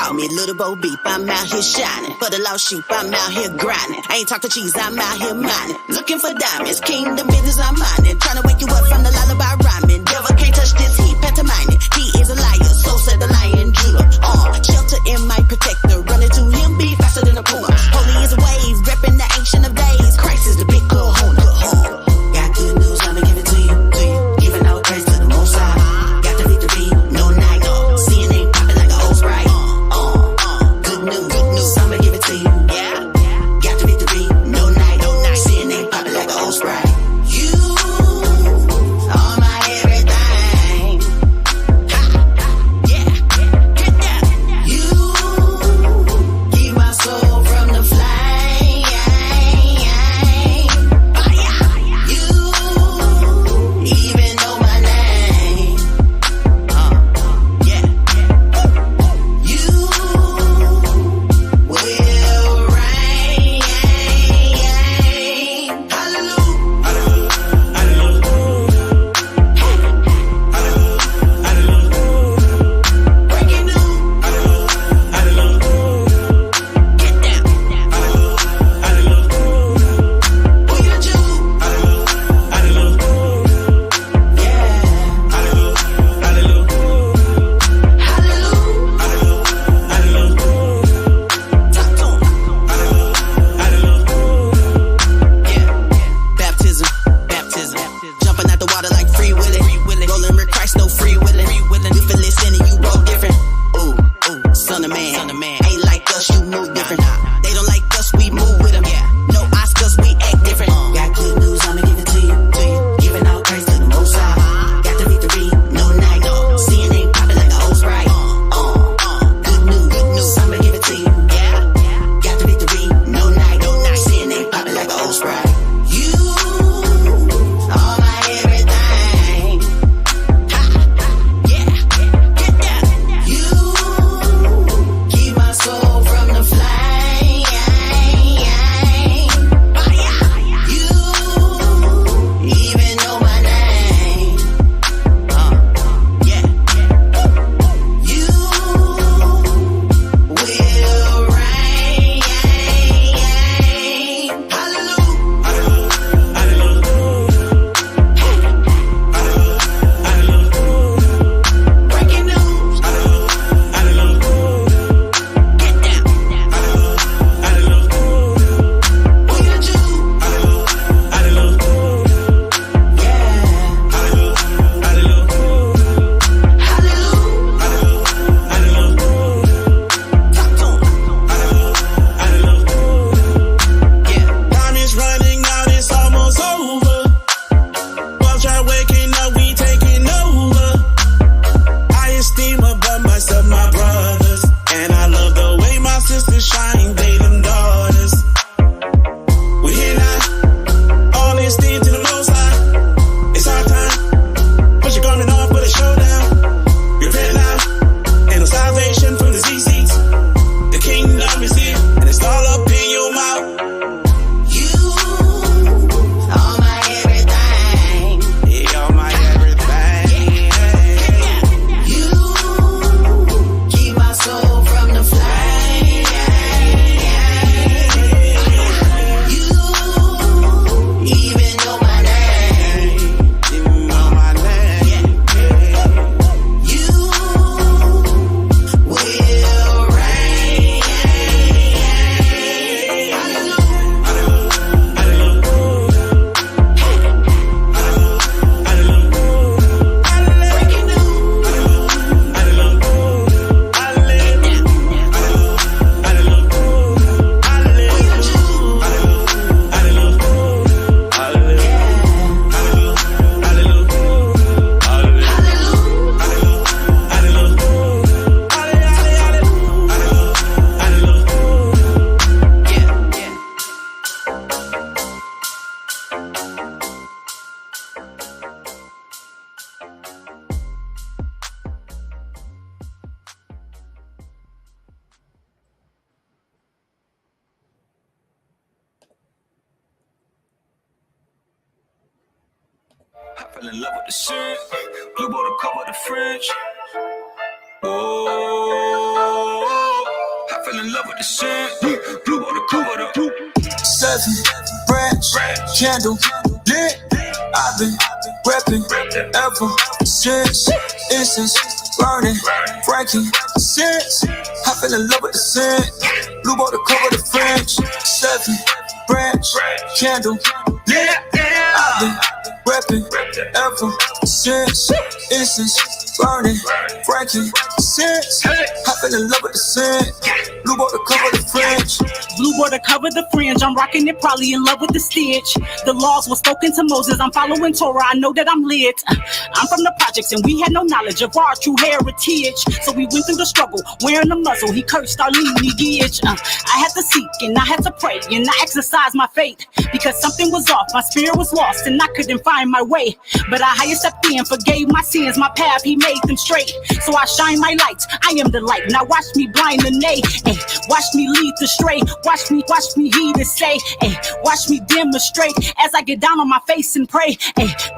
call me Little Bo Beep, I'm out here shining. For the lost sheep, I'm out here grinding. I ain't talking cheese, I'm out here mining. Looking for diamonds, kingdom business, I'm mining. Trying to wake you up from the lullaby rhyming. Devil can't touch this heat, pantomiming. He is a liar, so said the lion Judah. Shelter in my protector, running to him, be faster than a puma. Holy is a wave, repping the ancient of days. Christ is the big kahuna. Got good news, I'ma give it to you. Giving all praise to the Most High. Got the victory, no night. Seeing ain't popping like an old Sprite. Good news, I'ma give it to you. Yeah, got the victory, no night. Seeing ain't popping like an old Sprite. You are my everything. Ha, yeah, get that. You keep my soul from the flame. You even know my name. Yeah. You will reign. Hallelujah. Breaking news. Get down. Who you Jew? Yeah. Hallelujah. Talk to 'em. Yeah. Baptism. Jumping out the water like free willing. Rolling with Christ, no free willing. You feel it sinning, you roll different. Ooh, son of man. Ain't like us, you move different. They don't like us, we move with them. No Oscars, we act different. Got good news, I'ma give it to you. Giving all praise to the Most High. Got the victory, no night. Seeing ain't popping like an old Sprite. Good news, I'ma give it to you. Got the victory, no night. Seeing ain't popping like an old Sprite. You are my everything. Ha, yeah, get that. You keep my soul from the flame. You even know my name. Yeah. You will reign. Hallelujah. Breaking news. Get down. Who you Jew? Yeah. Hallelujah. Talk to 'em. Yeah. Time is running out, it's almost over. Well, try waking up, we taking over. I esteem above myself, my brothers. And I love the way my sisters shine, they them daughters. We here now, all esteem to the Most High. It's our time, put your garment on for the showdown. Repent now, ain't no salvation from the ZZs. The kingdom is here, and it's all up in your mouth. You are my everything. You're my everything. You keep my soul from the flame. You even know my name. You know my name. You will reign. Breaking news. Who you Jew? I fell in love with the scent. Blue bought a cover the fridge. Whoa. with the scent. Blue water cover the 7 branch candle lit. I've been reppin' ever since. Incense burning, frankincense. I fell in love with the scent. Blue water cover the French. 7 branch candle lit. I've been reppin' ever since. Incense burning, frankincense. I fell in love with the scent. Blue water cover the French. Blue water cover the fringe. I'm rocking it, probably in love with the stitch. The laws were spoken to Moses. I'm following Torah. I know that I'm lit. I'm from the projects and we had no knowledge of our true heritage. So we went through the struggle, wearing a muzzle. He cursed our lineage. I had to seek and I had to pray and I exercised my faith because something was off. My spirit was lost and I couldn't find my way. But I higher stepped in, forgave my sins. My path, he made them straight. So I shine my light. I am the light. Now watch me blind the nay. Watch me lead the stray. Watch me heed and say. Watch me demonstrate as I get down on my face and pray.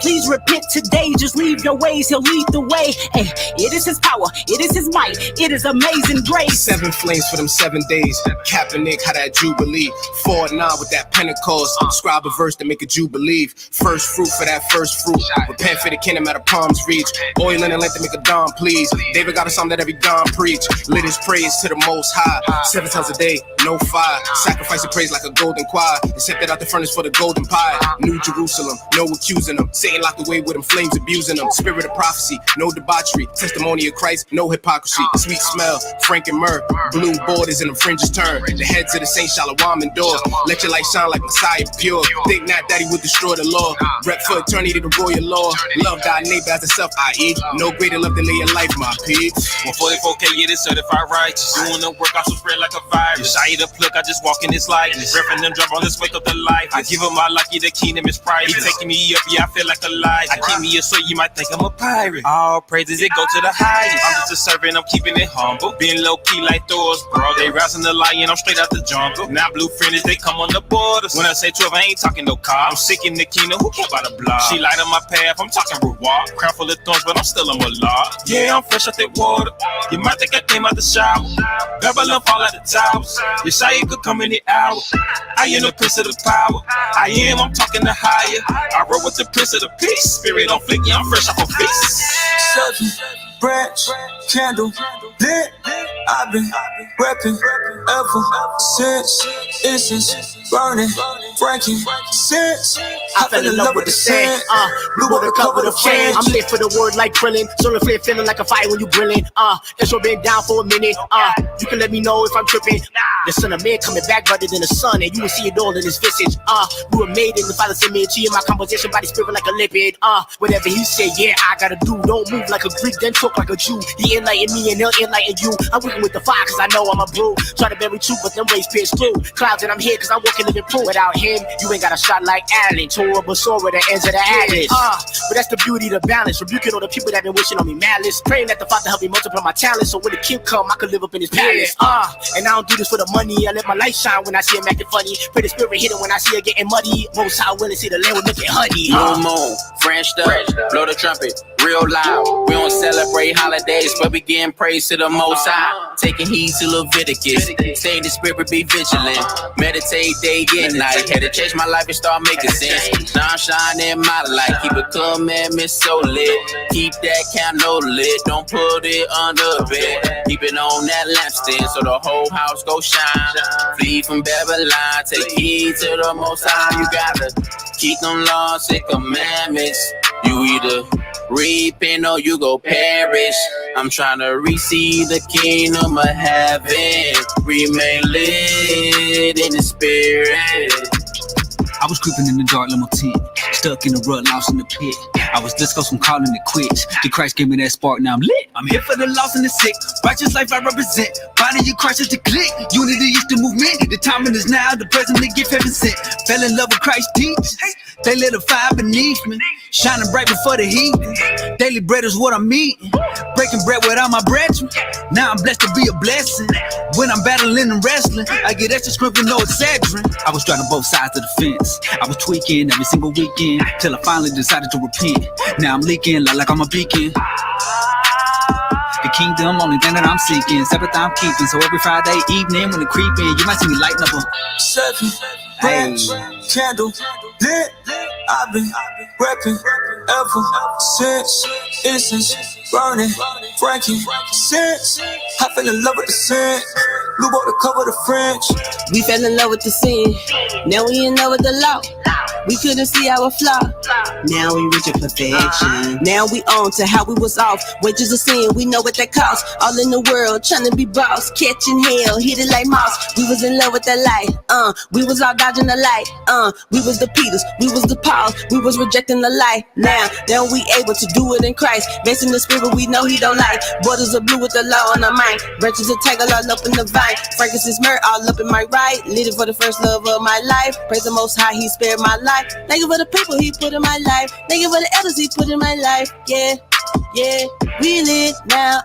Please repent today. Just leave your ways. He'll lead the way. It is his power. It is his might. It is amazing grace. 7 flames for them 7 days. Kaepernick, how that Jubilee. 4-9 with that Pentecost. Scribe a verse to make a Jew believe. First fruit for that first fruit. Repent for the kingdom at a palm's reach. Oil and let them make a dawn, please. David got a song that every dawn preach. Lit his praise to the most high. 7 times a day, no fire. Sacrifice and praise like a golden choir. And set that out the furnace for the golden pie. New Jerusalem, no accusing them. Satan locked away with them, flames abusing them. Spirit of prophecy, no debauchery. Testimony of Christ, no hypocrisy. Sweet smell, frank and myrrh. Blue borders and the fringes turn. The heads of the saints shalom endure. Let your light shine like Messiah pure. Think not that he would destroy the law. Rep for eternity to the royal law. Love thy neighbor as thyself, i.e. No greater love than lay your life, my peeps. 144K, yeah, it's certified righteous. Doing the work, I so spread like a virus. I eat a plug, I just walk in this light. Reppin' them drop on this wake up the life. I give him my lucky, the kingdom is private. He taking me up, yeah, I feel like a light. I keep me a soul, you might think I'm a pirate. All praises, it go to the highest. I'm just a servant, I'm keeping it humble. Being low key like Thor's, bro. They rousing the lion, I'm straight out the jungle. Now blue friends, they come on the borders. When I say 12, I ain't talking no car. I'm sick in the kingdom, who care about the block? She light on my path, I'm talking reward. Crown full of thorns, but I'm still on my law. Yeah, I'm fresh out that water. You might think I came out the shower. Babylon fall out the towers. You say you could come any hour. I am the prince of the power. I'm talking the higher. I roll with the prince of the peace. Spirit on flick, yeah, I'm fresh off a feast. 7 branch candle lit. I've been reppin' ever since. Incense burning, frankincense. I fell in love with the scent. Blue water cover the French. I'm lit for the word like grilling. Solar flare feeling like a fire when you grilling. That's what been down for a minute. You can let me know if I'm tripping. The son of man coming back brighter than the sun, and you will see it all in his visage. We were made in the Father's image. He in my composition, body spirit like a lipid. Whatever he say, yeah, I gotta do. Don't move like a Greek, then talk like a Jew. He enlighten me and he'll enlighten you. I'm working with the fire cause I know I'm a brew. Try to bury truth, but them ways pierce through. Clouds and I'm here cause I'm walking living proof. Without him, you ain't got a shot like Allen. Torah, Basora, the ends of the atlas. But that's the beauty, the balance. Rebuking all the people that been wishing on me malice. Praying that the Father help me multiply my talents. So when the king come, I could live up in his palace. And I don't do this for the money. I let my light shine when I see him acting funny. Pray the spirit hit him when I see her getting muddy. Most high willing see the land with making honey. New moon, French up, blow the trumpet, real loud. We don't celebrate holidays, but we getting praise to the Most High. Taking heed to Leviticus, stay in the spirit, be vigilant. Meditate day and night. Had to change my life and start making sense. Now I'm shining in my light. Keep it commandment so lit. Keep that candle lit. Don't put it under bed. Keep it on that lampstand so the whole house go shine. Flee from Babylon. Take heed to the Most High. You gotta keep them laws and commandments. You either repent or you go perish. I'm trying to receive the kingdom of heaven. Remain lit in the spirit. I was creeping in the dark limo tent, stuck in the rut, lost in the pit. I was disco from calling it quits. The Christ gave me that spark, now I'm lit. I'm here for the lost and the sick. Righteous life I represent. Body of Christ is the click. Unity is the movement. The timing is now. The present the gift heaven sent. Fell in love with Christ teach. They lit a fire beneath me, shining bright before the heat. Daily bread is what I'm eating. Breaking bread without my brethren. Now I'm blessed to be a blessing. When I'm battling and wrestling, I get extra script with no Excedrin. I was trying both sides of the fence. I was tweaking every single weekend till I finally decided to repent. Now I'm leaking like I'm a beacon. The The kingdom, only thing that I'm seeking. Sabbath I'm keeping. So every Friday evening when it creep in, you might see me lighting up a 7 branch candle lit. I've been repping ever since. Incense burning, frankincense. I fell in love with the scent. Blue bought to cover the French. We fell in love with the sin. Now we in love with the law. We couldn't see our flaw. Now we reach a perfection. Now we on to how we was off. Wages of sin, we know what that cost. All in the world, trying to be boss. Catching hell, hit it like moss. We was in love with that light. We was all dodging the light. We was the Peters, we was the Pauls. We was rejecting the light. Now we able to do it in Christ. Based in the spirit, we know he don't like. Borders are blue with the law on our mind. Branches of tangle all up in the vine. Frankincense myrrh all up in my right. Lit it for the first love of my life. Praise the Most High, he spared my life. Thank you for the people he put in my life. Thank you for the elders he put in my life. Yeah. We lit now,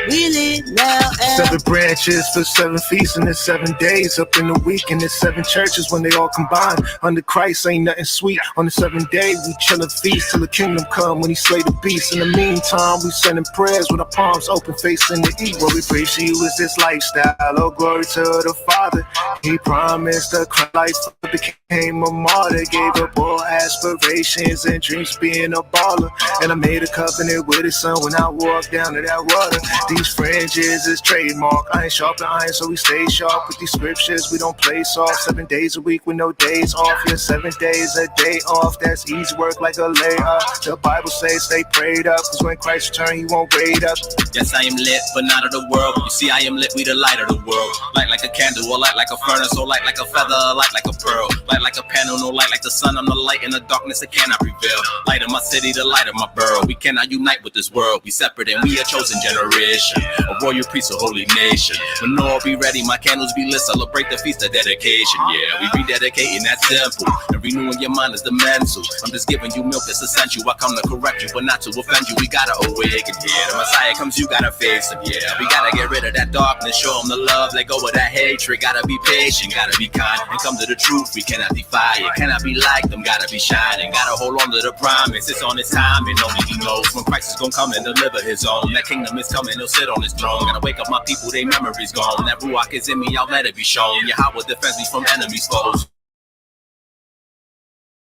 we lit now. 7 branches for 7 feasts and it's 7 days up in the week, and it's 7 churches when they all combine. Under Christ ain't nothing sweet. On the 7th day we chill and feast till the kingdom come when he slay the beast. In the meantime we sending prayers with our palms open facing the east. What we preach to you is this lifestyle. Oh, glory to the Father. He promised a Christ became a martyr, gave up all aspirations and dreams being a baller. And I made a covenant with his son when I walked down to that water. These fringes is trademark. Iron sharp and iron, so we stay sharp with these scriptures. We don't play soft. 7 days a week with no days off. Yeah, 7 days a day off. That's easy work like a layup. The Bible says stay prayed up, cause when Christ return, he won't wait up. Yes, I am lit, but not of the world. You see, I am lit, we the light of the world. Light like a candle, or light like a furnace, or light like a feather, light like a pearl. Light like a panel, no light like the sun. I'm the light in the darkness that cannot prevail. Light of my city, the light of my borough. We cannot unite with this world. We separate and we a chosen generation, a royal priest, a holy nation. When all be ready, my candles be lit. Celebrate the feast of dedication. Yeah, we rededicating that temple, and renewing your mind is the mental. I'm just giving you milk that's essential. I come to correct you, but not to offend you. We gotta awaken. Yeah, the Messiah comes, you gotta face him. Yeah, we gotta get rid of that darkness, show him the love, let go of that hatred. Gotta be patient, gotta be kind, and come to the truth. We cannot defy it, cannot be like them. Gotta be shining, gotta hold on to the promise. It's on his time, and only he knows when Christ is gonna come and deliver his own. That kingdom is coming, he'll sit on his throne. Gotta wake up my people, their memories gone. That ruach is in me, I'll let it be shown. Yahweh defends me from enemies' foes.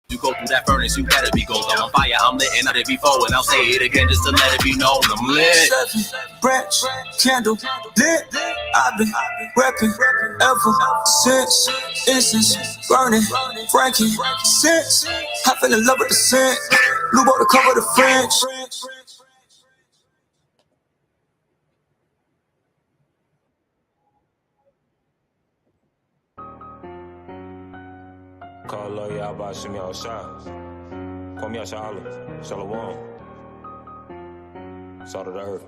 You go through that furnace, you better be gold. I'm on fire, I'm lit, and I did before, and I'll say it again just to let it be known. I'm lit. 7 branch candle lit. I've been repping ever since. Incense burning, frankincense. I fell in love with the scent. Blue bought to cover the French. Call love y'all by Shimmy Al-Shah. Call me Al-Shah. Shalom. Salt of the earth.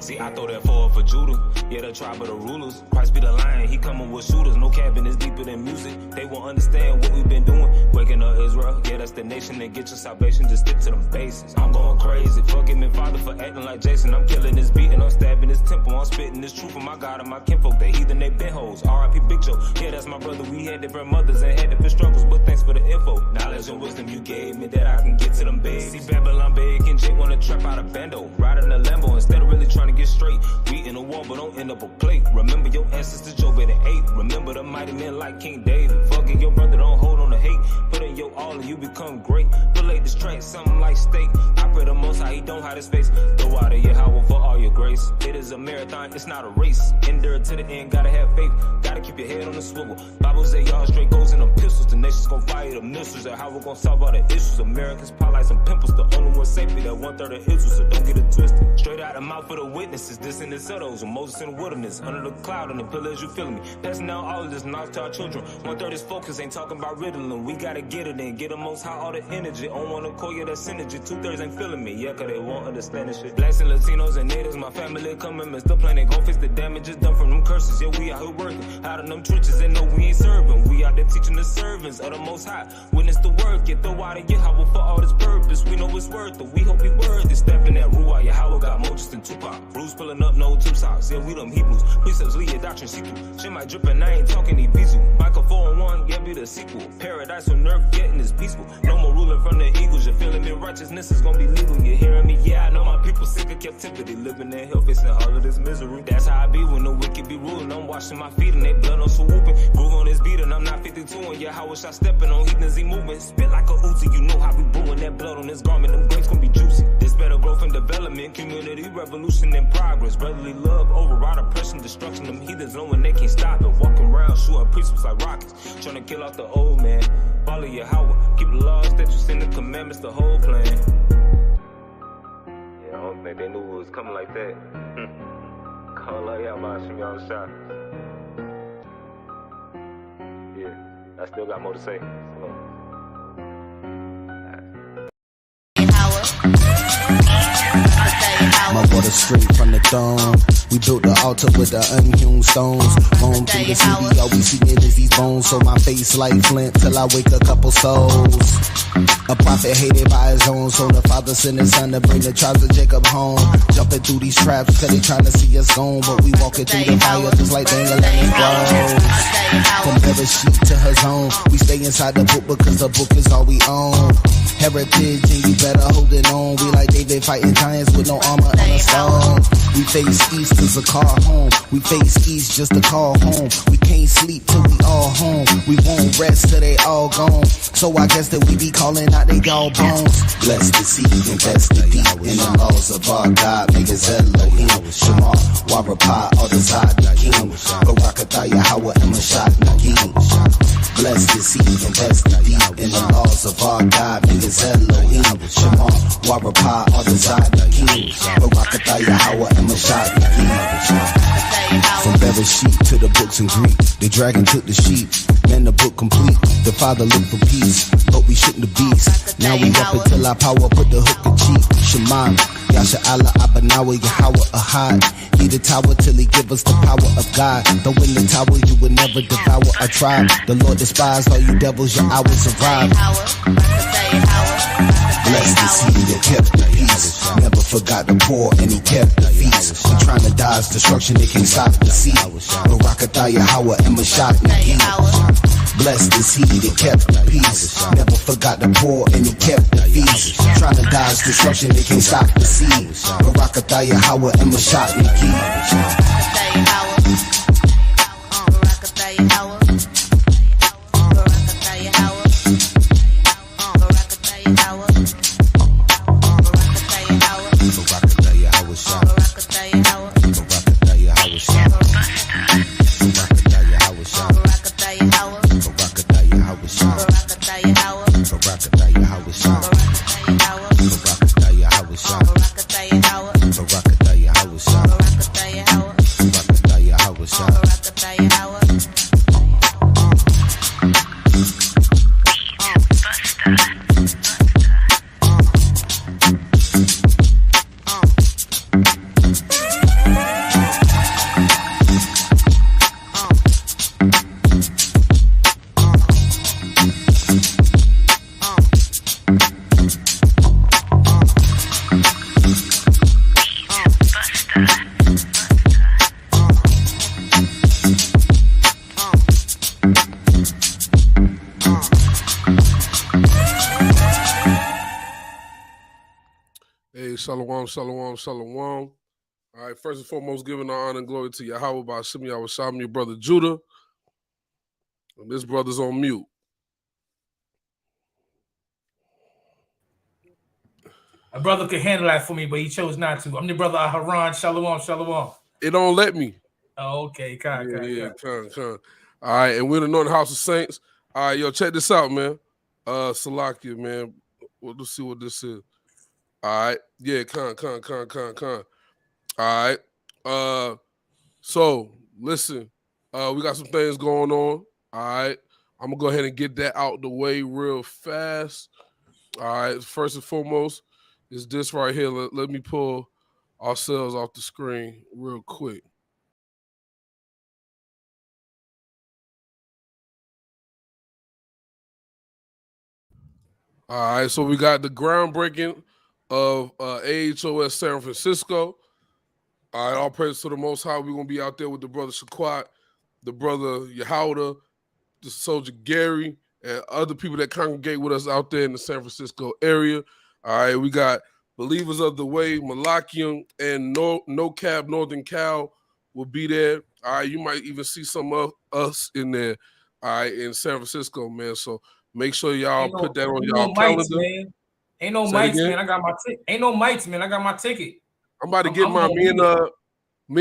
See, I throw that forward for Judah. Yeah, the tribe of the rulers. Christ be the lion, he coming with shooters. No cabin is deeper than music. They won't understand what we've been doing. Waking up Israel, yeah, that's the nation. And get your salvation, just stick to them bases. I'm going crazy, forgive me, Father, for acting like Jason. I'm killing this beat and I'm stabbing this temple. I'm spitting this truth for my God and my kinfolk. They heathen, they been hoes. R.I.P. Big Joe, yeah, that's my brother. We had different mothers and had different struggles, but thanks for the info. Knowledge and wisdom you gave me that I can get to them babes. See, Babylon big and Jake wanna trap out a bando. Riding a Lambo instead of really trying to get straight. We in a war, but don't end up a plate. Remember your ancestors, Job at 8. Remember the mighty men like King David. Fucking your brother, don't hold on to hate. Put in your all and you become great. Fillet this track, something like steak. I pray the Most High, he don't hide his face. Throw out of your Yahweh for all your grace. It is a marathon, it's not a race. Endure to the end, gotta have faith. Gotta keep your head on the swivel. Bible say y'all straight goes in them pistols. The nation's gonna fire the missiles. And how we gonna solve all the issues. Americans pop like some pimples. The only one safety that 1/3 of Israel, so don't get it twisted. Straight out the mouth of the witnesses. This in the settles. With Moses in the wilderness. Under the cloud and the pillars, you feeling me. Passing down all of this knowledge to our children. 1/3 is focus, ain't talking about riddling. We gotta get it in. Get the Most High all the energy. On one call you that synergy. 2/3 ain't feeling me. Yeah, cause they won't understand this shit. Blacks and Latinos and natives. My family coming. Mr. Plan, they gon' fix the damages done from them curses. Yeah, we out here working. Out in them trenches. They know we ain't serving. We out there teaching the servants of the the Most High. Witness the word, get the water, Yahweh for all this purpose. We know it's worth it, we hope we worthy. Step in that Ruah, Yahweh got more just than Tupac. Bruce pulling up, no tip socks, yeah, we them Hebrews. Precepts lead your doctrine, see through. Shit might drip and I ain't talking Ibizu. Michael 4-1, yeah, be the sequel. Paradise on earth, getting is peaceful. No more ruling from the eagles, you're feeling me, righteousness is gonna be legal. You hearing me? Yeah, I know my people sick of captivity, living in hell, facing all of this misery. That's how I be when the wicked be ruling. I'm washing my feet and they blood on swooping. Groove on this beat and I'm not 52 and yeah, how wish I stepping on heathens, he moving. Spit like a Uzi, you know how we brewing that blood on this garment, them grapes gonna be juicy. This better growth and development, community revolution and progress. Brotherly love, override oppression, destruction, them heathens knowing they can't stop it. Walking around, shooting precepts like rockets, trying to kill off the old man. Follow Yahweh, keep the laws, statutes, and the commandments, the whole plan. Yeah, I don't think they knew it was coming like that. Call out Yahweh, shoot me on the shot. Yeah, I still got more to say. My water straight from the throne. We built the altar with the unhewn stones. Roam through the city, all we seeing is these bones. So my face like flint till I wake a couple souls. A prophet hated by his own, so the father sent his son to bring the tribes of Jacob home. Jumping through these traps cause they trying to see us gone, but we walking through the fire just like Daniel and his bros. From Bereshit to her zone, we stay inside the book because the book is all we own. Heritage and you better hold it on. We like David fighting giants with no armor and a stone. We face east as a car home. We face east just to call home. We can't sleep till we all home. We won't rest till they all gone. So I guess that we be calling out they all bones. Bless the seed, invest the deep in the laws of our God. Make us Elohim, Shema, Warapah, all the Zad, King, Barakatah, Yahweh, and Mashat, Nagim. Bless the seed, invest the deep in the laws of our God. Make us Elohim, Shema, Warapah, all the Zad, King, Barakatah, Yahweh, and Mashat, Nagim. From Bereshit to the books in Greek, the dragon took the sheep. Man, the book complete. The father looked for peace, but we shook the beast. Now we up until our power put the hook in cheek. Shema, Yasha Allah, Abanawa, Yahweh, Ahad. He the tower till he give us the power of God. Though in the tower you will never devour a tribe. The Lord despised all you devils, your hours arrived. Bless the seed that kept the peace. Never forgot the poor and he kept the feast. We trying to dodge destruction, they can't stop the sea. Barakatah, Yahweh, and Mashat, Nagim. Bless the seed that kept the peace. Never forgot the poor and he kept the feast. Trying to dodge destruction, they can't stop the sea. Barakatah, Yahweh, and Mashat, Nagim. Shalom, shalom, shalom. All right, first and foremost, giving our honor and glory to Yahweh by Hashem Yahweh Sham, your brother Judah. And this brother's on mute. A brother could handle that for me, but he chose not to. I'm the brother Aharon. Shalom, shalom. It don't let me. Oh, okay. Con. All right, and we're in the Northern House of Saints. All right, yo, check this out, man. Salakia, man. Let's see what this is. All right. Yeah, con. All right. So listen, we got some things going on. All right. I'm gonna go ahead and get that out the way real fast. All right. First and foremost is this right here. Let me pull ourselves off the screen real quick. All right, so we got the groundbreaking of AHOS San Francisco. All right, all praise to the Most High. We're going to be out there with the brother Shaquat, the brother Yehuda, the soldier Gary, and other people that congregate with us out there in the San Francisco area. All right, we got Believers of the Way, Malachian, and No Cab Northern Cal will be there. All right, you might even see some of us in there, all right, in San Francisco, man. So make sure y'all put that on y'all calendar. Man. Ain't no mics, man. I got my ticket. Ain't no mics, man. I got my ticket. I'm about to get mine. Me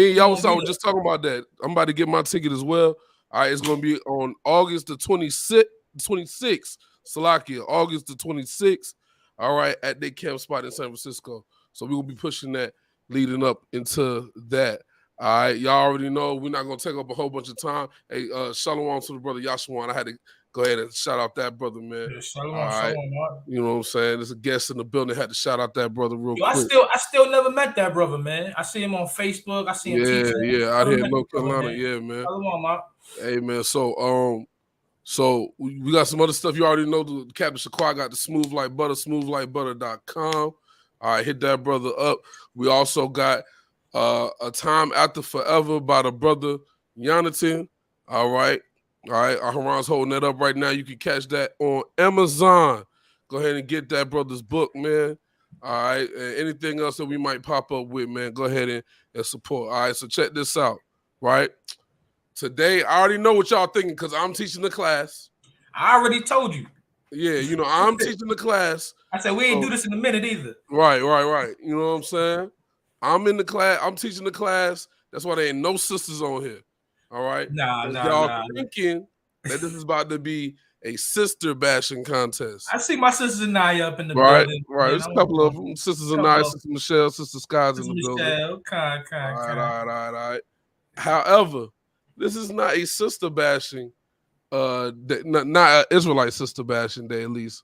and y'all was just talking about that. I'm about to get my ticket as well. All right, it's going to be on August the 26th, Salakia, August the 26th, all right, at their camp spot in San Francisco. So we will be pushing that leading up into that. All right, y'all already know we're not going to take up a whole bunch of time. Hey, shalom to the brother Yashawan. I had to go ahead and shout out that brother, man. Yeah, shalom, all right. shalom, you know what I'm saying? There's a guest in the building. Had to shout out that brother real quick. I still never met that brother, man. I see him on Facebook. I see him teaching. Yeah, out here in North Carolina. Yeah, man. Shalom, man. Hey, man. So we got some other stuff. You already know the Captain Shaquat got the Smooth Like Butter, smoothlikbutter.com. All right, hit that brother up. We also got A Time After Forever by the brother Yonatan. All right. Haran's holding that up right now. You can catch that on Amazon. Go ahead and get that brother's book, man. All right. And anything else that we might pop up with, man, go ahead and support. All right. So check this out, right? Today, I already know what y'all thinking because I'm teaching the class. I already told you. Yeah, I'm teaching the class. I said we ain't do this in a minute either. Right. You know what I'm saying? I'm in the class. I'm teaching the class. That's why there ain't no sisters on here. All right? Y'all thinking that this is about to be a sister bashing contest. I see my sister Anaya up in the building. Right. There's a couple of them. Sisters Anaya, Sister Michelle, Sister Skies in the building. All right. However, this is not a sister bashing, not an Israelite sister bashing day, at least.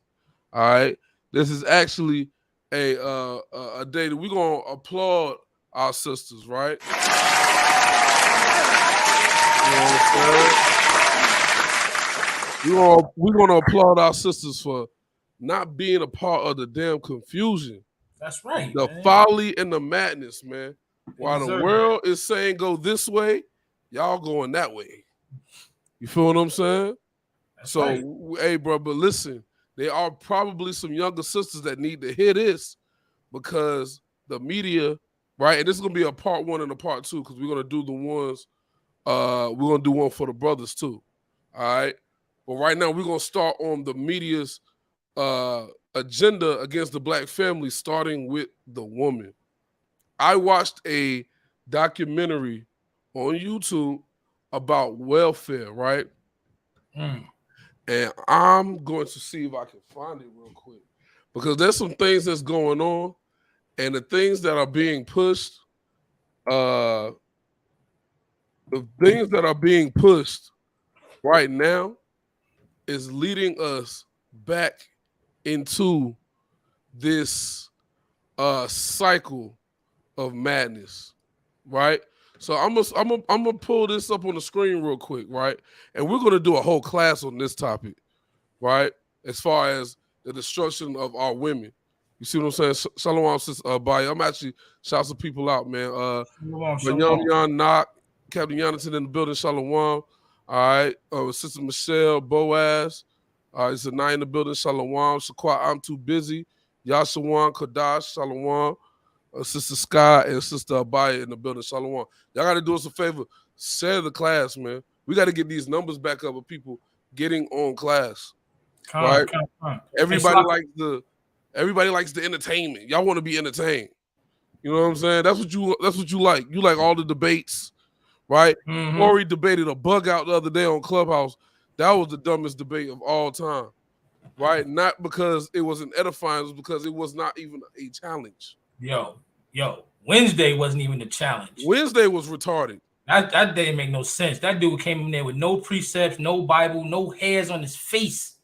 All right. This is actually a day that we're gonna applaud our sisters, right? You know what I'm saying? We're gonna applaud our sisters for not being a part of the damn confusion. That's right. The folly and the madness, man. While the world is saying go this way, y'all going that way. You feel what I'm saying? That's right. Hey, bro, but listen, there are probably some younger sisters that need to hear this because the media, right? And this is gonna be a part 1 and a part 2 because we're gonna do the ones. We're gonna do one for the brothers too. All right. But right now we're gonna start on the media's agenda against the black family, starting with the woman. I watched a documentary on YouTube about welfare, right? And I'm going to see if I can find it real quick because there's some things that's going on, and the things that are being pushed, the things that are being pushed right now is leading us back into this cycle of madness, right? So I'm gonna pull this up on the screen real quick, right? And we're gonna do a whole class on this topic, right? As far as the destruction of our women. You see what I'm saying? Shalom, Sister Baya. I'm actually shouts some people out, man. Yon Knock, Captain Yonatan in the building, Shalom. All right. Sister Michelle, Boaz. It's a night in the building, Shalom. Shaquat, I'm too busy. Yashawan, Kadash, Shalom. Sister Sky and Sister Abaya in the building, Shalom. Y'all got to do us a favor. Share the class, man. We got to get these numbers back up of people getting on class. Right? Everybody likes the entertainment. Y'all want to be entertained. You know what I'm saying? That's what you like. You like all the debates, right? Corey debated a bug out the other day on Clubhouse. That was the dumbest debate of all time, right? Not because it wasn't edifying, it was because it was not even a challenge. Yo, Wednesday wasn't even a challenge. Wednesday was retarded. That didn't make no sense. That dude came in there with no precepts, no Bible, no hairs on his face.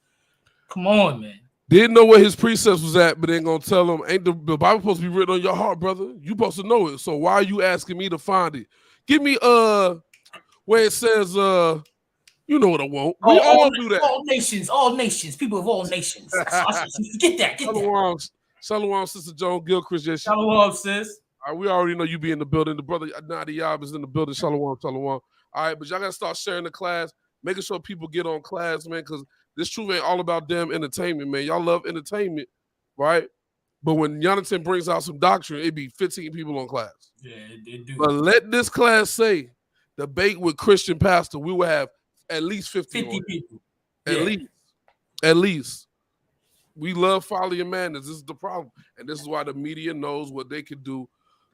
Come on, man. Didn't know where his precepts was at, but ain't gonna tell him, ain't the Bible supposed to be written on your heart, brother? You supposed to know it. So why are you asking me to find it? Give me where it says You know what I want. We all do that. All nations, people of all nations. Get that. Shalom, Sister Joan Gilchrist. Yes, Shalom, sis. All right, we already know you be in the building. The brother Nadi Yob is in the building. Shalom. All right, but y'all got to start sharing the class, making sure people get on class, man, because this truth ain't all about damn entertainment, man. Y'all love entertainment, right? But when Jonathan brings out some doctrine, it be 15 people on class. Yeah, it do. But let this class say, debate with Christian pastor, we will have at least 50 people. At least. We love folly and madness. This is the problem. And this is why the media knows what they can do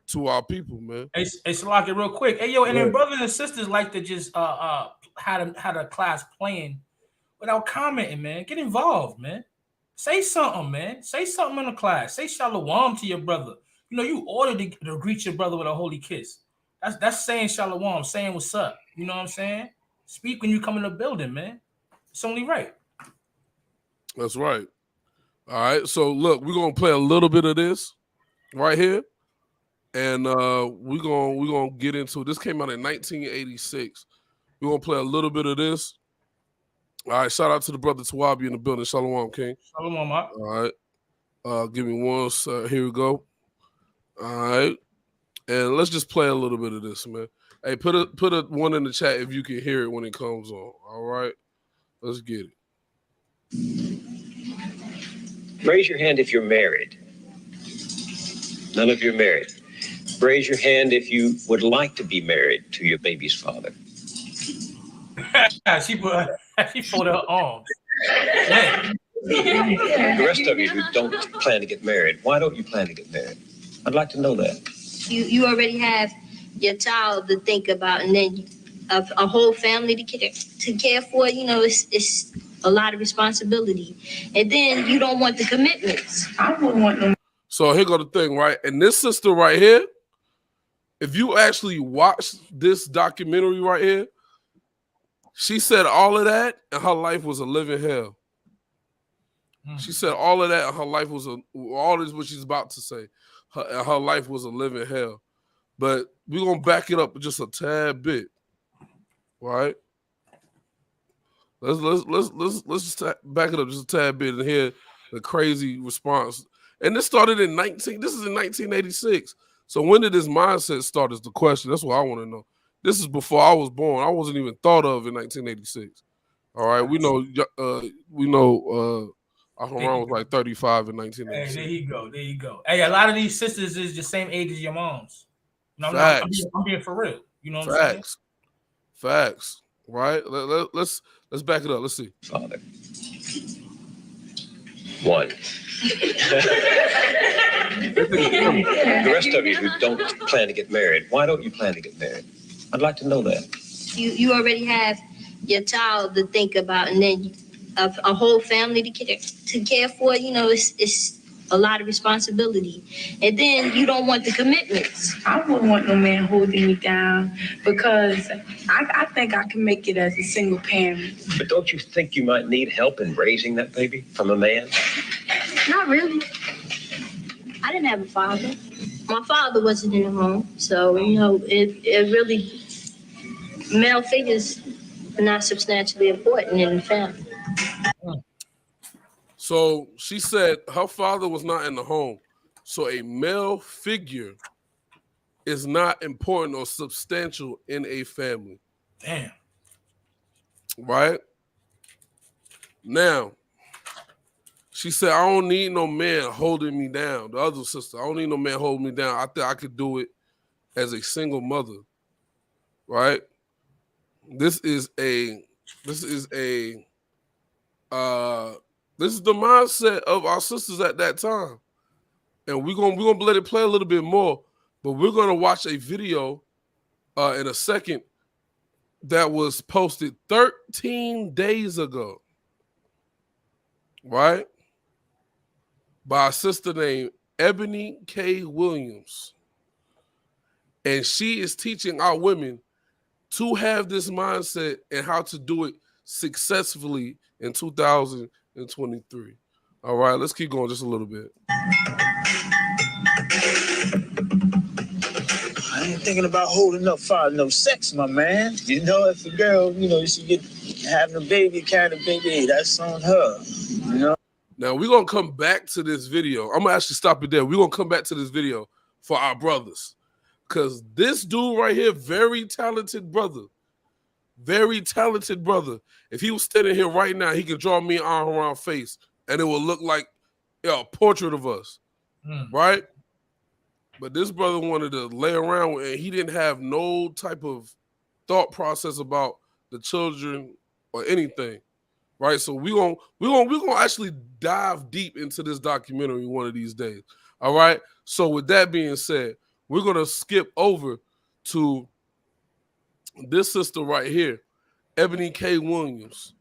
to our people, man. Hey, Salaki, real quick. Hey, yo, and then brothers and sisters like to just had a class playing without commenting, man. Get involved, man. Say something, man. Say something in the class. Say shalom to your brother. You know, you ordered to greet your brother with a holy kiss. That's saying shalom, saying what's up. You know what I'm saying? Speak when you come in the building, man. It's only right. That's right. All right. So look, we're gonna play a little bit of this right here, and we're gonna get into this. Came out in 1986. We're gonna play a little bit of this. All right. Shout out to the brother Tawabi in the building. Shalom, King. Shalom, ma. All right. Give me one. Here we go. All right. And let's just play a little bit of this, man. Hey, put a one in the chat if you can hear it when it comes on. All right, let's get it. Raise your hand if you're married. None of you are married. Raise your hand if you would like to be married to your baby's father. She pulled her arm. The rest of you who don't plan to get married, why don't you plan to get married? I'd like to know that. You already have your child to think about, and then a whole family to care for. You know, it's a lot of responsibility, and then you don't want the commitments. I wouldn't want them. So here go the thing, right? And this sister right here, if you actually watch this documentary right here, she said all of that, and her life was a living hell. She said all of that, and her life was all this what she's about to say. Her life was a living hell. But we're gonna back it up just a tad bit, right? Let's just back it up just a tad bit and hear the crazy response. And this started in 1986. So when did this mindset start is the question. That's what I want to know. This is before I was born. I wasn't even thought of in 1986. All right, we know Aharon was like 35 in 1986. Hey, there you go. Hey, a lot of these sisters is the same age as your moms. No, I'm being for real. You know what I'm saying? Facts. Right? Let's back it up. Let's see. Father. One. The rest of you who don't plan to get married, why don't you plan to get married? I'd like to know that. You already have your child to think about, and then a whole family to care for. You know, it's a lot of responsibility, and then you don't want the commitments. I wouldn't want no man holding me down because I think I can make it as a single parent. But don't you think you might need help in raising that baby from a man? Not really. I didn't have a father. My father wasn't in the home, so you know it really male figures are not substantially important in the family. So she said her father was not in the home. So a male figure is not important or substantial in a family. Damn. Right? Now, she said, I don't need no man holding me down. The other sister, I don't need no man holding me down. I think I could do it as a single mother. Right? This is the mindset of our sisters at that time. And we're gonna let it play a little bit more, but we're gonna watch a video in a second that was posted 13 days ago, right? By a sister named Ebony K. Williams. And she is teaching our women to have this mindset and how to do it successfully in 2023. All right, let's keep going just a little bit. I thinking about holding up for no sex, my man. You know, if a girl, you know, she get having a baby, carrying a baby, hey, that's on her. You know. Now we're gonna come back to this video. I'm gonna actually stop it there. We're gonna come back to this video for our brothers. Cause this dude right here, very talented brother. Very talented brother. If he was standing here right now, he could draw me an arm around face and it would look like a portrait of us. Right? But this brother wanted to lay around and he didn't have no type of thought process about the children or anything. Right? So we're gonna actually dive deep into this documentary one of these days. All right. So with that being said, we're gonna skip over to this sister right here, Ebony K. Williams.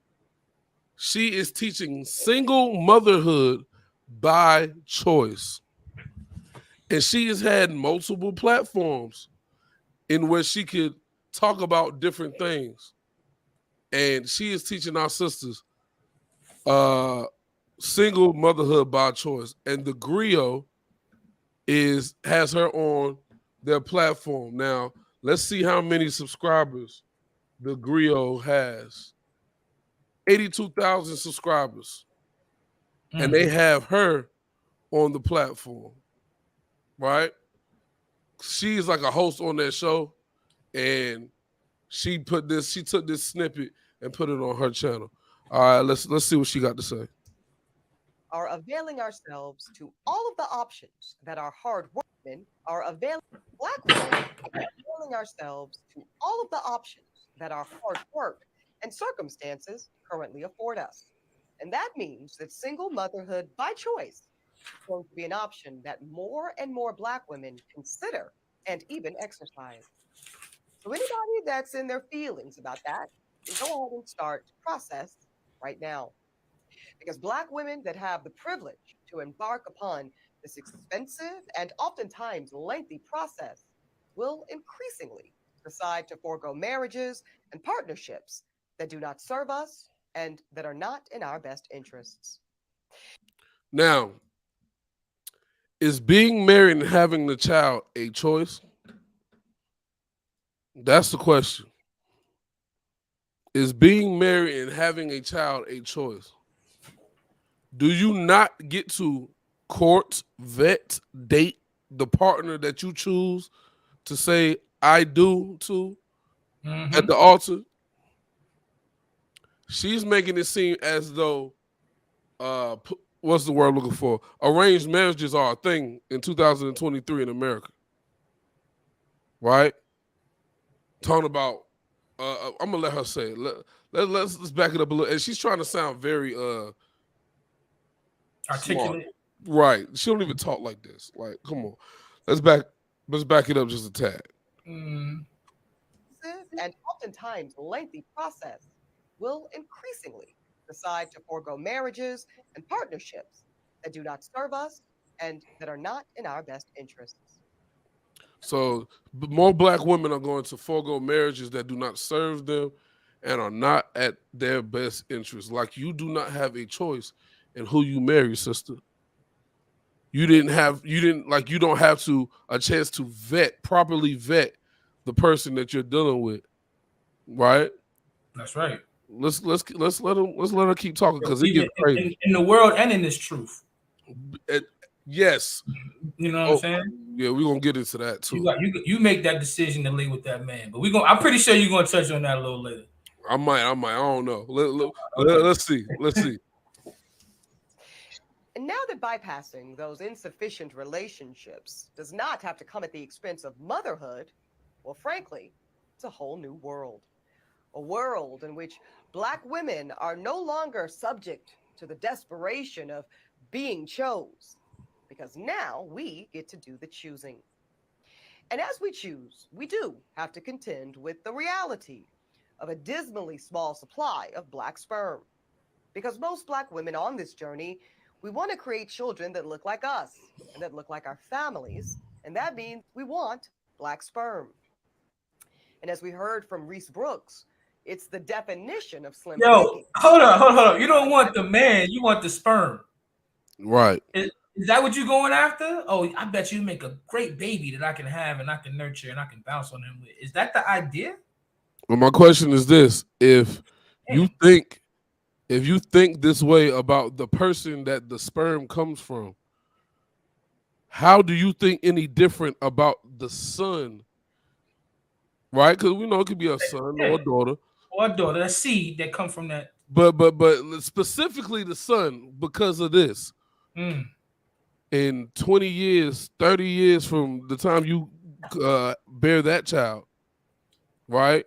She is teaching single motherhood by choice. And she has had multiple platforms in where she could talk about different things. And she is teaching our sisters single motherhood by choice. And the Griot has her on their platform. Now, let's see how many subscribers the Griot has. 82,000 subscribers. And they have her on the platform. Right? She's like a host on that show. And she took this snippet and put it on her channel. All right, let's see what she got to say. Are availing ourselves to all of the options that our hard workmen are availing. Black women are availing ourselves to all of the options that our hard work and circumstances currently afford us. And that means that single motherhood by choice is going to be an option that more and more Black women consider and even exercise. So anybody that's in their feelings about that, go ahead and start the process right now. Because Black women that have the privilege to embark upon this expensive and oftentimes lengthy process will increasingly decide to forego marriages and partnerships that do not serve us and that are not in our best interests. Now, is being married and having the child a choice? That's the question. Is being married and having a child a choice? Do you not get to court, vet, date the partner that you choose to say, I do to at the altar? She's making it seem as though, what's the word I'm looking for? Arranged marriages are a thing in 2023 in America. Right? Talking about, I'm going to let her say it. Let's back it up a little. And she's trying to sound very articulate. Smart. Right. She don't even talk like this. Like, come on. Let's back it up just a tad. And oftentimes lengthy process will increasingly decide to forego marriages and partnerships that do not serve us and that are not in our best interests. So more Black women are going to forego marriages that do not serve them and are not at their best interest. Like, you do not have a choice in who you marry, sister. You don't have a chance to properly vet the person that you're dealing with. Right? That's right. Let's let her keep talking, because it gets crazy in the world and in this truth. Yes, you know what I'm saying. Yeah, we're gonna get into that too. You make that decision to live with that man, but I'm pretty sure you're gonna touch on that a little later. I might. I don't know. Let's see. And now that bypassing those insufficient relationships does not have to come at the expense of motherhood, well, frankly, it's a whole new world. A world in which Black women are no longer subject to the desperation of being chose, because now we get to do the choosing. And as we choose, we do have to contend with the reality of a dismally small supply of Black sperm. Because most Black women on this journey, we want to create children that look like us and that look like our families. And that means we want Black sperm. And as we heard from Reese Brooks, it's the definition of slim. Yo, hold on. You don't want the man, you want the sperm. Right. Is that what you're going after? Oh, I bet you make a great baby that I can have and I can nurture and I can bounce on him with. Is that the idea? Well, my question is this: if you think this way about the person that the sperm comes from, how do you think any different about the son? Right? Because we know it could be a son or a daughter. Or a daughter, a seed that come from that. But specifically the son, because of this. In 20 years, 30 years from the time you bear that child, right?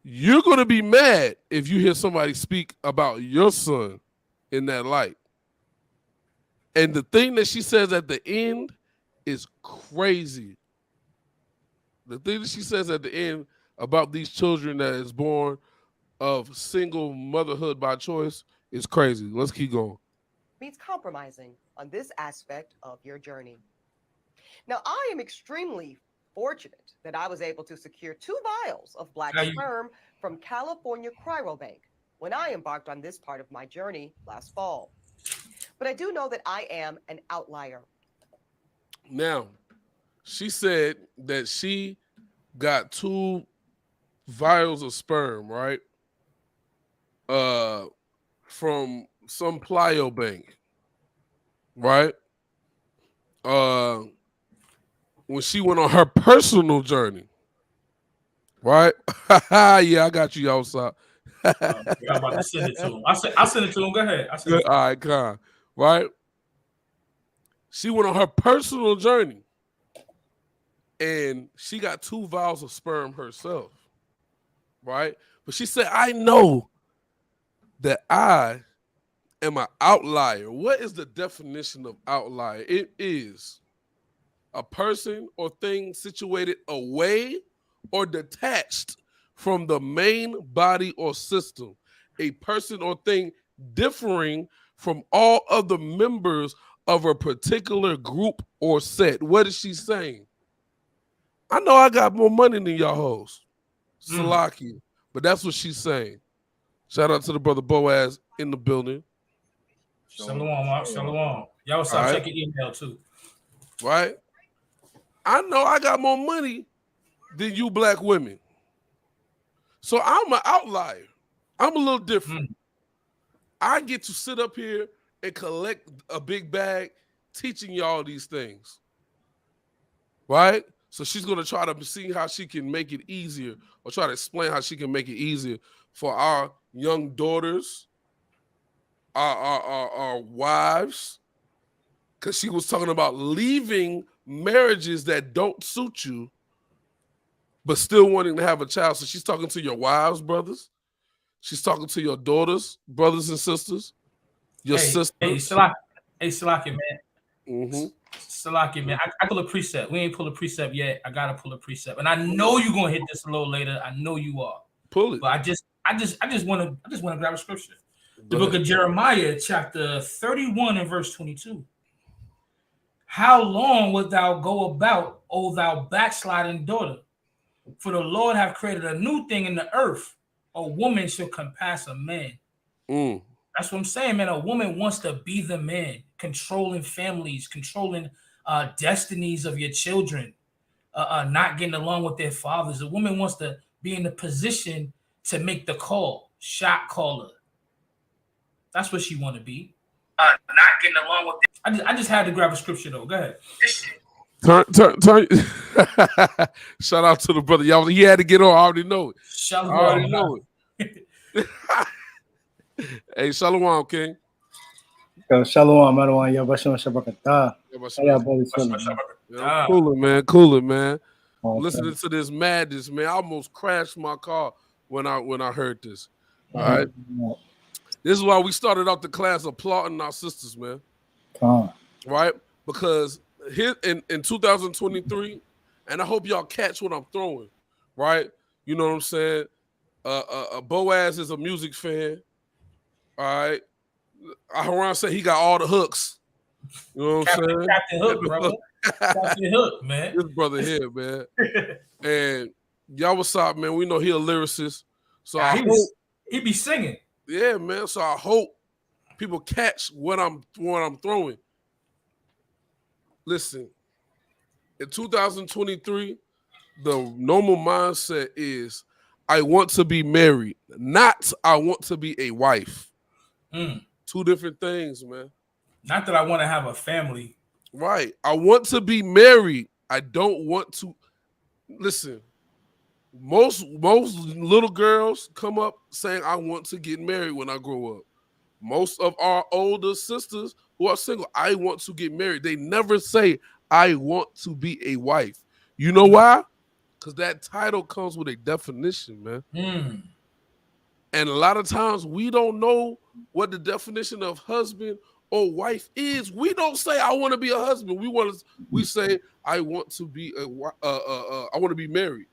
You're going to be mad if you hear somebody speak about your son in that light. And the thing that she says at the end is crazy. The thing that she says at the end about these children that is born of single motherhood by choice is crazy. Let's keep going. Means compromising on this aspect of your journey. Now, I am extremely fortunate that I was able to secure 2 vials of black sperm from California Cryobank when I embarked on this part of my journey last fall. But I do know that I am an outlier. Now, she said that she got 2 vials of sperm, right? From some plyo bank, right? When she went on her personal journey, right? Yeah, I got you outside. I'm about to send it to him. I'll send it to him. Go ahead. All right, con. Right? She went on her personal journey, and she got 2 vials of sperm herself, right? But she said, I know that I am an outlier. What is the definition of outlier? It is a person or thing situated away or detached from the main body or system. A person or thing differing from all other members of a particular group or set. What is she saying? I know I got more money than y'all hoes. Salaki. But that's what she's saying. Shout out to the brother Boaz in the building. Shalom, Mark. Shalom. Y'all was check your email too. Right? I know I got more money than you black women. So I'm an outlier. I'm a little different. I get to sit up here and collect a big bag teaching y'all these things. Right? So she's going to try to see how she can make it easier or try to explain how she can make it easier for our young daughters, our wives, because she was talking about leaving marriages that don't suit you, but still wanting to have a child. So she's talking to your wives, brothers. She's talking to your daughters, brothers and sisters, your sisters. Hey, Salaki, man. Mm-hmm. Salaki, man. I pull a precept. We ain't pull a precept yet. I gotta pull a precept, and I know you're gonna hit this a little later. I know you are. Pull it. But I just want to grab a scripture. The book of Jeremiah, chapter 31 and verse 22. How long wilt thou go about, O thou backsliding daughter? For the Lord have created a new thing in the earth. A woman shall compass a man. That's what I'm saying, man. A woman wants to be the man, controlling families, controlling destinies of your children, not getting along with their fathers. A woman wants to be in the position to make the call, shot caller. That's what she want to be. Not getting along with it. I just had to grab a scripture though. Go ahead. Turn. Shout out to the brother. Y'all, he had to get on. I already know it. Shalom. I already know it. Hey, Shalom, King. Yo, Shalom, Marwan. Yo, Basham Shabakata. Cool it, man. Okay. Listening to this madness, man. I almost crashed my car when I heard this. All right. This is why we started out the class applauding our sisters, man. Right? Because here in 2023, and I hope y'all catch what I'm throwing, right? You know what I'm saying? Boaz is a music fan. All right. Haran said he got all the hooks. You know what I'm saying? Captain Hook, brother. Captain Hook, man. This brother here, man. And y'all what's up, man? We know he a lyricist. So he be singing. Yeah, man. So I hope people catch what I'm throwing. listen, in 2023, the normal mindset is I want to be married, not I want to be a wife. Two different things, man. Not that I want to have a family. Right. I want to be married. I don't want to. Listen, most little girls come up saying, I want to get married when I grow up. Most of our older sisters who are single, I want to get married. They never say, I want to be a wife. You know why? Because that title comes with a definition, man. And a lot of times we don't know what the definition of husband or wife is. We don't say I want to be a husband. We say I want to be I want to be married.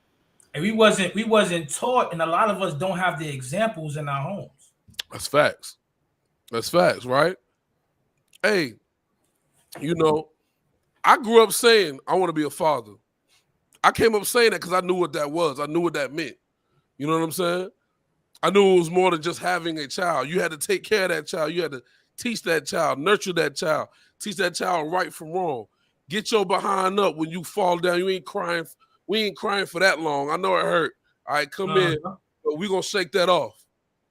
And we wasn't taught, and a lot of us don't have the examples in our homes. That's facts. That's facts, right? Hey, you know, I grew up saying I want to be a father. I came up saying that because I knew what that was. I knew what that meant. You know what I'm saying? I knew it was more than just having a child. You had to take care of that child. You had to teach that child, nurture that child, teach that child right from wrong. Get your behind up when you fall down. You ain't crying. We ain't crying for that long. I know it hurt. All right, come in, but we're going to shake that off.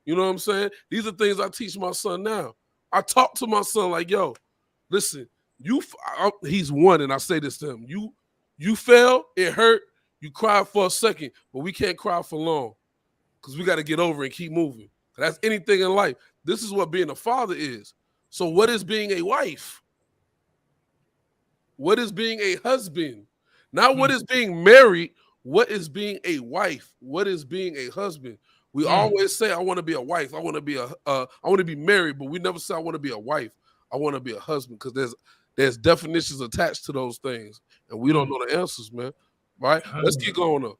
You know what I'm saying? These are things I teach my son now. I talk to my son like, yo, listen, he's one, and I say this to him. You fell, it hurt, you cried for a second, but we can't cry for long because we got to get over and keep moving. That's anything in life. This is what being a father is. So what is being a wife? What is being a husband? Not what is being married. What is being a wife? What is being a husband? We always say, I want to be a wife. I want to be I want to be married, but we never say I want to be a wife. I want to be a husband because there's definitions attached to those things, and we don't know the answers, man. Right? Let's keep going up.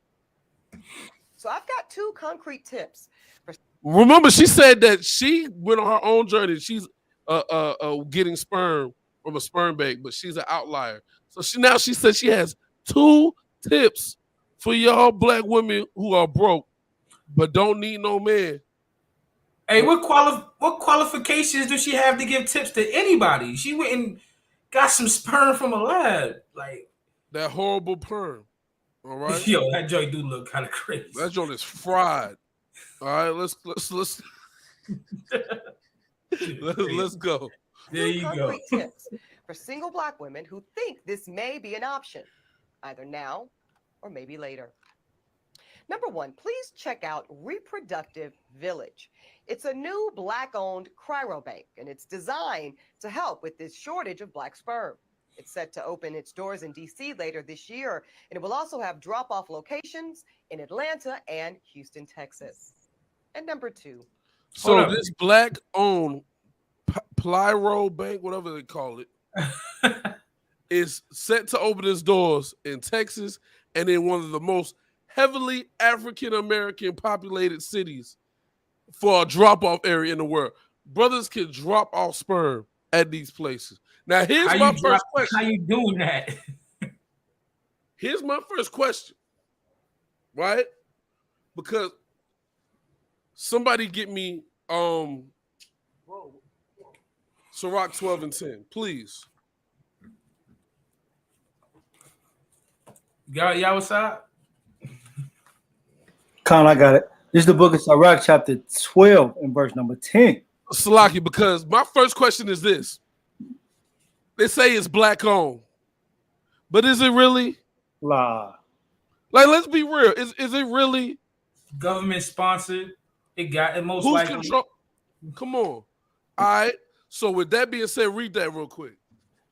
So I've got 2 concrete tips. Remember, she said that she went on her own journey. She's getting sperm from a sperm bank, but she's an outlier. So she said she has 2 tips for y'all black women who are broke but don't need no man. Hey, what qualifications does she have to give tips to anybody? She went and got some sperm from a lab, like that horrible perm. All right, yo, that joint do look kind of crazy. That joint is fried. All right, let's go. There you go. Concrete tips for single black women who think this may be an option, either now or maybe later. Number 1, please check out Reproductive Village. It's a new Black-owned cryobank, and it's designed to help with this shortage of black sperm. It's set to open its doors in D.C. later this year, and it will also have drop-off locations in Atlanta and Houston, Texas. And number 2. So this Black-owned Plyro Bank, whatever they call it, is set to open its doors in Texas and in one of the most heavily African-American populated cities for a drop-off area in the world. Brothers can drop off sperm at these places. Now, here's my first question. How you doing that? Here's my first question, right? Because somebody get me Ciroc 12 and 10, please. Y'all what's up? Con, I got it. This is the book of Sirach, chapter 12, and verse number 10. Salaki, because my first question is this. They say it's black owned, but is it really? Like, let's be real. Is it really? Government sponsored. It got it most Who's likely. Control? Come on. All right. So with that being said, read that real quick.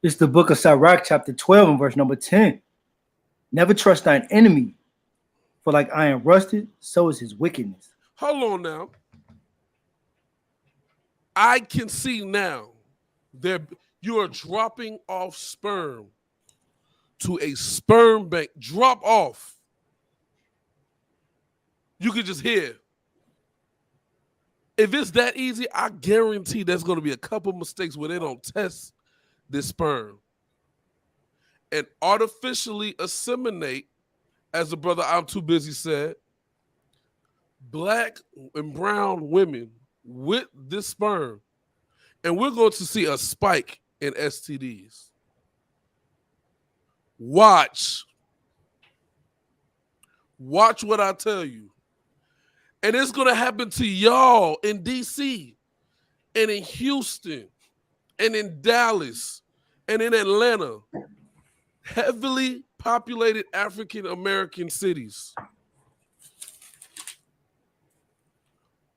It's the book of Sirach, chapter 12, and verse number 10. Never trust thine enemy, for like iron rusted, so is his wickedness. Hold on now. I can see now that you are dropping off sperm to a sperm bank. Drop off. You can just hear. If it's that easy, I guarantee there's going to be a couple mistakes where they don't test this sperm and artificially assimilate, as the brother I'm Too Busy said, black and brown women with this sperm. And we're going to see a spike in STDs. Watch what I tell you. And it's going to happen to y'all in D.C. and in Houston and in Dallas and in Atlanta. Heavily populated African-American cities.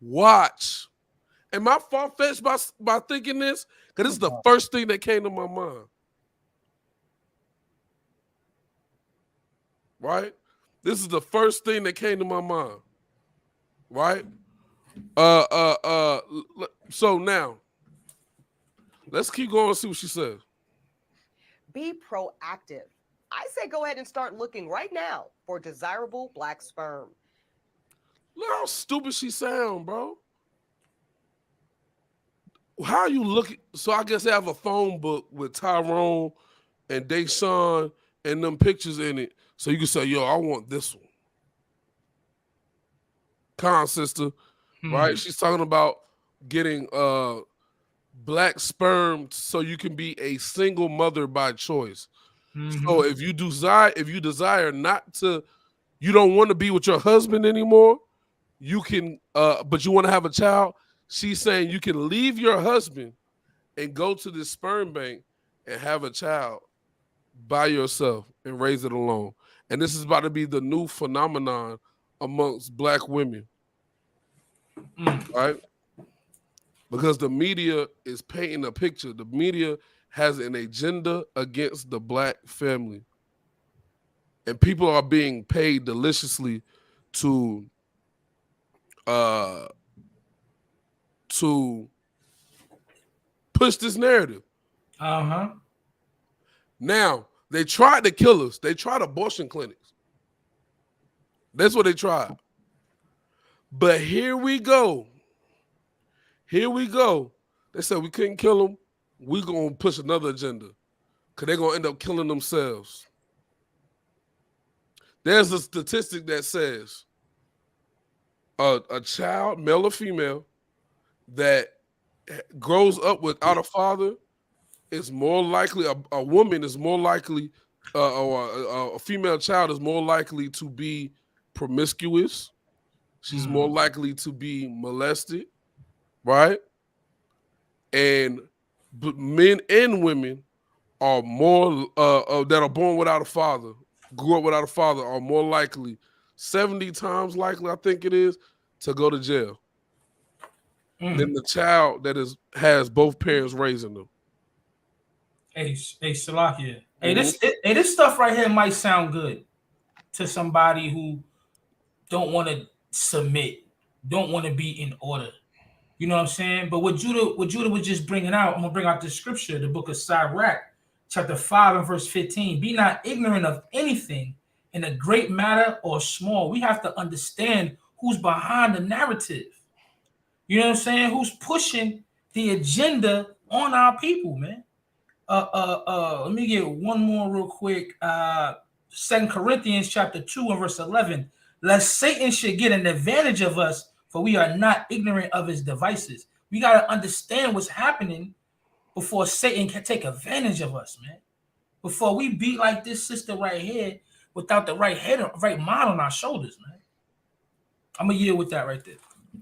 Watch. Am I far-fetched by thinking this? Because this is the first thing that came to my mind. Right? This is the first thing that came to my mind. Right? So now, let's keep going and see what she says. Be proactive. I say go ahead and start looking right now for desirable black sperm. Look how stupid she sound, bro. How are you looking? So I guess they have a phone book with Tyrone and Deshaun and them pictures in it. So you can say, yo, I want this one. Con sister, right? She's talking about getting black sperm so you can be a single mother by choice. So if you desire not to, you don't want to be with your husband anymore, you can but you want to have a child. She's saying you can leave your husband and go to this sperm bank and have a child by yourself and raise it alone. And this is about to be the new phenomenon amongst black women. Right? Because the media is painting a picture. The media has an agenda against the black family. And people are being paid deliciously to push this narrative. Now, they tried to kill us. They tried abortion clinics. That's what they tried. But here we go. Here we go. They said we couldn't kill them. We're going to push another agenda because they're going to end up killing themselves. There's a statistic that says a child, male or female, that grows up without a father is more likely, a woman is more likely, or a female child is more likely to be promiscuous. She's more likely to be molested, right? And men and women are more, that are born without a father, grew up without a father, are more likely, 70 times likely, I think it is, to go to jail than the child that has both parents raising them. Hey, Salakia. Hey, this stuff right here might sound good to somebody who don't want to submit, don't want to be in order. You know what I'm saying? But what Judah was just bringing out, I'm going to bring out the scripture, the book of Sirach, chapter 5 and verse 15. Be not ignorant of anything in a great matter or small. We have to understand who's behind the narrative. You know what I'm saying? Who's pushing the agenda on our people, man. Let me get one more real quick. 2 Corinthians chapter 2 and verse 11. Lest Satan should get an advantage of us, for we are not ignorant of his devices. We got to understand what's happening before Satan can take advantage of us, man. Before we be like this sister right here without the right head, right mind on our shoulders, man. I'm going to yield with that right there.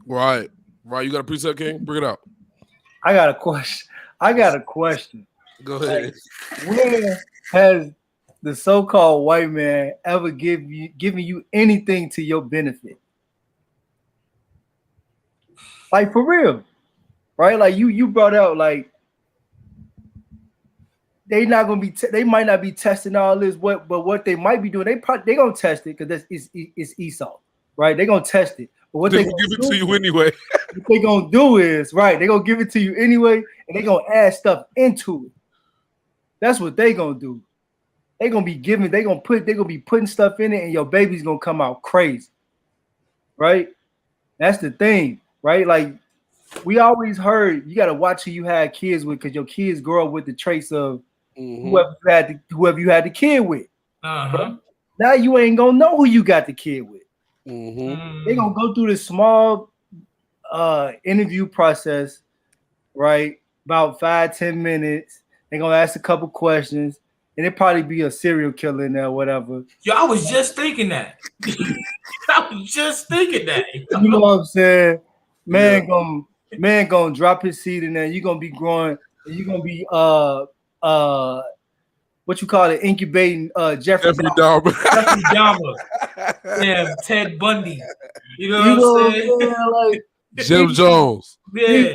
Right. You got a precept, King? Bring it out. I got a question. Go ahead. Like, when has the so-called white man ever given you anything to your benefit? Like, for real, right? Like you brought out, like, they might not be testing all this, but what they might be doing, they gonna test it because it's Esau, right? They gonna test it. But what they give it to you anyway. What they gonna do is, right, they gonna give it to you anyway, and they gonna add stuff into it. That's what they gonna do. They gonna be putting stuff in it, and your baby's gonna come out crazy, right? That's the thing, right? Like, we always heard you gotta watch who you had kids with, because your kids grow up with the traits of whoever you had the kid with. Right? Now you ain't gonna know who you got the kid with. They gonna go through this small interview process, right? About 5-10 minutes. They're gonna ask a couple questions, and it probably be a serial killer in there, or whatever. Yo, I was just thinking that. You know what I'm saying? Man gonna drop his seed in there. You're gonna be growing. You're gonna be what you call it, incubating Jeffrey Dahmer. Jeffrey Dahmer. Yeah, Ted Bundy. You know what I'm saying? Like Jim Jones. Yeah.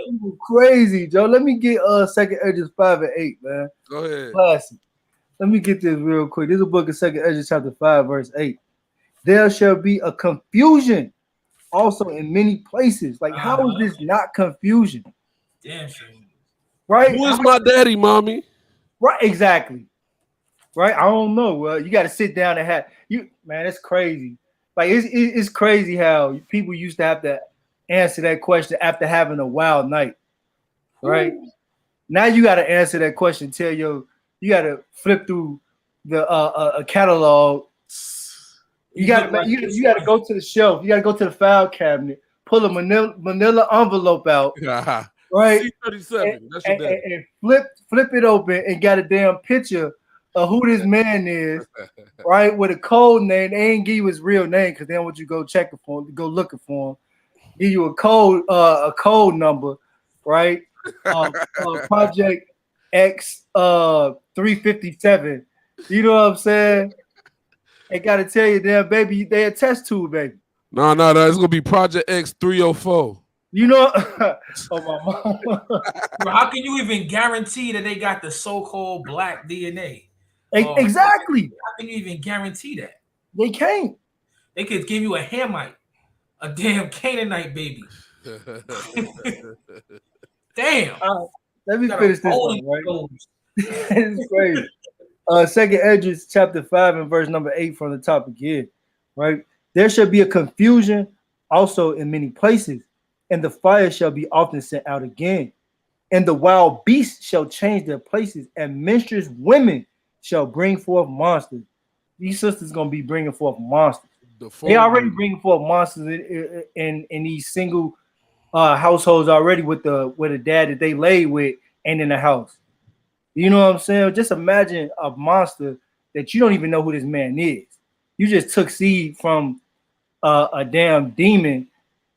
Crazy, Joe. Let me get Second Edges 5 and 8, man. Go ahead. Classic. Let me get this real quick. This is a book of Second Edges chapter 5, verse 8. There shall be a confusion also in many places. Like, how is this not confusion? Damn. Right? Who is my daddy, mommy? Right, exactly. Right? I don't know. Well, you got to sit down and have you, man. It's crazy. Like it's crazy how people used to have to answer that question after having a wild night. Right? Ooh. Now you got to answer that question. You got to flip through the a catalog. You got to go to the shelf. You got to go to the file cabinet. Pull a manila envelope out. Right? C37. And flip it open and got a damn picture of who this man is, right? With a code name. They ain't give you his real name because they don't want you to go checking for him, go looking for him. Give you a code number, right? Project X 357. You know what I'm saying? They gotta tell you, damn baby, they a test tube, baby. No, it's gonna be Project X 304. You know, oh my mom. Bro, how can you even guarantee that they got the so-called black DNA? Exactly. How can you even guarantee that? They can't. They could give you a Hamite, a damn Canaanite baby. Damn. Let me finish this one, right? It's crazy. Second Edges chapter 5 and verse number 8 from the top again, right? There shall be a confusion also in many places, and the fire shall be often sent out again, and the wild beasts shall change their places, and minstrous women shall bring forth monsters. These sisters gonna be bringing forth monsters. They already bringing forth monsters in these single households already with a dad that they laid with and in the house. You know what I'm saying? Just imagine a monster that you don't even know who this man is. You just took seed from a damn demon,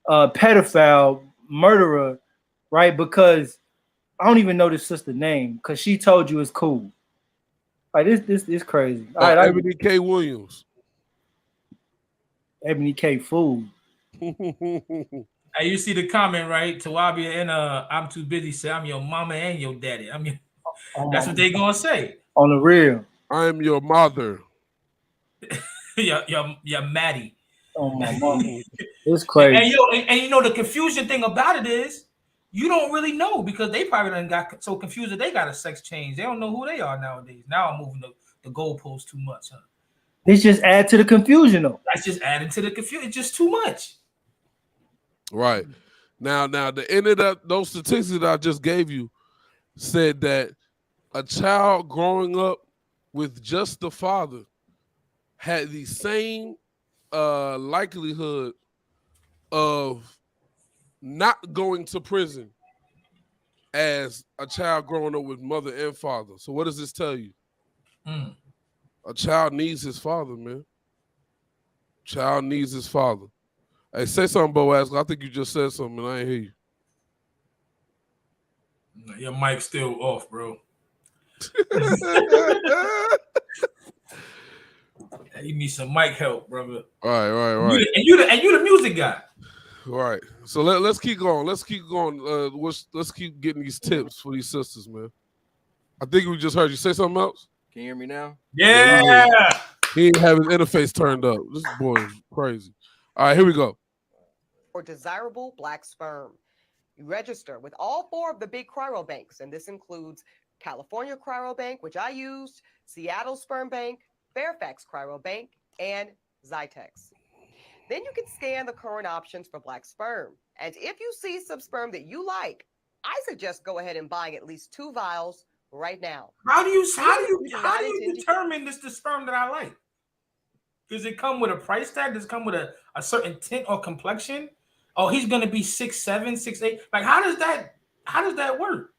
pedophile, murderer, right? Because I don't even know this sister's name because she told you it's cool. Like this is crazy. All right, Ebony K. Williams. Ebony K. Fool. Hey, you see the comment, right? Tawabia and I'm too busy. Say I'm your mama and your daddy. That's what they gonna say. On the real. I am your mother. your Maddie. Oh my mama. It's crazy. And you know the confusion thing about it is you don't really know because they probably done got so confused that they got a sex change. They don't know who they are nowadays. Now I'm moving the goalposts too much, huh? They just add to the confusion though. That's just adding to the confusion. It's just too much. Right. Now the end of those statistics that I just gave you said that a child growing up with just the father had the same likelihood of not going to prison as a child growing up with mother and father. So what does this tell you? A child needs his father, man. Child needs his father. Hey, say something, Boaz. I think you just said something and I ain't hear you. Your mic's still off, bro. You need some mic help, brother. Right. And you the music guy. Right. So let's keep going. Let's keep going. Let's keep getting these tips for these sisters, man. I think we just heard you say something else. Can you hear me now? Yeah. He didn't have his interface turned up. This boy is crazy. All right, here we go. For desirable black sperm. You register with all 4 of the big cryobanks, and this includes California Cryobank, which I used, Seattle Sperm Bank, Fairfax Cryobank, and Zytex. Then you can scan the current options for black sperm. And if you see some sperm that you like, I suggest go ahead and buying at least 2 vials right now. How do you determine the sperm that I like? Does it come with a price tag? Does it come with a certain tint or complexion? Oh, he's gonna be 6'7", 6'8". Like, how does that work?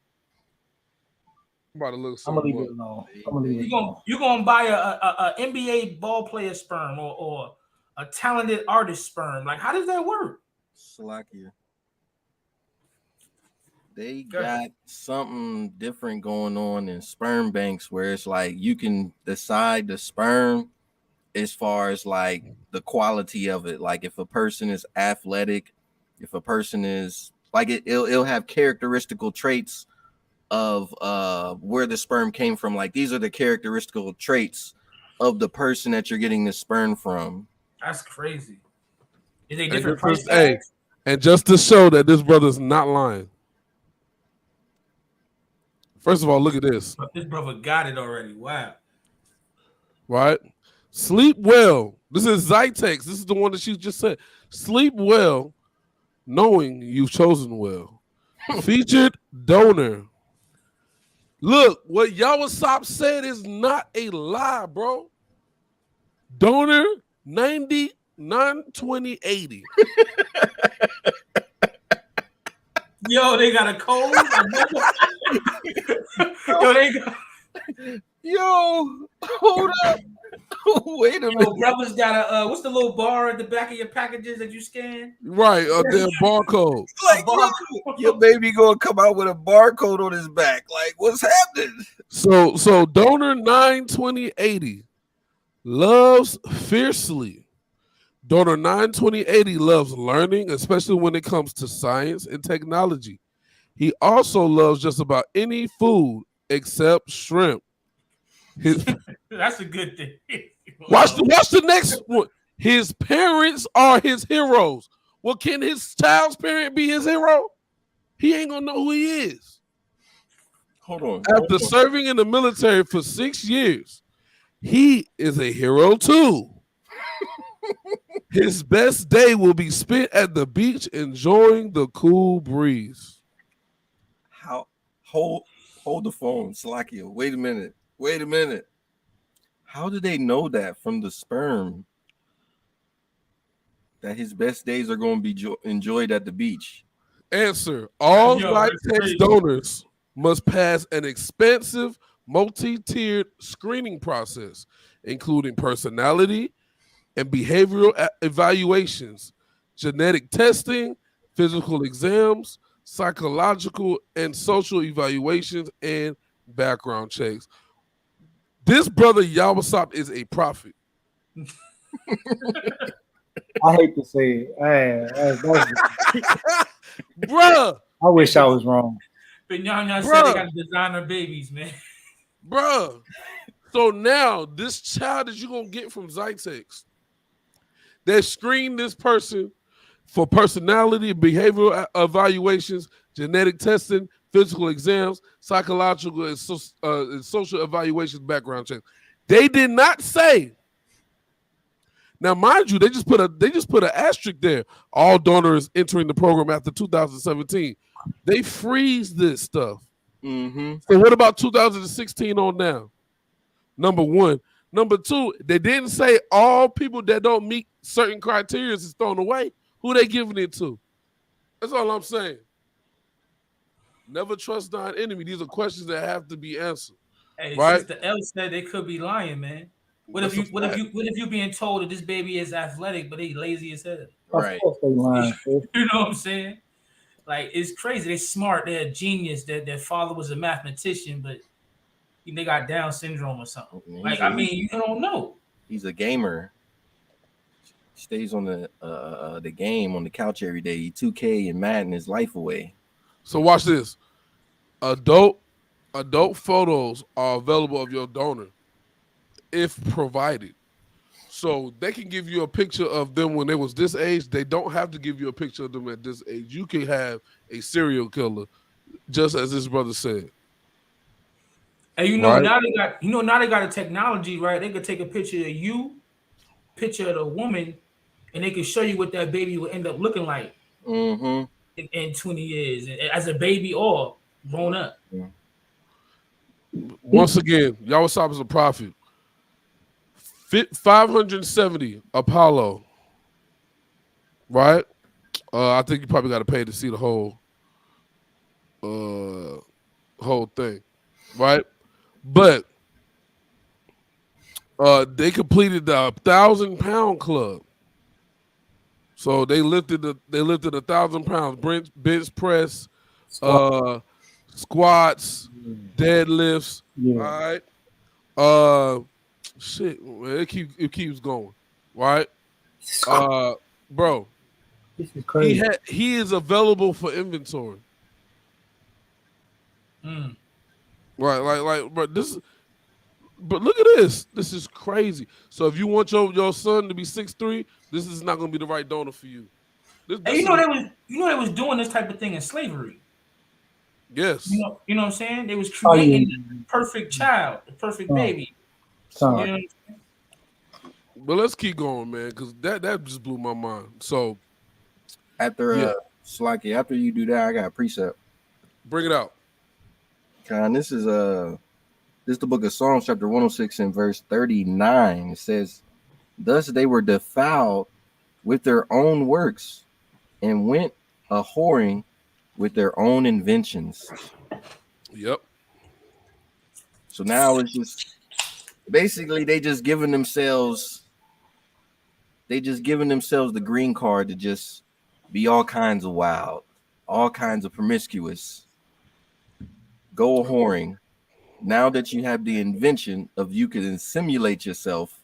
about to look I'm gonna something leave it up. alone. I'm gonna leave it alone. You gonna buy a NBA ball player sperm or a talented artist sperm? Like, how does that work? Slovakia. They got something different going on in sperm banks where it's like you can decide the sperm as far as like the quality of it. Like if a person is athletic, if a person is like it'll have characteristical traits of where the sperm came from. Like these are the characteristical traits of the person that you're getting the sperm from. That's crazy. Is they And different this price is- hey, tags? and just to show that this brother's not lying. First of all, look at this. This brother got it already. Wow. Right? Sleep well. This is Zytex. This is the one that she just said. Sleep well, knowing you've chosen well. Featured donor. Look, what Yawasop said is not a lie, bro. Donor 992080. Yo, they got a code. Yo, they got. Yo, hold up. Wait a minute. Yo, brothers got a what's the little bar at the back of your packages that you scan? Right, a damn barcode. Like, your baby gonna come out with a barcode on his back. Like, what's happening? So donor 92080 loves fiercely. Donor 92080 loves learning, especially when it comes to science and technology. He also loves just about any food except shrimp. That's a good thing. Watch the next one. His parents are his heroes. Well, can his child's parent be his hero? He ain't gonna know who he is. Hold on. After serving in the military for 6 years, he is a hero too. His best day will be spent at the beach enjoying the cool breeze. How hold the phone, Slovakia. Wait a minute. How do they know that from the sperm that his best days are going to be enjoyed at the beach? Answer: all Yo, Zytex that's crazy. donors must pass an expensive, multi-tiered screening process, including personality and behavioral evaluations, genetic testing, physical exams, psychological and social evaluations, and background checks. This brother Yawasop is a prophet. I hate to say it. Bruh. I wish I was wrong. But Nyanya said Bruh. they got designer babies, man. Bruh. So now this child that you're gonna get from Zytex, they screen this person for personality, behavioral evaluations, genetic testing, physical exams, psychological and social evaluations, background checks. They did not say. Now, mind you, they just put an asterisk there. All donors entering the program after 2017. They freeze this stuff. Mm-hmm. So what about 2016 on now? Number one. Number two, they didn't say all people that don't meet certain criteria is thrown away. Who they giving it to? That's all I'm saying. Never trust thine enemy. These are questions that have to be answered. Hey, right? Sister L said they could be lying, man. What if you being told that this baby is athletic but he lazy as hell? Right. Of course they lying, sis. You know what I'm saying? Like, it's crazy. They smart. They're a genius. Their father was a mathematician, but they got Down syndrome or something. Like, I mean, you don't know. He's a gamer. Stays on the game on the couch every day. 2K and Madden his life away. So watch this. Adult photos are available of your donor if provided. So they can give you a picture of them when they was this age. They don't have to give you a picture of them at this age. You can have a serial killer, just as this brother said. And now Right. they got a technology, right? They could take a picture of you, picture of the woman, and they can show you what that baby will end up looking like in 20 years, as a baby or grown up. Once again, Yawasop is a prophet. 570 Apollo. Right? I think you probably got to pay to see the whole thing. right? But they completed the 1,000-pound club. So they lifted 1,000 pounds, bench press, squats, deadlifts. Yeah. All right. Shit, man, it keeps going. Right? Bro. This is crazy. He is available for inventory. Right, like, but look at this. This is crazy. So if you want your son to be 6'3", this is not going to be the right donor for you. Hey, you know they was doing this type of thing in slavery. Yes. You know what I'm saying? They was creating the perfect child, the perfect baby. You know what I'm saying? But let's keep going, man, because that just blew my mind. So after Slacky, after you do that, I got a precept. Bring it out. And this is the book of Psalms, chapter 106 and verse 39. It says, "Thus they were defiled with their own works, and went a whoring with their own inventions." Yep. So now it's just basically they just giving themselves the green card to just be all kinds of wild, all kinds of promiscuous, go a whoring. Now that you have the invention of you can simulate yourself,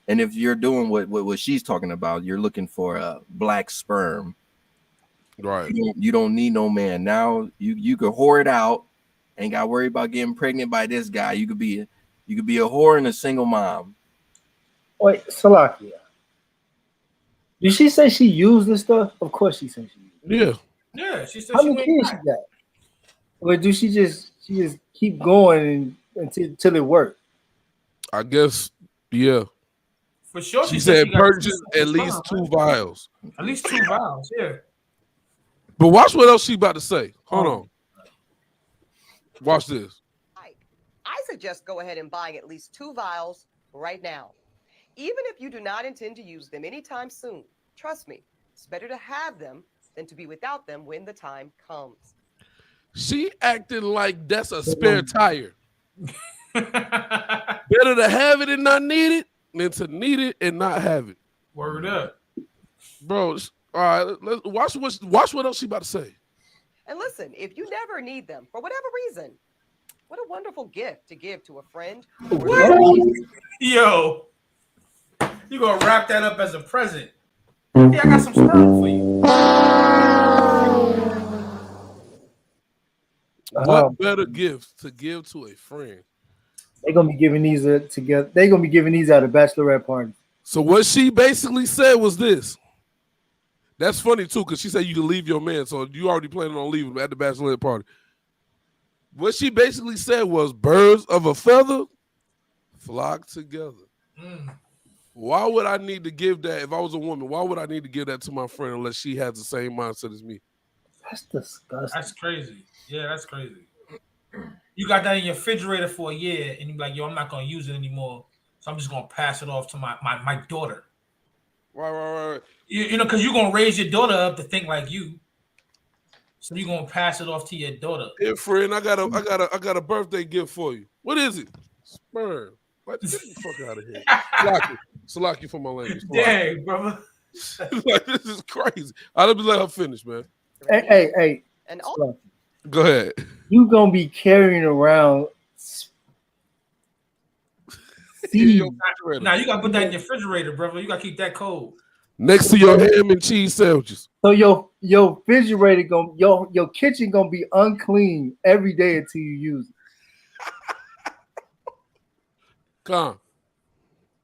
and if you're doing what she's talking about, you're looking for a black sperm. Right. You don't need no man. Now you can whore it out. Ain't got to worry about getting pregnant by this guy. You could be a whore and a single mom. Wait, Salakia. Did she say she used this stuff? Of course she said she used it. Yeah, she said How she many went kids she got? Or do she just keep going until it works? I guess, yeah. For sure. She said got purchase at least 2 vials. At least 2 vials, yeah. But watch what else she about to say. Hold on. Watch this. I suggest go ahead and buy at least 2 vials right now. Even if you do not intend to use them anytime soon, trust me, it's better to have them than to be without them when the time comes. She acting like that's a spare tire. Better to have it and not need it than to need it and not have it. Word up. Bro, all right, let's watch what else she about to say. And listen, if you never need them for whatever reason, what a wonderful gift to give to a friend. Yo, you gonna wrap that up as a present? Yeah, I got some sperm for you. What better gifts to give to a friend? They're gonna be giving these together. They're gonna be giving these at a bachelorette party. So what she basically said was this. That's funny too, because she said you can leave your man, so you already planning on leaving him at the bachelorette party. What she basically said was birds of a feather flock together. Why would I need to give that if I was a woman? Why would I need to give that to my friend unless she has the same mindset as me? That's disgusting. That's crazy. Yeah, that's crazy. You got that in your refrigerator for a year, and you're like, yo, I'm not gonna use it anymore, so I'm just gonna pass it off to my daughter. Right. You know, because you're gonna raise your daughter up to think like you, so you're gonna pass it off to your daughter. Hey, friend, I got a birthday gift for you. What is it? Sperm. Like, get the fuck out of here. Salaki for my language. Dang, brother. Like, this is crazy. I'll just let her finish, man. Hey. And go ahead. You gonna be carrying around Now you gotta put that in your refrigerator, brother. You gotta keep that cold. Next to your ham and cheese sandwiches. So your refrigerator your kitchen gonna be unclean every day until you use it. Come.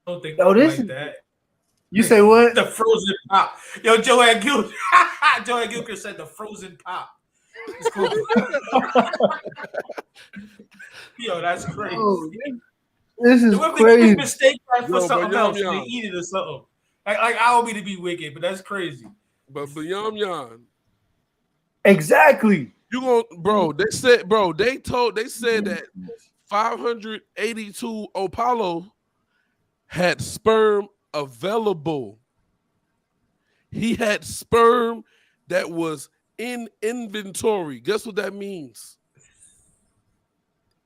I don't think this like that. You say what? The frozen pop. Yo, Joanne Gilchrist said the frozen pop. Yo, that's crazy. Oh, this is What if crazy. they mistake that for Yo, something but else? Yum They Yum. eat it or something. Like I want me to be wicked, but that's crazy. But Yum Yum. Exactly. You gonna, bro? They said that 582 Apollo had sperm available. He had sperm that was in inventory. Guess what that means?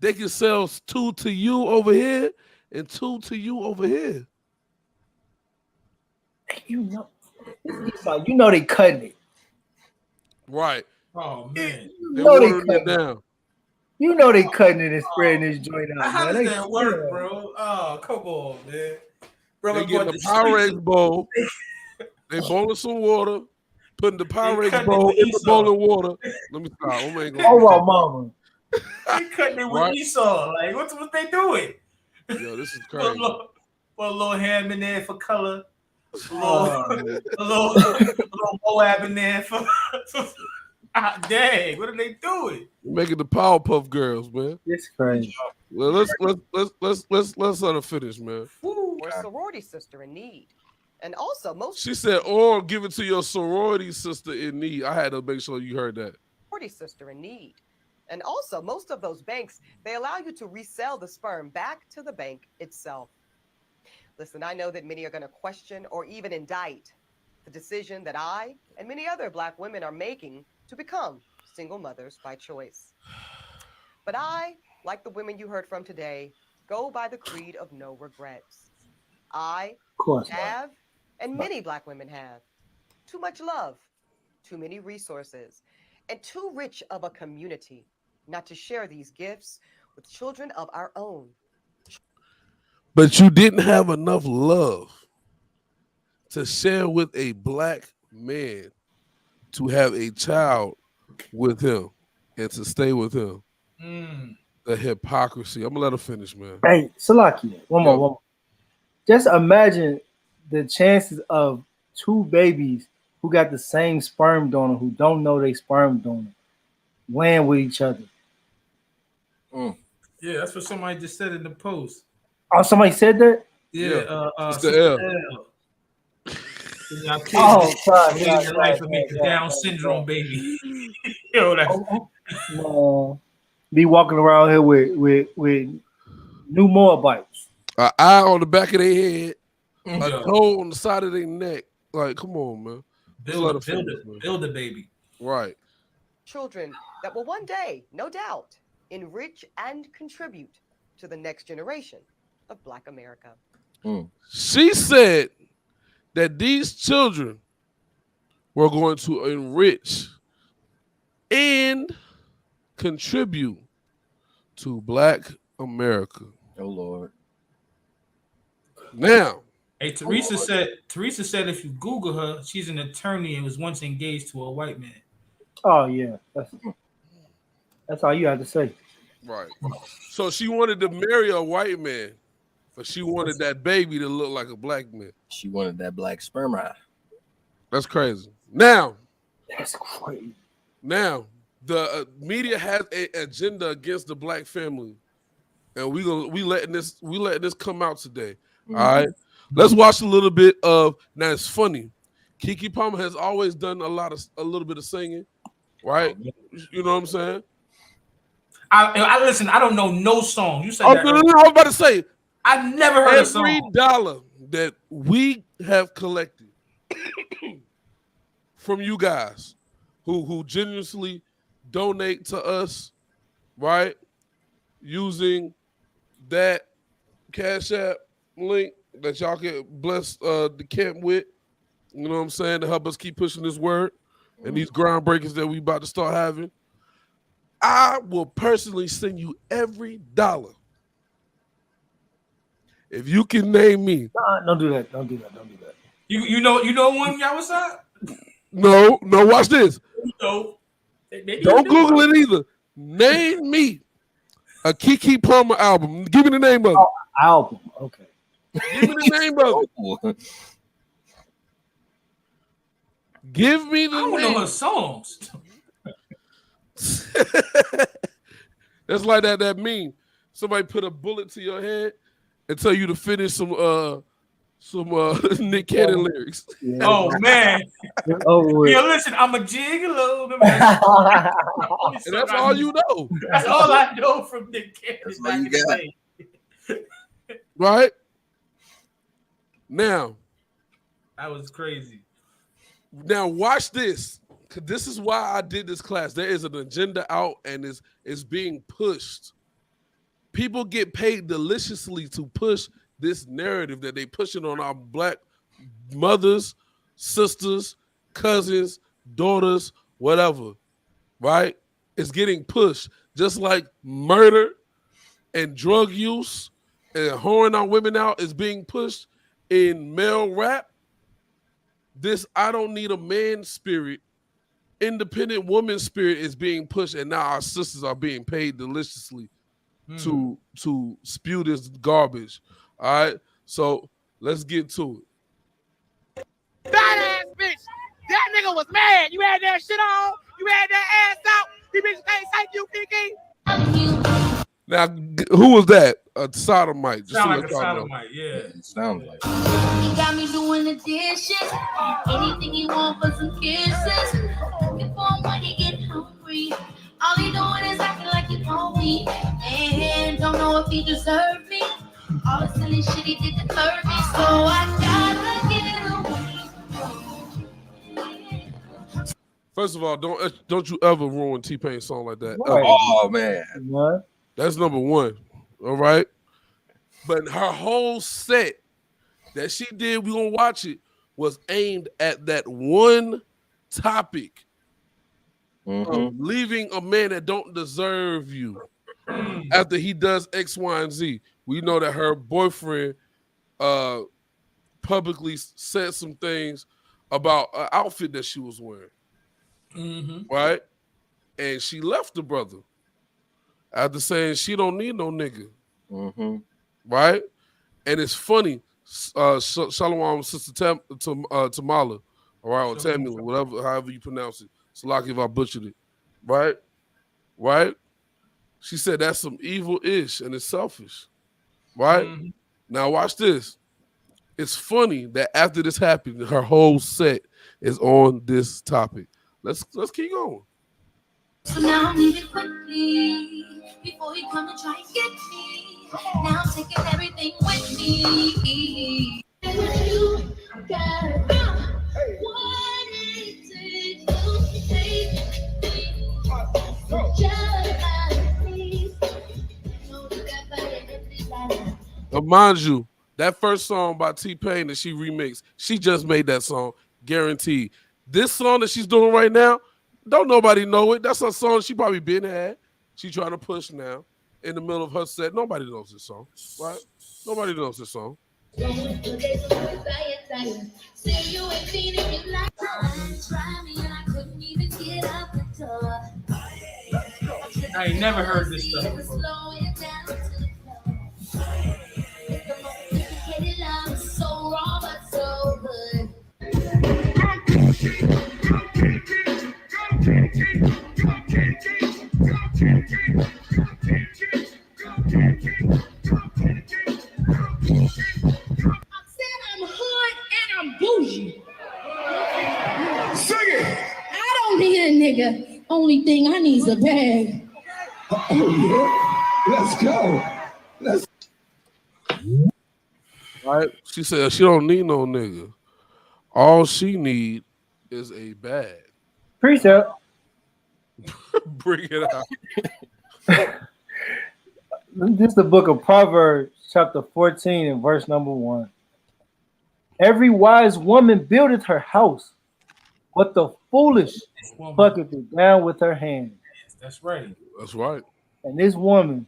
they can sell 2 to you over here and 2 to you over here. You know they cutting it. Right. Oh man. They know they watering it cutting it. down. You know they cutting it and spreading this joint out. How man. does They- that work, bro? Oh, come on, man. Brother They getting bought the the Pyrex street. bowl. They boiling some water, putting the Pyrex cutting bowl it with in the Esau. boiling water. Let me stop. I ain't gonna Oh, my mama. They cutting it with Right. Esau. Like, what they doing? Yo, this is Put a crazy. little, put a little ham in there for color. A little, Oh, a little Moab in there for. Dang, what are they doing? Making the Powerpuff Girls, man. It's crazy. Well, let's let her finish, man. Or a sorority sister in need. And also, most She said, "Or give it to your sorority sister in need." I had to make sure you heard that. sorority sister in need. And also, most of those banks, they allow you to resell the sperm back to the bank itself. Listen, I know that many are going to question or even indict the decision that I and many other Black women are making to become single mothers by choice. But I, like the women you heard from today, go by the creed of no regrets. I course. have, and many Black women have, too much love, too many resources, and too rich of a community not to share these gifts with children of our own. But you didn't have enough love to share with a Black man to have a child with him and to stay with him. The hypocrisy. I'm gonna let her finish, man. Hey, Salakia, one more. Just imagine the chances of 2 babies who got the same sperm donor who don't know they sperm donor laying with each other. Yeah, that's what somebody just said in the post. Oh, somebody said that? Yeah, Sister Sister L. L. Y'all kids Oh, sorry, living sorry, your life sorry, for me, the sorry, Down sorry, syndrome baby. Yo, that's No. Be walking around here with new Moabites. An eye on the back of their head, a Yeah. toe on the side of their neck. Like, come on, man. Just let her finish, man. build a baby. Right. Children that will one day, no doubt, enrich and contribute to the next generation of Black America. She said that these children were going to enrich and contribute to Black America. Oh Lord. Now, Hey, Teresa said if you Google her, she's an attorney and was once engaged to a white man. Oh yeah, that's all you have to say. right. So she wanted to marry a white man, but she wanted that baby to look like a Black man. She wanted that black sperm eye. That's crazy. Now, That's crazy. Now, the media has an agenda against the Black family, and we letting this come out today. All right, let's watch a little bit of. Now it's funny. Keke Palmer has always done a little bit of singing, right? You know what I'm saying? I listen. I don't know no song. You said Oh, that. no, earlier. I was about to say. I've never heard a Every song. dollar that we have collected from you guys who generously donate to us, right? Using that Cash App link that y'all can bless the camp with, you know what I'm saying, to help us keep pushing this word and these groundbreakers that we about to start having. I will personally send you every dollar if you can name me. Don't do that. Don't do that. Don't do that. You know one, y'all, what's up? No, watch this. No. Maybe Don't you do. Google it either. Name me a Keke Palmer album. Give me the name of it. Album. Okay. Give me the name of it. Give me the I don't name. know her songs. That's like that meme. Somebody put a bullet to your head and tell you to finish some Nick Cannon lyrics. Yeah. Oh man. Oh, Yo, listen, I'm a gigolo. Remember that? And that's all you know. That's all I know from Nick Cannon That's all back you in the got. day. Right? Now That was crazy. watch this. 'Cause this is why I did this class. There is an agenda out and is being pushed people get paid deliciously to push this narrative that they pushing on our black mothers, sisters, cousins, daughters, whatever, right? It's getting pushed. Just like murder and drug use and whoring our women out is being pushed in male rap. This I don't need a man spirit, independent woman spirit is being pushed, and now our sisters are being paid deliciously to spew this garbage. All right, so let's get to it. Fat ass bitch. That nigga was mad. You had that shit on. You had that ass out. You bitch can't thank you, Kiki. Now, who was that? A sodomite. Just Sound to like a let y'all know. sodomite, yeah. It sounds like. He got me doing the dishes. Anything he want for some kisses. Looking for him when he get hungry. All he doing is acting like he want me. And don't know if he deserve me. All the silly shit he did to hurt me. So I gotta get away. First of all, don't you ever ruin T-Pain's song like that. Right. Oh man, What? That's number one. All right. But her whole set that she did, we gonna watch it, was aimed at that one topic of leaving a man that don't deserve you after he does X, Y, and Z. We know that her boyfriend publicly said some things about an outfit that she was wearing. Right? And she left the brother after saying she don't need no nigga. Right? And it's funny. Shalom, Sister Tamala, all right, or Tamila, whatever, however you pronounce it. Salaki if I butchered it. Right? Right? She said that's some evil-ish and it's selfish. Right? Now watch this. It's funny that after this happened, her whole set is on this topic. Let's keep going. So now I need it quickly before he come and try and get me. Now I'm taking everything with me. You got what it takes to take me. But mind you, that first song by T-Pain that she remixed, she just made that song, guaranteed. This song that she's doing right now, don't nobody know it. That's a song she probably been had. She trying to push now in the middle of her set. Nobody knows this song, right? Nobody knows this song. I ain't never heard this stuff before. Nigga, only thing I need is a bag. Oh, yeah. Let's go. Let's. Right? She said she don't need no nigga. All she need is a bag. Precept. Bring it out. This is the book of Proverbs, chapter 14, and verse number 1. Every wise woman buildeth her house, but the foolish plucketh it down with her hand. That's right. That's right. And this woman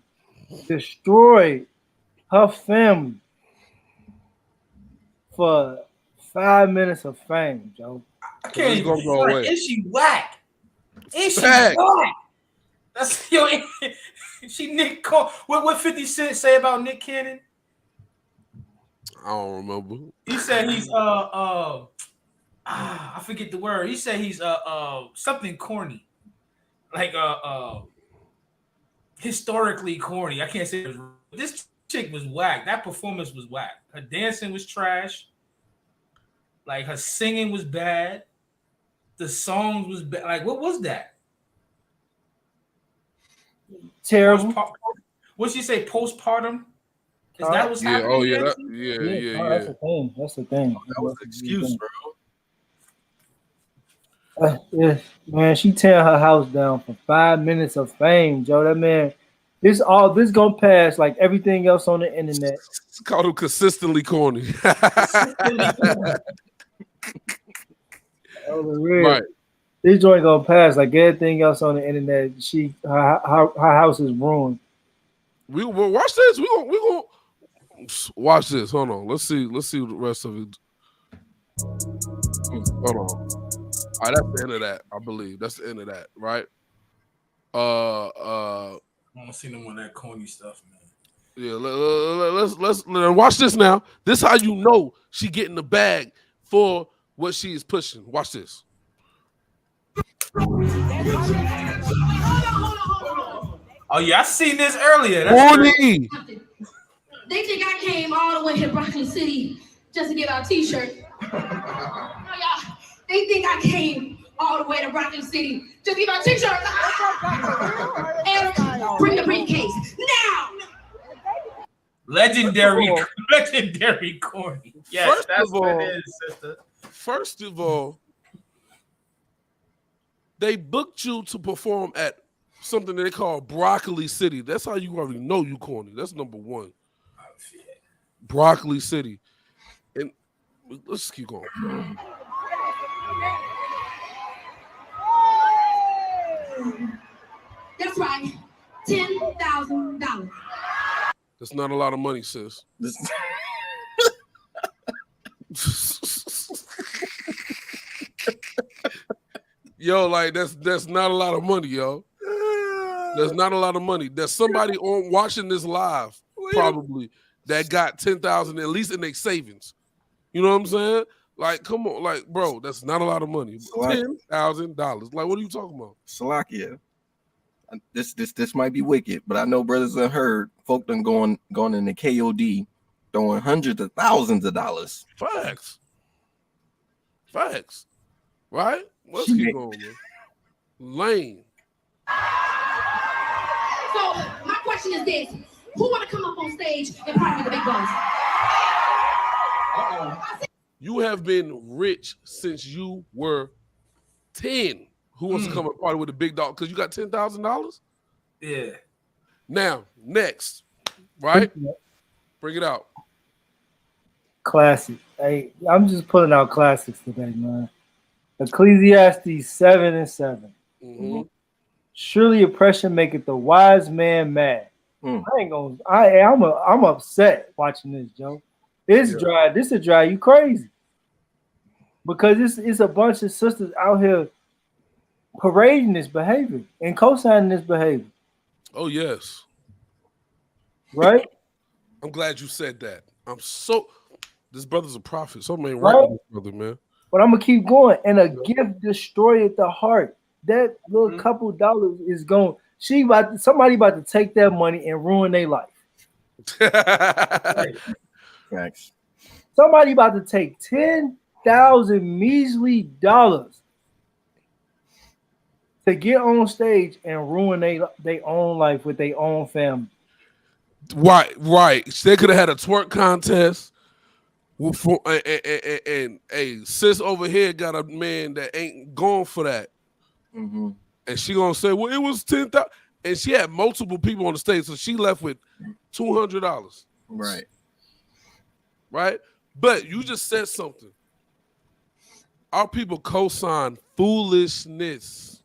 destroyed her family for 5 minutes of fame, Joe. I can't even go away. Is she whack? Is she Fact. whack? That's yo. She Nick. What 50 Cent say about Nick Cannon? I don't remember. He said he's I forget the word. He said he's something corny, like historically corny. I can't say it was, this chick was whack. That performance was whack. Her dancing was trash. Like her singing was bad. The songs was bad. Like what was that? Terrible. What'd she say? Postpartum? Is that what's happening? Oh yeah, here? yeah. That's the thing. That's the thing. That was the excuse, bro. Yeah, man, she tearing her house down for 5 minutes of fame, Joe. That man This gonna pass like everything else on the internet. It's called him consistently corny. Right. This joint gonna pass like everything else on the internet. Her house is ruined. We will watch this. We gonna watch this. Hold on. Let's see the rest of it. Hold on. All right, that's the end of that. I believe that's the end of that. Right. I want to see them on that corny stuff, man. Yeah. Let's watch this now. This how you know she getting the bag for what she is pushing. Watch this. Oh yeah, I seen this earlier. Corny. They think I came all the way to Broccoli City just to get our t-shirt. No, y'all. They think I came all the way to Broccoli City just to get our t-shirt. And bring the briefcase now. Legendary corny. Yes, that's what it is, sister. First of all, they booked you to perform at something that they call Broccoli City. That's how you already know you corny. That's number one. Broccoli City. And let's keep going. That's right. $10,000. That's not a lot of money, sis. Yo, like that's not a lot of money, yo. That's not a lot of money. There's somebody on watching this live probably that got 10,000 at least in their savings. You know what I'm saying? Like, come on, like, bro, that's not a lot of money. $10,000. Like, what are you talking about? Salakia. This might be wicked, but I know brothers have heard folk done going in the KOD throwing hundreds of thousands of dollars. Facts. Right? Let's keep going, man. Lane. So my question is this: who want to come up on stage and party with the big boss? You have been rich since you were 10. Who wants to come and party with the big dog? Because you got $10,000? Yeah. Now, next, right? Bring it out. Classic. Hey, I'm just pulling out classics today, man. Ecclesiastes 7:7. Mm-hmm. Surely oppression maketh the wise man mad. I ain't gonna. I'm upset watching this, Joe. This will drive you crazy because it's a bunch of sisters out here parading this behavior and co-signing this behavior. Oh yes, right. I'm glad you said that. This brother's a prophet. Something ain't right with this brother, man. But I'm gonna keep going. And a gift destroyeth the heart. That little couple dollars is going. Somebody about to take that money and ruin their life. Thanks. Somebody about to take 10,000 measly dollars to get on stage and ruin their own life with their own family. Right. They could have had a twerk contest. And sis over here got a man that ain't going for that. Mm-hmm. And she gonna say, well, it was 10,000. And she had multiple people on the stage, so she left with $200. Right? But you just said something. Our people co-sign foolishness.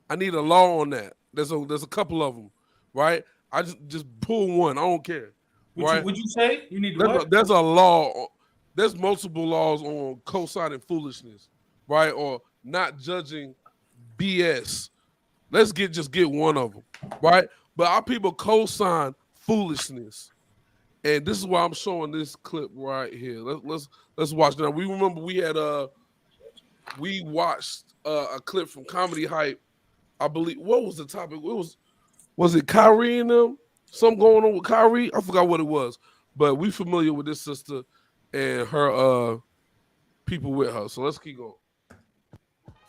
I need a law on that. There's a couple of them, right? I just pull one. I don't care. Would you say you need there's a law. There's multiple laws on co-signing foolishness, right? Or not judging BS. Let's just get one of them, right? But our people co-sign foolishness, and this is why I'm showing this clip right here. Let's watch now. We remember we watched a clip from Comedy Hype. I believe what was the topic? Was it Kyrie and them? Something going on with Kyrie? I forgot what it was, but we familiar with this sister and her people with her. So let's keep going.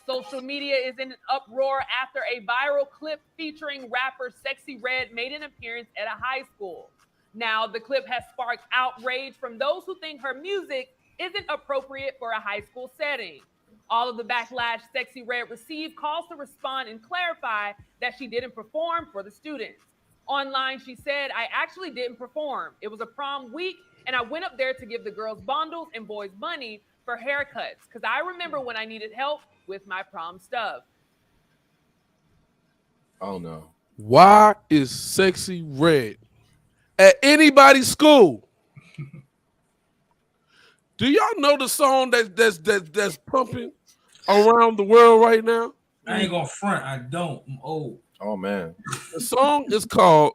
Social media is in an uproar after a viral clip featuring rapper Sexy Red made an appearance at a high school. Now, the clip has sparked outrage from those who think her music isn't appropriate for a high school setting. All of the backlash Sexy Red received calls to respond and clarify that she didn't perform for the students. Online, she said, I actually didn't perform. It was a prom week, and I went up there to give the girls bundles and boys money for haircuts because I remember when I needed help with my prom stuff. Oh no. Why is Sexy Red at anybody's school? Do y'all know the song that's pumping around the world right now? I ain't gonna front. I don't. I'm old. Oh man. The song is called,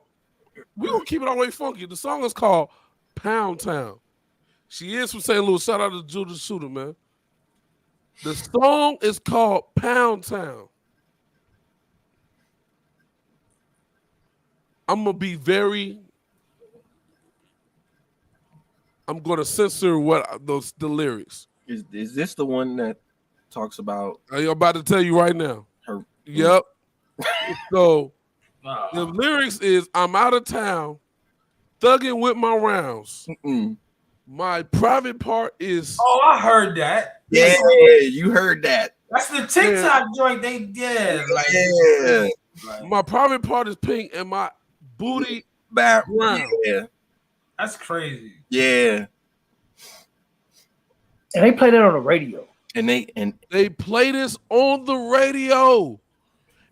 we gonna keep it all the way funky. The song is called Pound Town. She is from St. Louis. Shout out to Judith Shooter, man. The song is called Pound Town. I'm gonna be I'm gonna censor the lyrics. Is this the one that talks about? I'm about to tell you right now. Her. Yep. So the lyrics is, I'm out of town, thugging with my rounds. My private part is. Oh, I heard that. Yeah, you heard that. That's the TikTok joint. My private part is pink and my booty brown. Yeah. That's crazy. Yeah. And they play that on the radio. And they play this on the radio.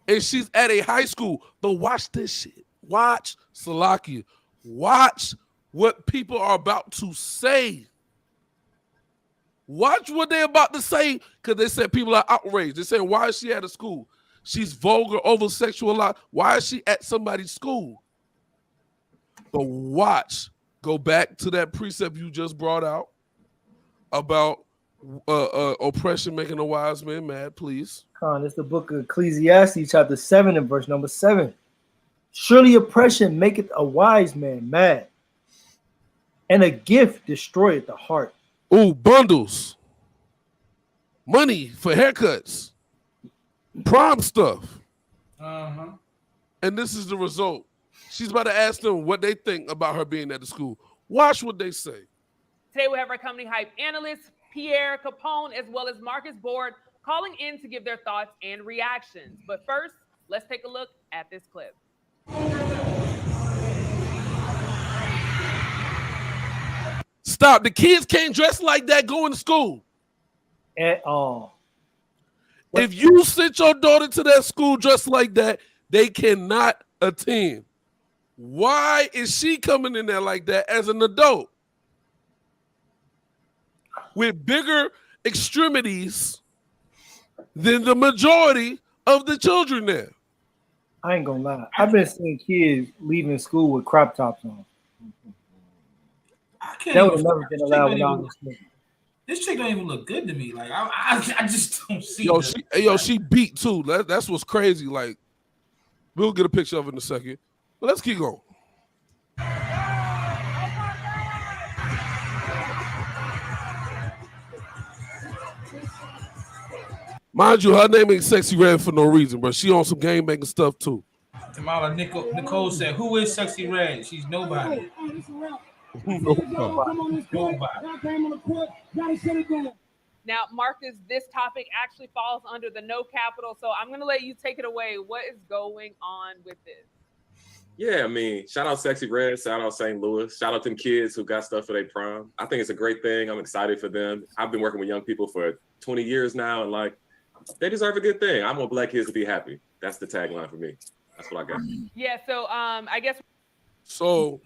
And she's at a high school. But watch this shit. Watch Salakia. Watch what people are about to say. Watch what they're about to say, because they said people are outraged. They said, why is she at a school? She's vulgar, over-sexualized. Why is she at somebody's school? But watch. Go back to that precept you just brought out about oppression making a wise man mad, please. It's the book of Ecclesiastes, chapter 7 and verse number 7. Surely oppression maketh a wise man mad, and a gift destroyeth the heart. Ooh, bundles. Money for haircuts. Prom stuff. Uh-huh. And this is the result. She's about to ask them what they think about her being at the school. Watch what they say. Today we have our company hype analysts, Pierre Capone, as well as Marcus Board, calling in to give their thoughts and reactions. But first, let's take a look at this clip. Stop. The kids can't dress like that going to school. At all. If you sent your daughter to that school dressed like that, they cannot attend. Why is she coming in there like that as an adult? With bigger extremities than the majority of the children there. I ain't gonna lie. I've been seeing kids leaving school with crop tops on. That would have never been allowed when I was a kid. This chick don't even look good to me. Like I just don't see. She beat too. That's what's crazy. Like, we'll get a picture of it in a second. But let's keep going. Mind you, her name ain't Sexy Red for no reason, but she on some game making stuff too. Tamala Nicole said, "Who is Sexy Red? She's nobody." Now, Marcus, this topic actually falls under the no capital, so I'm going to let you take it away. What is going on with this? Yeah, I mean, shout out Sexy Red, shout out St. Louis, shout out them kids who got stuff for their prom. I think it's a great thing. I'm excited for them. I've been working with young people for 20 years now, and like, they deserve a good thing. I want black kids to be happy. That's the tagline for me. That's what I got. Yeah, so I guess. So,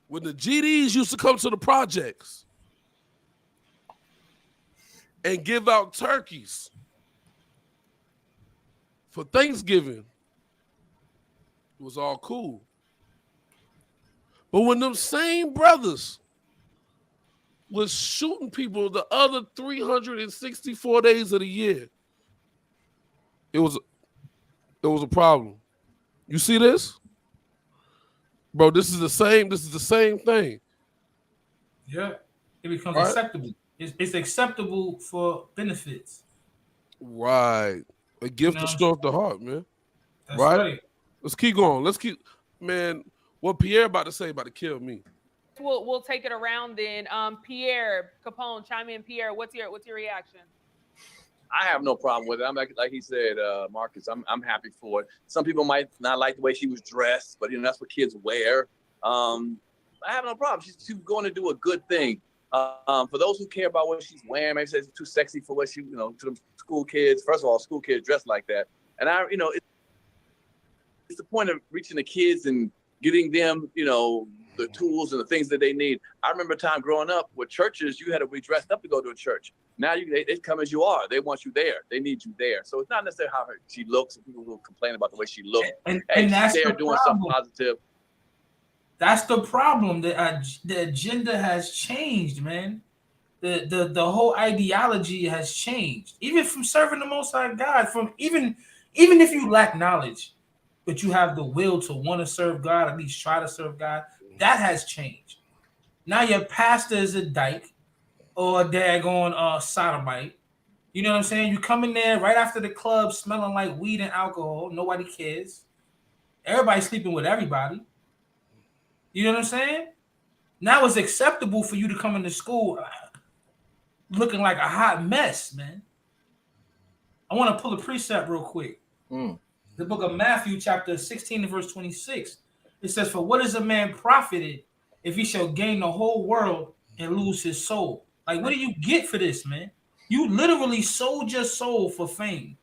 when the GDs used to come to the projects and give out turkeys for Thanksgiving, it was all cool. But when them same brothers was shooting people the other 364 days of the year, it was a problem. You see this? Bro, this is the same thing. Yeah. It becomes acceptable. It's acceptable for benefits. Right. A gift to stroke the heart, man. That's right. Let's keep going. Man, what Pierre about to say about to kill me. We'll take it around then. Pierre Capone, chime in. Pierre, what's your reaction? I have no problem with it. I'm like he said, Marcus. I'm happy for it. Some people might not like the way she was dressed, but that's what kids wear. I have no problem. She's going to do a good thing. For those who care about what she's wearing, maybe say it's too sexy for what she, to the school kids. First of all, school kids dress like that, and it's the point of reaching the kids and getting them, the tools and the things that they need. I remember a time growing up with churches, you had to be dressed up to go to a church. Now they come as you are. They want you there. They need you there. So it's not necessarily how she looks. People will complain about the way she looks. And that's she's there the doing problem. something positive. That's the problem. The agenda has changed, man. The whole ideology has changed. Even from serving the Most High God, from even if you lack knowledge, but you have the will to want to serve God, at least try to serve God, that has changed. Now your pastor is a dyke or a daggone sodomite. You know what I'm saying? You come in there right after the club smelling like weed and alcohol. Nobody cares. Everybody's sleeping with everybody. You know what I'm saying? Now it's acceptable for you to come into school looking like a hot mess, man. I want to pull a precept real quick. The book of Matthew, chapter 16 and verse 26. It says, "For what is a man profited if he shall gain the whole world and lose his soul?" Like, what do you get for this, man? You literally sold your soul for fame.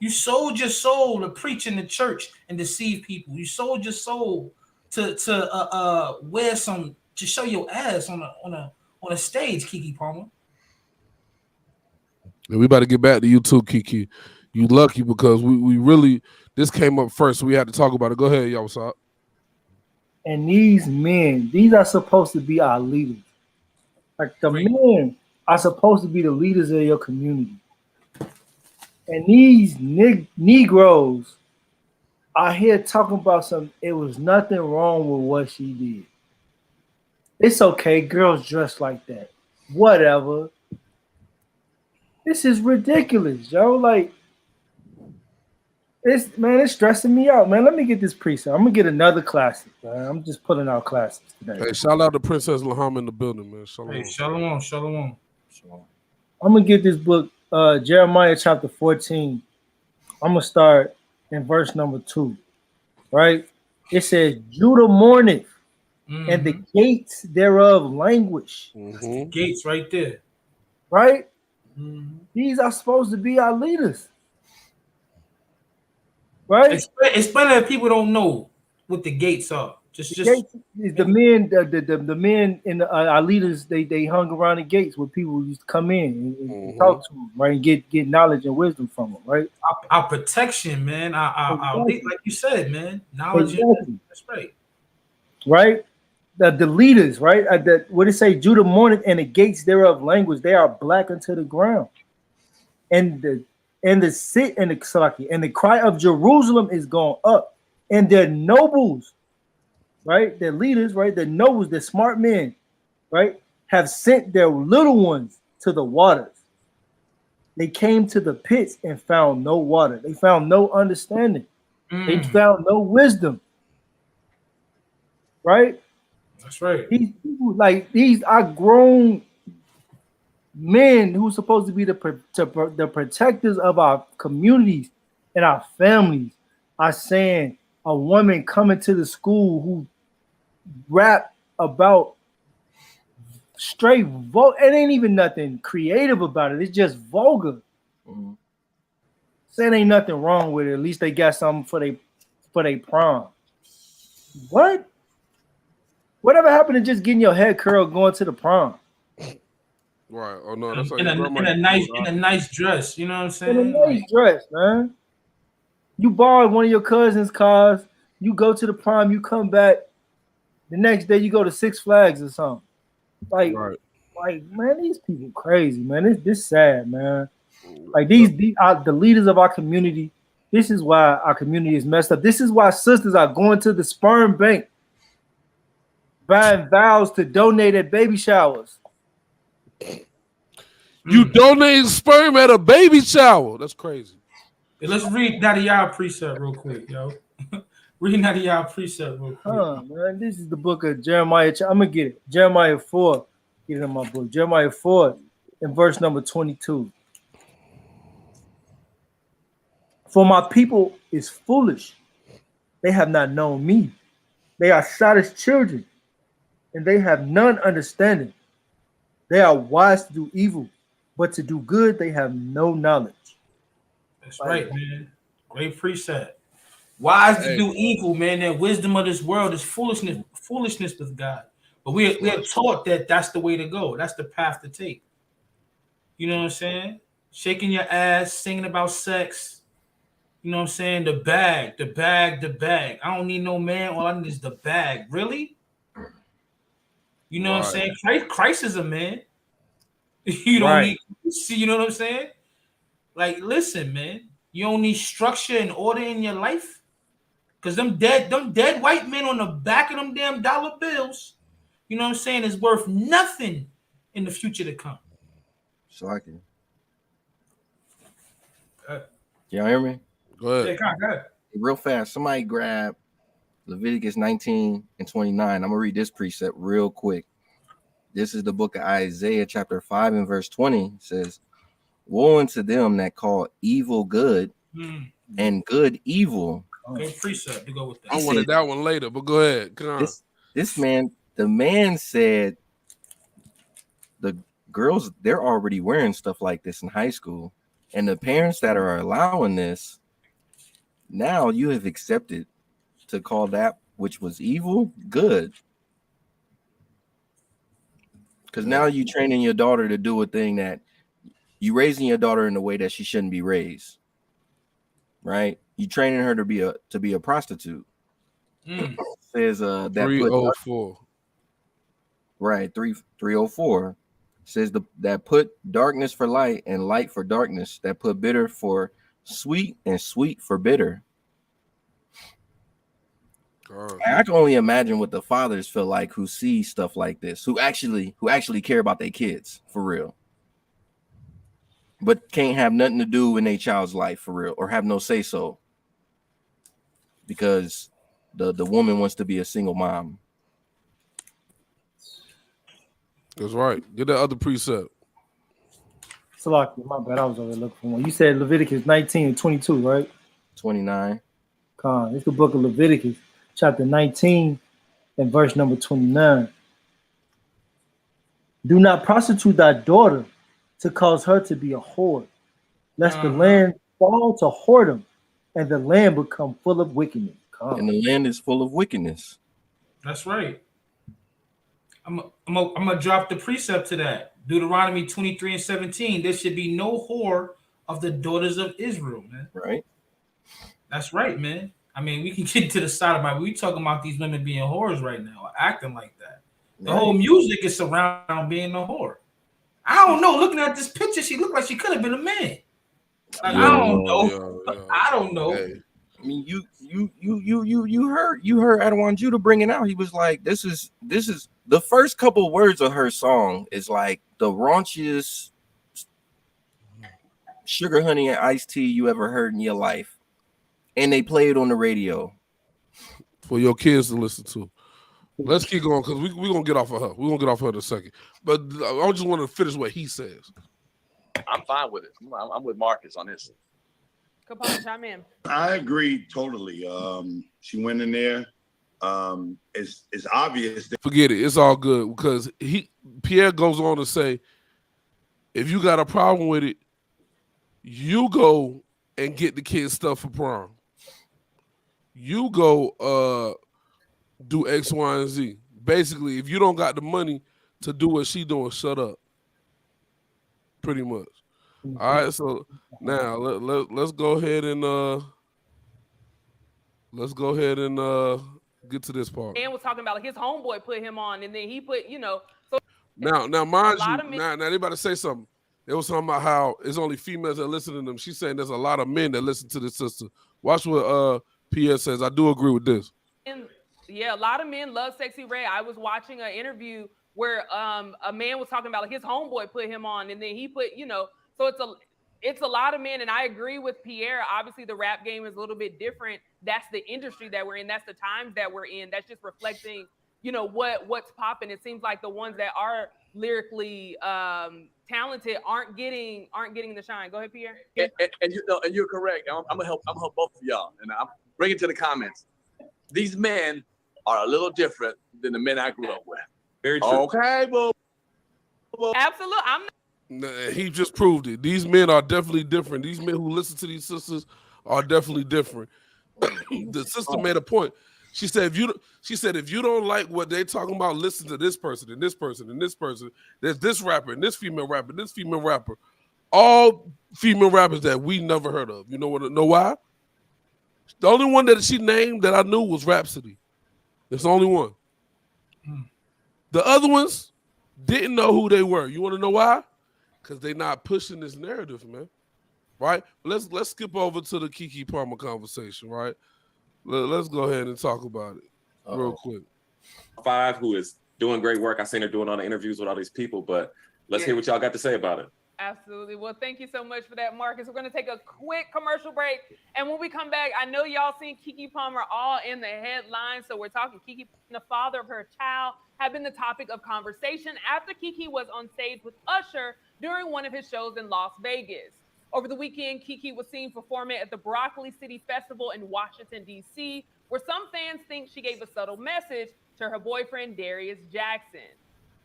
You sold your soul to preach in the church and deceive people. You sold your soul to wear some, to show your ass on a stage, Kiki Palmer. And we about to get back to you too, Kiki. You lucky because we really, this came up first, so we had to talk about it. Go ahead, y'all. What's up? And these men, these are supposed to be our leaders. Like the men are supposed to be the leaders of your community. And these Negroes are here talking about it was nothing wrong with what she did. It's okay, girls dress like that. Whatever. This is ridiculous, yo. Like, it's stressing me out, man. Let me get this precept. I'm gonna get another classic, man. I'm just pulling out classics today. Hey, shout out to Princess Lahama in the building, man. Shalom. Hey, shalom. I'm gonna get this book, Jeremiah chapter 14. I'm gonna start in verse number 2. Right? It says, Judah mourneth, and the gates thereof languish. Gates right there. Right? These are supposed to be our leaders. Right? Explain that people don't know what the gates are. Just gates is the men, the men in our leaders. They hung around the gates where people used to come in and talk to them, right, and get knowledge and wisdom from them, right? Our protection, man. Our like you said, man. Knowledge. And, that's right. Right. The leaders, right? What it say? Judah mourneth, and the gates thereof language. They are black unto the ground, and the cry of Jerusalem is gone up, and their nobles, right? Their leaders, right? The nobles, the smart men, right? Have sent their little ones to the waters. They came to the pits and found no water. They found no understanding. They found no wisdom. Right? That's right. These people, these are grown men who are supposed to be the protectors of our communities and our families, are saying a woman coming to the school who rap about straight vulgar. It ain't even nothing creative about it. It's just vulgar. Saying ain't nothing wrong with it. At least they got something for they prom. What? Whatever happened to just getting your head curled going to the prom? Right. Oh no, that's in a nice dress. You know what I'm saying? In a nice dress, man. You borrowed one of your cousin's cars. You go to the prom. You come back. The next day you go to Six Flags or something. Like man, these people crazy, man. This sad, man. Like these are the leaders of our community. This is why our community is messed up. This is why sisters are going to the sperm bank, buying vows to donate at baby showers. You donate sperm at a baby shower. That's crazy. Hey, let's read Nadiyah precept real quick, yo. Read Nadiyah precept real quick. Man, this is the book of Jeremiah. I'm gonna get it. Jeremiah 4. Get it in my book. Jeremiah 4 in verse number 22. For my people is foolish. They have not known me. They are shot as children, and they have none understanding. They are wise to do evil, but to do good they have no knowledge. That's right, man. Great precept. Wise to do evil, man. That wisdom of this world is foolishness with God. But we are taught that that's the way to go. That's the path to take. You know what I'm saying? Shaking your ass, singing about sex. You know what I'm saying? The bag. I don't need no man. All I need is the bag. Really? You know what I'm saying? Christ is a man. You don't need. See, you know what I'm saying? Like, listen, man. You don't need structure and order in your life. Because them dead white men on the back of them damn dollar bills, you know what I'm saying, is worth nothing in the future to come. So I can. Y'all hear me? Go ahead. Yeah, go ahead. Real fast. Somebody grab Leviticus 19 and 29. I'm gonna read this precept real quick. This is the book of Isaiah, chapter 5 and verse 20. It says, "Woe unto them that call evil good and good evil." Good precept to go with that. I wanted that one later, but go ahead. Come on. This man, the man said the girls, they're already wearing stuff like this in high school. And the parents that are allowing this, now you have accepted to call that which was evil good. Because now you training your daughter to do a thing that you raising your daughter in a way that she shouldn't be raised. Right? You training her to be a prostitute. Says that 304. Right, 304 says that put darkness for light and light for darkness, that put bitter for sweet and sweet for bitter. I can only imagine what the fathers feel like who see stuff like this, who actually care about their kids for real, but can't have nothing to do in their child's life for real, or have no say so because the woman wants to be a single mom. That's right. Get that other precept. Salaki, my bad. I was over looking for one. You said Leviticus 19 and 22, right? 29. Con. It's the book of Leviticus, chapter 19 and verse number 29. Do not prostitute thy daughter to cause her to be a whore, lest the land fall to whoredom and the land become full of wickedness. Con. And the land is full of wickedness. That's right. I'm gonna drop the precept to that. Deuteronomy 23 and 17. There should be no whore of the daughters of Israel, man. Right. That's right, man. I mean, we can get to the side of my. We talking about these women being whores right now, acting like that. The whole music is around being a whore. I don't know. Looking at this picture, she looked like she could have been a man. Like, I don't know. I don't know. Hey. I mean, you heard Adawan Judah bringing out. He was like, this is the first couple words of her song is like the raunchiest sugar honey and iced tea you ever heard in your life, and they play it on the radio for your kids to listen to. Let's keep going because we're gonna get off of her. We're gonna get off of her in a second. But I just want to finish what he says. I'm fine with it. I'm with Marcus on this. Capone, chime in. I agree totally. She went in there. It's obvious that Forget it. It's all good because Pierre goes on to say, if you got a problem with it, you go and get the kids stuff for prom. You go do X, Y, and Z. Basically, if you don't got the money to do what she doing, shut up. Pretty much. All right, so now let's go ahead and get to this part. And was talking about like his homeboy put him on, and then he put, so now mind you, now they about to say something. They was talking about how it's only females that listen to them. She's saying there's a lot of men that listen to this sister. Watch what PS says. I do agree with this. And yeah, a lot of men love Sexy Red. I was watching an interview where a man was talking about like his homeboy put him on, and then he put, so it's a lot of men, and I agree with Pierre. Obviously, the rap game is a little bit different. That's the industry that we're in. That's the times that we're in. That's just reflecting, what's popping. It seems like the ones that are lyrically talented aren't getting the shine. Go ahead, Pierre. And you know, and you're correct. I'm gonna help both of y'all, and I'm bring it to the comments. These men are a little different than the men I grew up with. Very true. Okay, well, absolutely. He just proved it. These men are definitely different. These men who listen to these sisters are definitely different. The sister made a point. She said, if you don't like what they talking about, listen to this person and this person and this person. There's this rapper and this female rapper and this female rapper. All female rappers that we never heard of. You know why? The only one that she named that I knew was Rhapsody. It's the only one. The other ones didn't know who they were. You want to know why? Because they're not pushing this narrative, man. Right? Let's skip over to the Keke Palmer conversation, right? Let's go ahead and talk about it real quick. 5, who is doing great work. I seen her doing all the interviews with all these people, but let's hear what y'all got to say about it. Absolutely. Well, thank you so much for that, Marcus. We're going to take a quick commercial break. And when we come back, I know y'all seen Keke Palmer all in the headlines. So we're talking Keke, the father of her child, had been the topic of conversation after Keke was on stage with Usher during one of his shows in Las Vegas. Over the weekend, Keke was seen performing at the Broccoli City Festival in Washington, D.C., where some fans think she gave a subtle message to her boyfriend, Darius Jackson.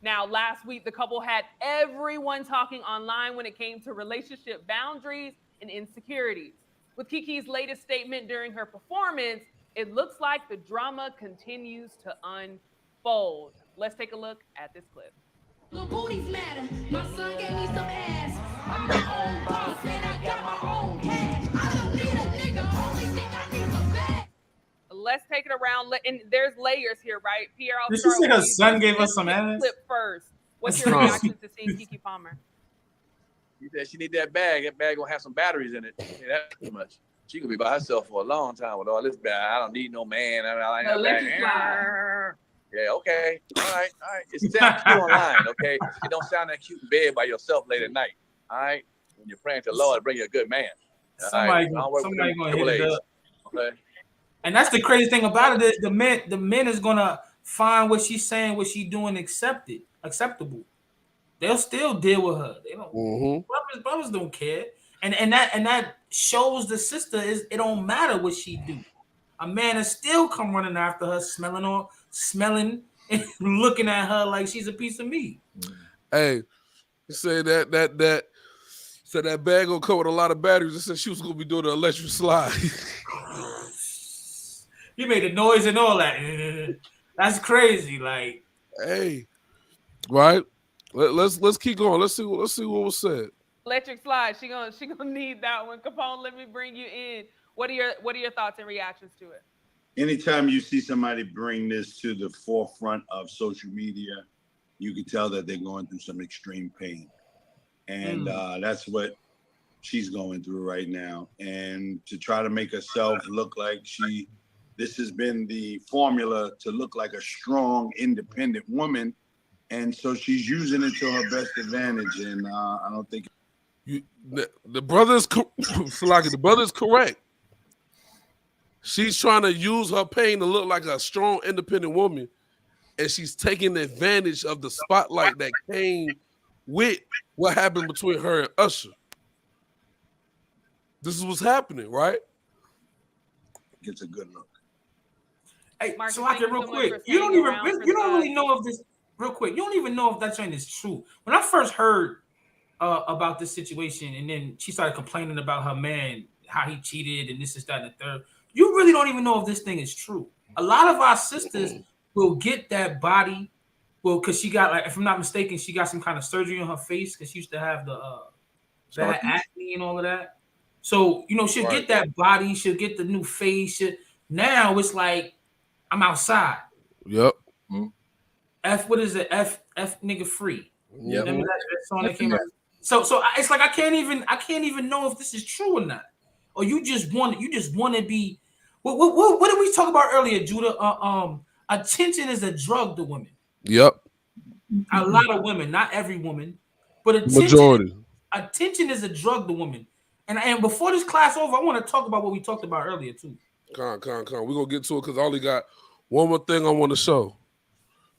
Now, last week, the couple had everyone talking online when it came to relationship boundaries and insecurities. With Keke's latest statement during her performance, it looks like the drama continues to unfold. Let's take a look at this clip. Little booties matter. My son gave me some ass. I'm my own boss and I got my own cash. I don't need a nigga, only think I need some bag. Let's take it around. And there's layers here, right? Pierre, I'll Did she start say with her you. son gave us This some ass? clip first. What's your reaction to seeing Keke Palmer? He said she need that bag. That bag gonna have some batteries in it. Yeah, that's too much. She could be by herself for a long time with all this bag. I don't need no man. I like that bag. Yeah, okay. All right. It sounds cute online, okay? It don't sound that cute in bed by yourself late at night. All right. When you're praying to the Lord, bring you a good man. Somebody gonna hit it up. Okay. And that's the crazy thing about it. The men is gonna find what she's saying, what she's doing acceptable. They'll still deal with her. They don't. Brothers don't care. And that shows the sister it don't matter what she do. A man is still come running after her, smelling and looking at her like she's a piece of meat. Hey, you say that bag gonna come with a lot of batteries. It said she was gonna be doing the electric slide. You made the noise and all that. That's crazy. Like, hey, right? Let's keep going. Let's see what was said. Electric slide. She gonna need that one. Capone, let me bring you in. What are your thoughts and reactions to it? Anytime you see somebody bring this to the forefront of social media, you can tell that they're going through some extreme pain. And that's what she's going through right now. And to try to make herself look like this has been the formula to look like a strong, independent woman. And so she's using it to her best advantage. And I don't think the brother is the brother is correct. She's trying to use her pain to look like a strong, independent woman, and she's taking advantage of the spotlight that came with what happened between her and Usher. This is what's happening, right? Gets a good look. Hey, Marcus, so I can real quick. You don't really know if this real quick. You don't even know if that joint is true. When I first heard about this situation, and then she started complaining about her man, how he cheated, and this is that and the third. You really don't even know if this thing is true. A lot of our sisters will get that body, because she got, like, if I'm not mistaken, she got some kind of surgery on her face because she used to have the bad acne and all of that. So, she'll get that body, she'll get the new face. Now it's like, I'm outside. Yep. What is it? F nigga free. Yep. Remember that song that came out? So it's like I can't even know if this is true or not. Or you just want to be. What did we talk about earlier, Judah? Attention is a drug to women. Yep. A lot of women, not every woman, but Majority. Attention is a drug to women. And before this class over, I want to talk about what we talked about earlier too. Come on. We're gonna get to it because I only got one more thing I want to show.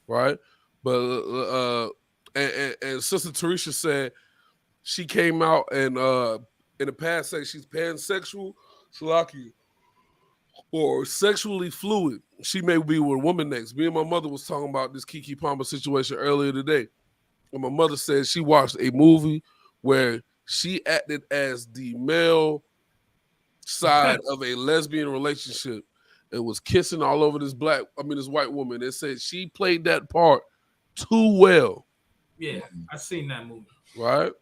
Right? But And Sister Teresa said she came out and in the past said she's pansexual, Salaki, or sexually fluid. She may be with a woman next. Me and my mother was talking about this Keke Palmer situation earlier today. And my mother said she watched a movie where she acted as the male side of a lesbian relationship and was kissing all over this white woman. They said she played that part too well. Yeah, I seen that movie. Right?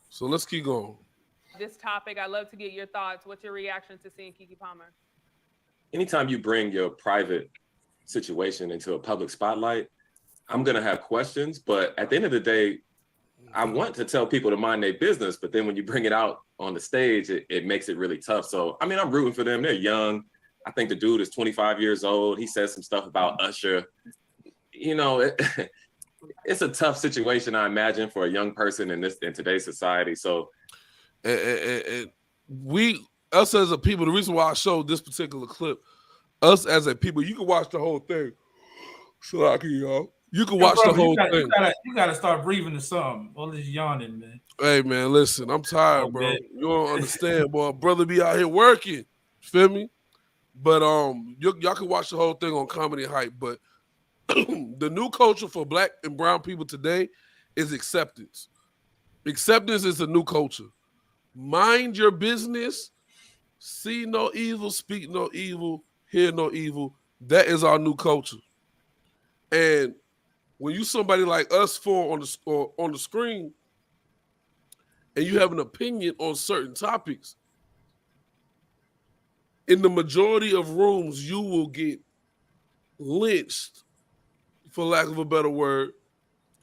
So let's keep going. This topic, I'd love to get your thoughts. What's your reaction to seeing Keke Palmer? Anytime you bring your private situation into a public spotlight, I'm going to have questions. But at the end of the day, I want to tell people to mind their business. But then when you bring it out on the stage, it makes it really tough. So, I mean, I'm rooting for them. They're young. I think the dude is 25 years old. He says some stuff about Usher. You know, it's a tough situation, I imagine, for a young person in today's society. So, and us as a people, the reason why I showed this particular clip, us as a people, you can watch the whole thing. Salaki, y'all. You can watch the whole thing. You gotta start breathing to something. All this yawning, man. Hey, man, listen, I'm tired, bro. You don't understand, boy. Brother be out here working. Feel me? But y'all can watch the whole thing on Comedy Hype. But the new culture for Black and brown people today is acceptance. Acceptance is the new culture. Mind your business. See no evil, speak no evil, hear no evil. That is our new culture. And when you somebody like us four on the screen and you have an opinion on certain topics, in the majority of rooms, you will get lynched, for lack of a better word,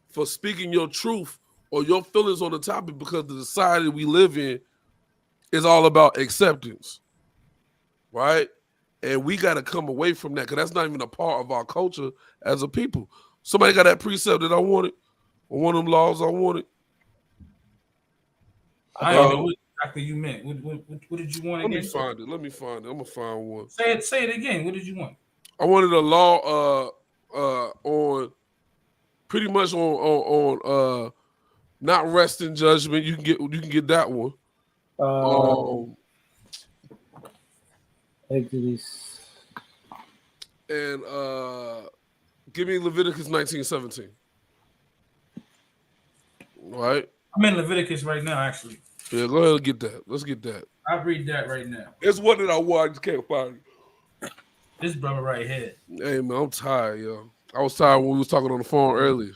for speaking your truth or your feelings on the topic, because the society we live in is all about acceptance, right? And we got to come away from that, because that's not even a part of our culture as a people. Somebody got that precept that I wanted, or one of them laws I wanted. I don't know what exactly you meant. What did you want again? Let me find it. I'm going to find one. Say it again. What did you want? I wanted a law on pretty much on not rest in judgment. You can get that one. Exodus. And give me Leviticus 19:17. Right? I'm in Leviticus right now, actually. Yeah, go ahead and get that. Let's get that. I'll read that right now. It's one that I want. I just can't find it. This brother right here. Hey, man, I'm tired, yo. I was tired when we was talking on the phone earlier.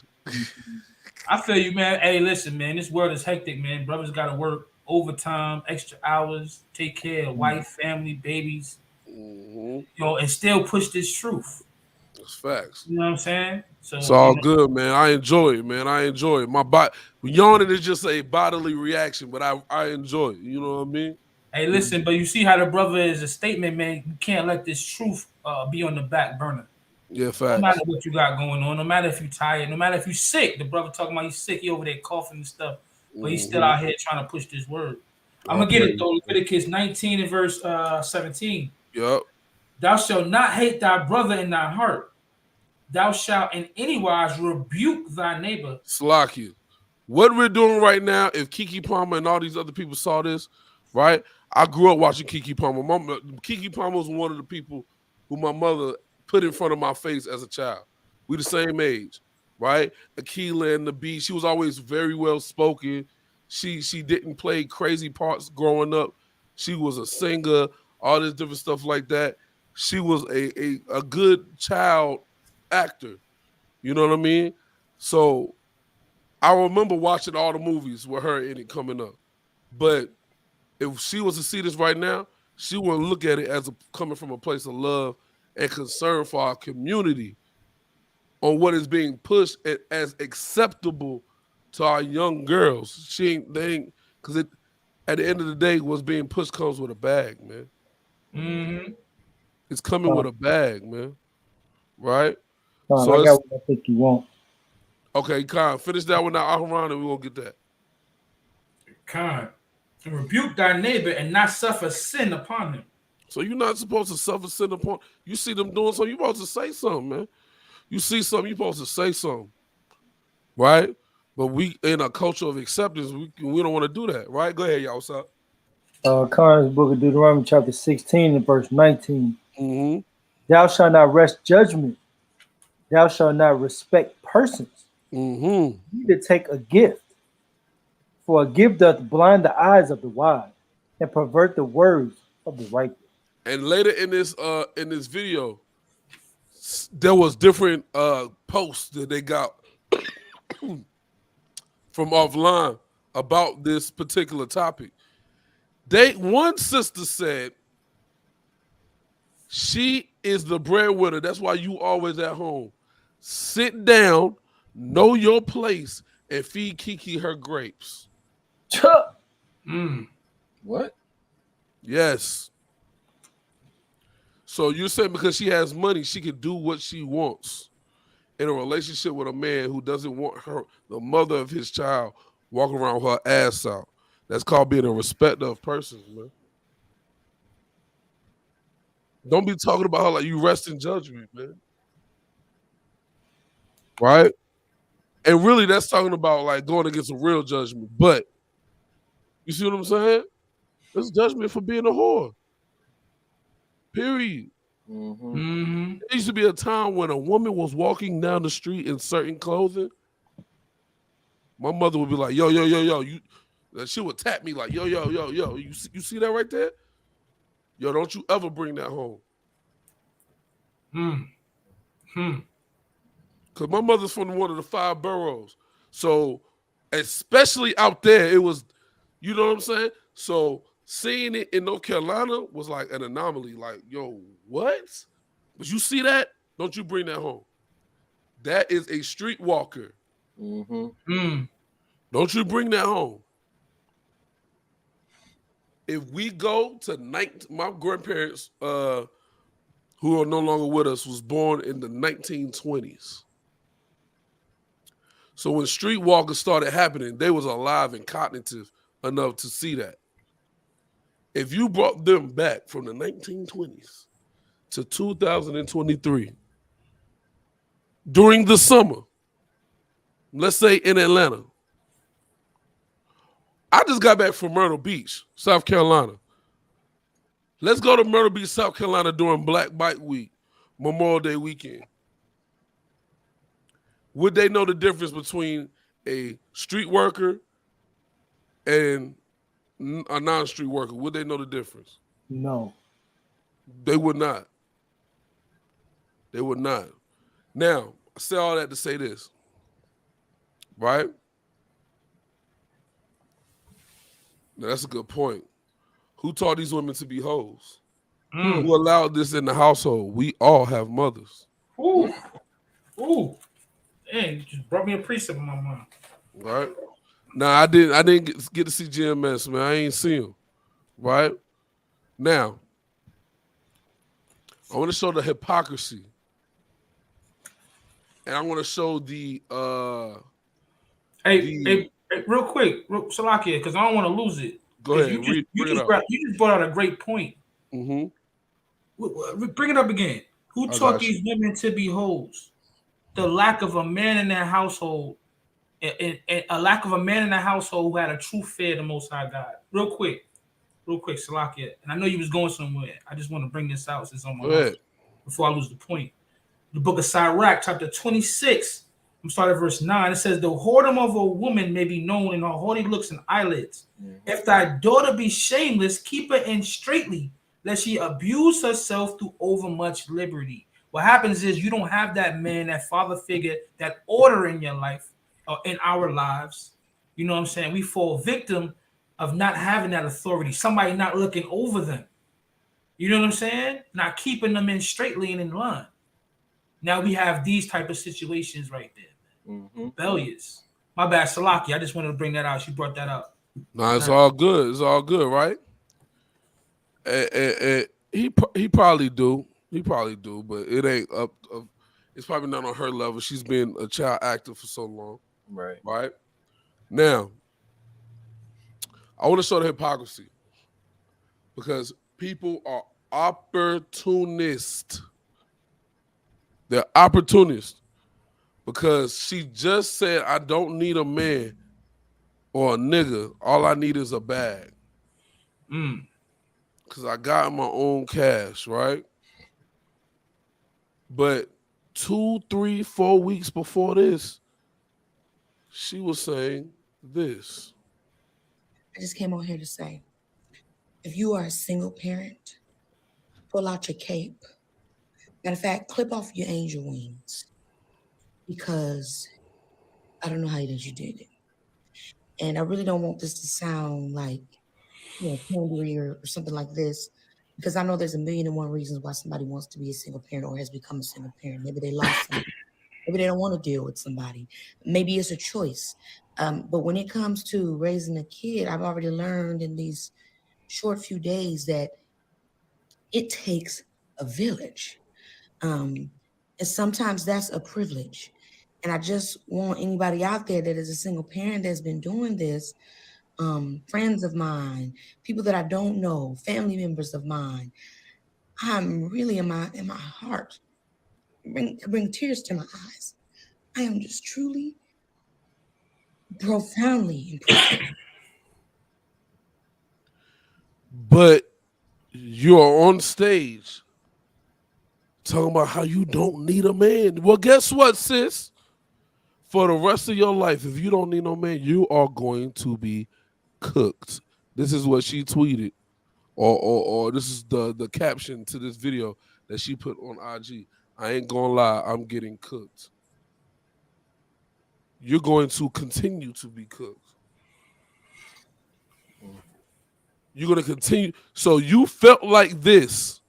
I feel you, man. Hey, listen, man. This world is hectic, man. Brothers got to work overtime, extra hours, take care of wife, family, babies, and still push this truth. That's facts. You know what I'm saying? So it's all good, man. I enjoy it, man. I enjoy it. My body yawning is just a bodily reaction, but I enjoy it. You know what I mean? Hey, listen, but you see how the brother is a statement, man. You can't let this truth be on the back burner. Yeah, facts. No matter what you got going on, no matter if you're tired, no matter if you're sick. The brother talking about he's sick, he over there coughing and stuff, but he's still out here trying to push this word. I'm gonna get it though. Leviticus 19 and verse 17. Yep. Thou shalt not hate thy brother in thy heart. Thou shalt in any wise rebuke thy neighbor. Slack what we're doing right now, if Keke Palmer and all these other people saw this, right? I grew up watching Keke Palmer. Keke Palmer was one of the people who my mother put in front of my face as a child. We the same age, right? Akila and the B. She was always very well spoken. She didn't play crazy parts growing up. She was a singer, all this different stuff like that. She was a good child actor. You know what I mean? So I remember watching all the movies with her in it coming up. But if she was to see this right now, she wouldn't look at it as coming from a place of love and concern for our community on what is being pushed as acceptable to our young girls. Because at the end of the day, what's being pushed comes with a bag, man. Mm-hmm. It's coming with a bag, man. Right? I got what I think you want. Okay, Khan, finish that one now, Aharon, and we're going to get that. Khan, to rebuke thy neighbor and not suffer sin upon him. So you're not supposed to suffer sin upon. You see them doing something, you're supposed to say something, man. You see something, you're supposed to say something. Right? But we in a culture of acceptance, we don't want to do that, right? Go ahead, y'all. What's up? Connor's book of Deuteronomy, chapter 16 and verse 19. Mm-hmm. Thou shalt not wrest judgment. Thou shalt not respect persons. Mm-hmm. Neither take a gift. For a gift doth blind the eyes of the wise and pervert the words of the righteous. And later in this video, there was different posts that they got from offline about this particular topic. One sister said she is the breadwinner. That's why you always at home. Sit down, know your place, and feed Kiki her grapes. What? Yes. So you're saying because she has money, she can do what she wants in a relationship with a man who doesn't want her, the mother of his child, walking around with her ass out. That's called being a respecter of persons, man. Don't be talking about her like you rest in judgment, man. Right? And really, that's talking about like going against a real judgment. But you see what I'm saying? It's judgment for being a whore. Period. Mm-hmm. There used to be a time when a woman was walking down the street in certain clothing. My mother would be like, yo, she would tap me like, yo, you see that right there? Yo, don't you ever bring that home. Because my mother's from one of the 5 boroughs. So, especially out there, it was, you know what I'm saying? So, seeing it in North Carolina was like an anomaly. Like, yo, what? But you see that? Don't you bring that home. That is a streetwalker. Don't you bring that home. If we go to my grandparents, who are no longer with us, was born in the 1920s. So when streetwalkers started happening, they was alive and cognitive enough to see that. If you brought them back from the 1920s to 2023 during the summer, let's say in Atlanta, I just got back from Myrtle Beach, South Carolina. Let's go to Myrtle Beach, South Carolina during Black Bike Week, Memorial Day weekend. Would they know the difference between a street worker and a non-street worker? Would they know the difference? No. They would not. They would not. Now, I say all that to say this, right? Now, that's a good point. Who taught these women to be hoes? Who allowed this in the household? We all have mothers. Ooh. Dang, you just brought me a precept in my mind. Right? Now, I didn't get to see GMS, man. I ain't see him. Right? Now, I want to show the hypocrisy. And I want to show the Hey, real quick, Salakia, because I don't want to lose it. Go ahead. You just brought out a great point. Bring it up again. Who taught these women to be hoes? The lack of a man in their household, and a lack of a man in the household who had a true fear of the Most High God. Real quick, Salakia, and I know you was going somewhere. I just want to bring this out since I'm on my before I lose the point. The book of Sirach, chapter 26. I'm starting at verse 9. It says, the whoredom of a woman may be known in her haughty looks and eyelids. If thy daughter be shameless, keep her in straitly, lest she abuse herself through overmuch liberty. What happens is you don't have that man, that father figure, that order in your life or in our lives. You know what I'm saying? We fall victim of not having that authority, somebody not looking over them. You know what I'm saying? Not keeping them in straightly and in line. Now we have these type of situations right there. Rebellious. My bad, Salaki. I just wanted to bring that out. She brought that up. No, it's all good. It's all good, right? He probably do. He probably do, but it ain't up. It's probably not on her level. She's been a child actor for so long. Right. Now, I want to show the hypocrisy because people are opportunists. They're opportunists. because she just said, I don't need a man or a nigga. All I need is a bag. Because I got my own cash, right? But 2, 3, 4 weeks before this, she was saying this. I just came on here to say, if you are a single parent, pull out your cape. Matter of fact, clip off your angel wings, because I don't know how you did it. And I really don't want this to sound like, pandering or something like this, because I know there's 1,000,001 reasons why somebody wants to be a single parent or has become a single parent. Maybe they lost somebody. Maybe they don't want to deal with somebody. Maybe it's a choice. But when it comes to raising a kid, I've already learned in these short few days that it takes a village. And sometimes that's a privilege. And I just want anybody out there that is a single parent that's been doing this, friends of mine, people that I don't know, family members of mine, I'm really in my heart, bring tears to my eyes. I am just truly, profoundly impressed. But you're on stage talking about how you don't need a man. Well, guess what, sis? For the rest of your life, if you don't need no man, you are going to be cooked. This is what she tweeted, or this is the caption to this video that she put on IG. I ain't gonna lie, I'm getting cooked. You're going to continue to be cooked. You're going to continue. So you felt like this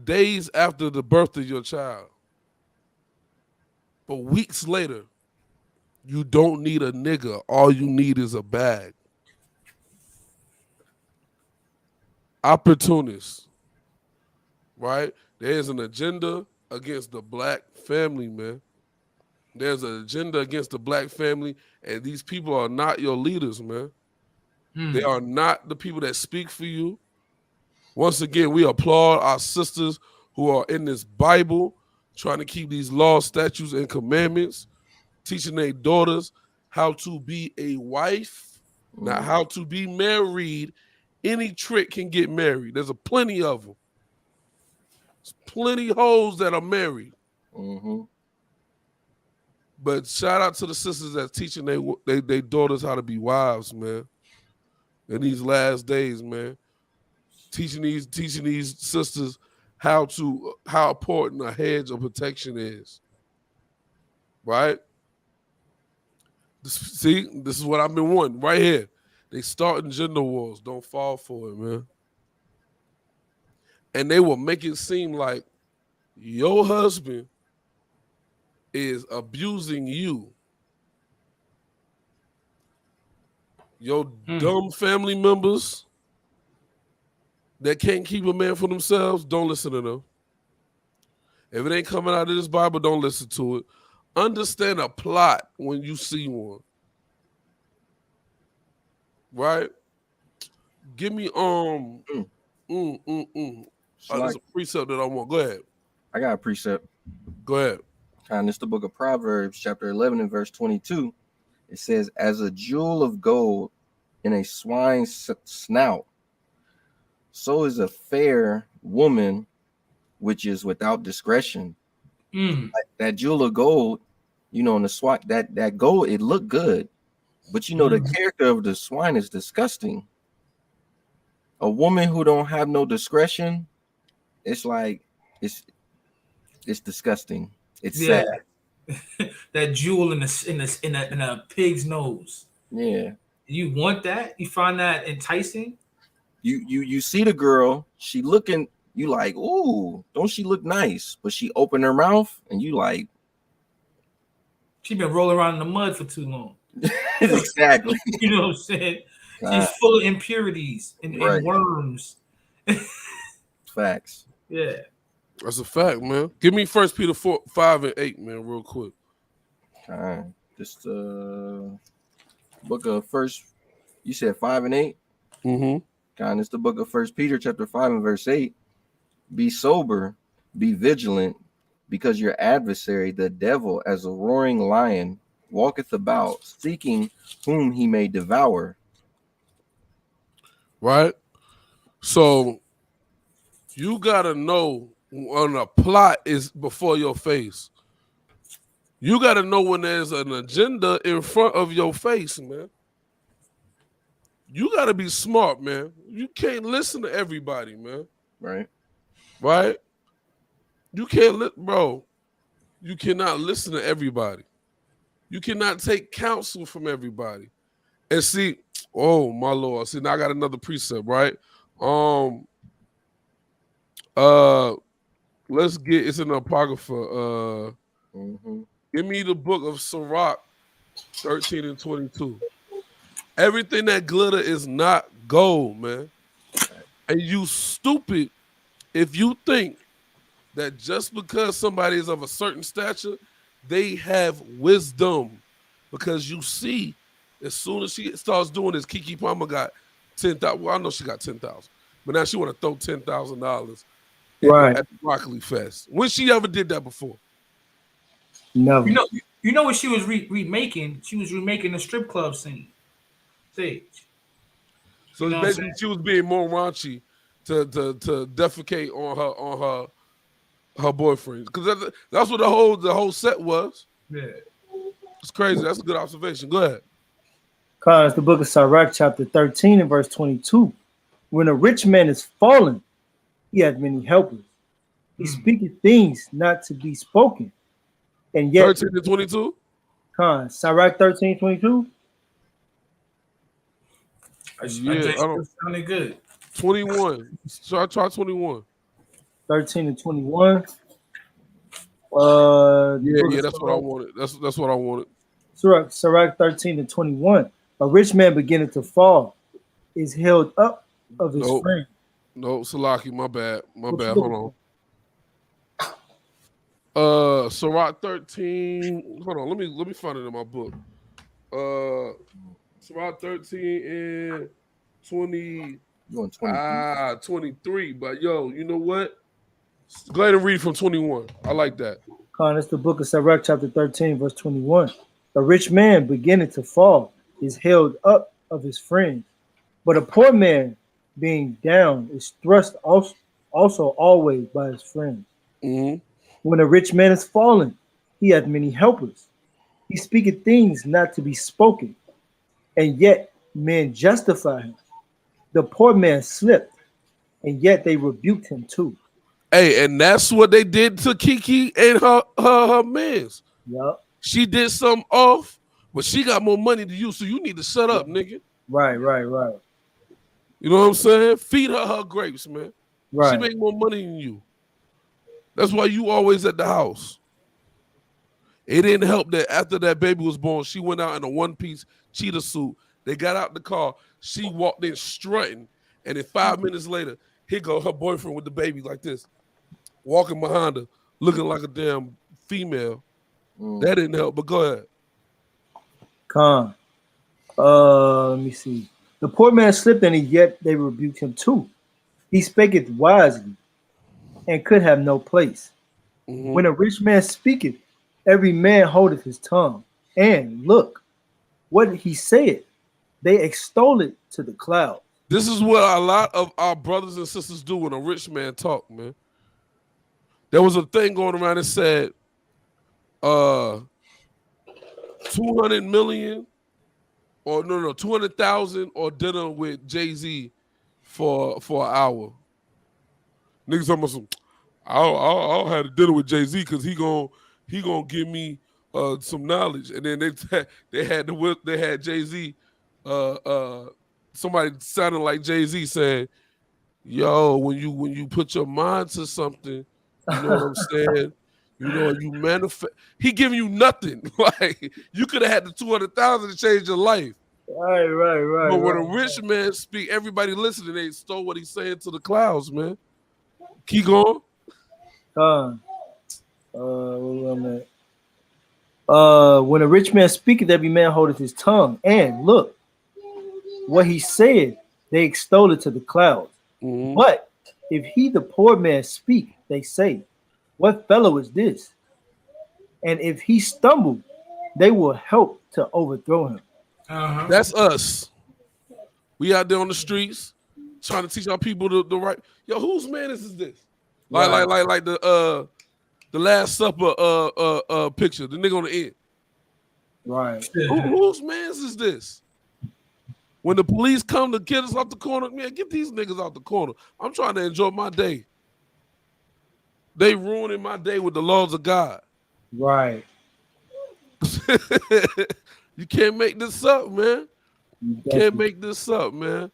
days after the birth of your child. But weeks later, you don't need a nigga. All you need is a bag. Opportunists, right? There's an agenda against the black family, man. There's an agenda against the black family, and these people are not your leaders, man. They are not the people that speak for you. Once again, we applaud our sisters who are in this Bible, trying to keep these laws, statutes, and commandments, teaching their daughters how to be a wife, not how to be married. Any trick can get married. There's plenty of them. There's plenty hoes that are married. But shout out to the sisters that's teaching their daughters how to be wives, man. In these last days, man. Teaching these sisters how important a hedge of protection is. Right? This is what I've been wanting right here. They starting gender wars. Don't fall for it, man. And they will make it seem like your husband is abusing you. Your dumb family members that can't keep a man for themselves, don't listen to them. If it ain't coming out of this Bible, don't listen to it. Understand a plot when you see one. Right? Give me there's a precept that I want. Go ahead. I got a precept. Go ahead. And it's the book of Proverbs, chapter 11 and verse 22. It says, as a jewel of gold in a swine's snout, so is a fair woman which is without discretion. Like that jewel of gold, in the swine, that gold, it looked good. But the character of the swine is disgusting. A woman who don't have no discretion, it's like it's disgusting. It's sad. That jewel in a pig's nose. Yeah. You want that? You find that enticing? You see the girl, she looking, you like, ooh, don't she look nice? But she opened her mouth and you like, she been rolling around in the mud for too long. Exactly. You know what I'm saying? She's full of impurities and worms. Facts. Yeah. That's a fact, man. Give me 1 Peter 4, 5 and 8, man, real quick. All right. This book of first, you said 5 and 8? God, it's the book of 1 Peter chapter 5 and verse 8. Be sober, be vigilant, because your adversary, the devil, as a roaring lion, walketh about, seeking whom he may devour. Right? So you gotta know when a plot is before your face. You gotta know when there's an agenda in front of your face, man. You gotta be smart, man. You can't listen to everybody, man. Right. Right? You can't bro. You cannot listen to everybody. You cannot take counsel from everybody. And see, oh my Lord. See, now I got another precept, right? Let's get it's in the Apocrypha. Give me the book of Sirach 13 and 22. Everything that glitter is not gold, man. And you stupid if you think that just because somebody is of a certain stature, they have wisdom. Because you see, as soon as she starts doing this, Keke Palmer got 10,000. Well, I know she got 10,000, but now she want to throw $10,000 Right. at the Broccoli Fest. When she ever did that before? Never. You know what she was remaking? She was remaking the strip club scene. Stage. So You know what I'm basically, saying? she was being more raunchy to defecate on her boyfriend, because that's what the whole set was. Yeah. It's crazy. That's a good observation. Go ahead. Cause the book of Sirach, chapter 13 and verse 22. When a rich man is fallen, he hath many helpers. He speaketh things not to be spoken. And yet 13 to 22? Sirach 13, 22. Yeah, I don't. Sounded good. 21. So I try 21. 13 and 21. Yeah, that's what I wanted. That's what I wanted. Sirach 13 and 21. A rich man beginning to fall is held up of his friend. No, Salaki, my bad. Hold on. Sirach 13. Hold on, let me find it in my book. Sirach 13 and 20. 23. But yo, you know what? Go ahead and read from 21. I like that. It's the book of Sirach, chapter 13, verse 21. A rich man beginning to fall is held up of his friends, but a poor man being down is thrust also always by his friends. When a rich man is fallen, he hath many helpers. He speaketh things not to be spoken, and yet men justify him. The poor man slipped, and yet they rebuked him too. Hey, and that's what they did to Keke and her mans. Yep. She did something off, but she got more money than you, so you need to shut up, nigga. Right. You know what I'm saying? Feed her grapes, man. Right. She make more money than you. That's why you always at the house. It didn't help that after that baby was born, she went out in a one-piece cheetah suit. They got out the car. She walked in strutting, and then 5 minutes later, here go her boyfriend with the baby like this, walking behind her, looking like a damn female. That didn't help, but go ahead. Let me see. The poor man slipped, and yet they rebuked him too. He spaketh wisely, and could have no place. When a rich man speaketh, every man holdeth his tongue. And look, what he said, they extol it to the cloud. This is what a lot of our brothers and sisters do when a rich man talk, man. There was a thing going around that said 200 million or 200,000 or dinner with Jay-Z for an hour. Niggas talking about some, I'll have a dinner with Jay-Z because he gonna give me some knowledge. And then they had Jay-Z somebody sounding like Jay-Z saying, yo, when you put your mind to something, you know what I'm saying? You know, you manifest. He giving you nothing. Like, you could have had the 200,000 to change your life. Right. But when a rich man speak, everybody listening, they stole what he's saying to the clouds, man. Keep going. When a rich man speaketh, every man holdeth his tongue. And look, what he said, they extol it to the clouds. But if he, the poor man, speak, they say, what fellow is this? And if he stumbled, they will help to overthrow him. That's us. We out there on the streets trying to teach our people the right. Yo, whose man is this? Like the Last Supper picture, the nigga on the end. Right. Whose man's is this? When the police come to get us off the corner, man, get these niggas out the corner. I'm trying to enjoy my day. They ruining my day with the laws of God. Right. You can't make this up, man. You can't make this up, man.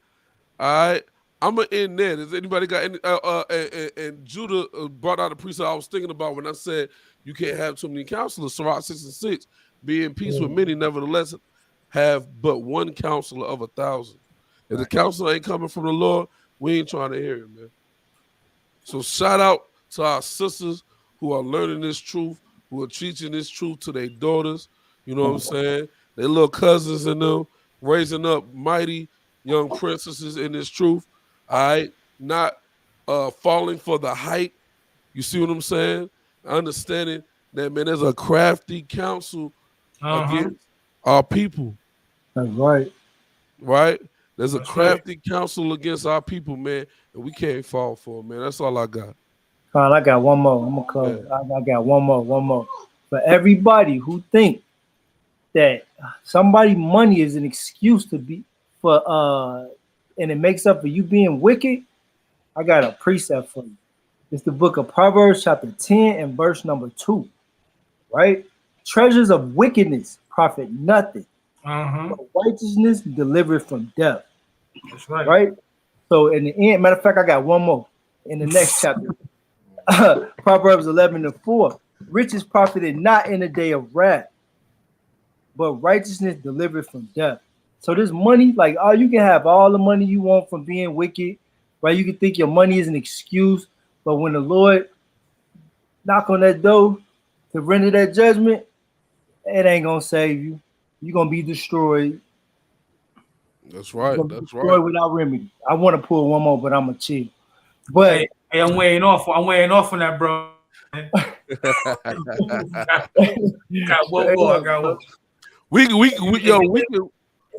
All right. I'm gonna end there. Does anybody got any? And Judah brought out a precept I was thinking about when I said you can't have too many counselors. Sirach 6:6, be in peace with many, nevertheless have but one counselor of 1,000. If the counselor ain't coming from the Lord, we ain't trying to hear it, man. So shout out to our sisters who are learning this truth, who are teaching this truth to their daughters. You know what I'm saying? Their little cousins and them, raising up mighty young princesses in this truth. All right, not falling for the hype. You see what I'm saying? Understanding that, man, there's a crafty counsel against our people. That's right. Right? There's a crafty counsel against our people, man, and we can't fall for it, man. That's all I got. Carl, I got one more. I'm gonna close. I got one more. For everybody who think that somebody money is an excuse to be for and it makes up for you being wicked, I got a precept for you. It's the book of Proverbs, chapter 10, and verse number 2. Right? Treasures of wickedness profit nothing. But righteousness delivered from death. That's right. Right? So in the end, matter of fact, I got one more in the next chapter. Proverbs 11:4. Riches profited not in the day of wrath, but righteousness delivered from death. So this money, like, oh, you can have all the money you want from being wicked, right? You can think your money is an excuse, but when the Lord knock on that door to render that judgment, it ain't gonna save you. You're gonna be destroyed. That's right. That's destroyed right. without remedy. I want to pull one more, but I'm gonna chill. But hey, I'm weighing off on that, bro. Got one more. I got one. We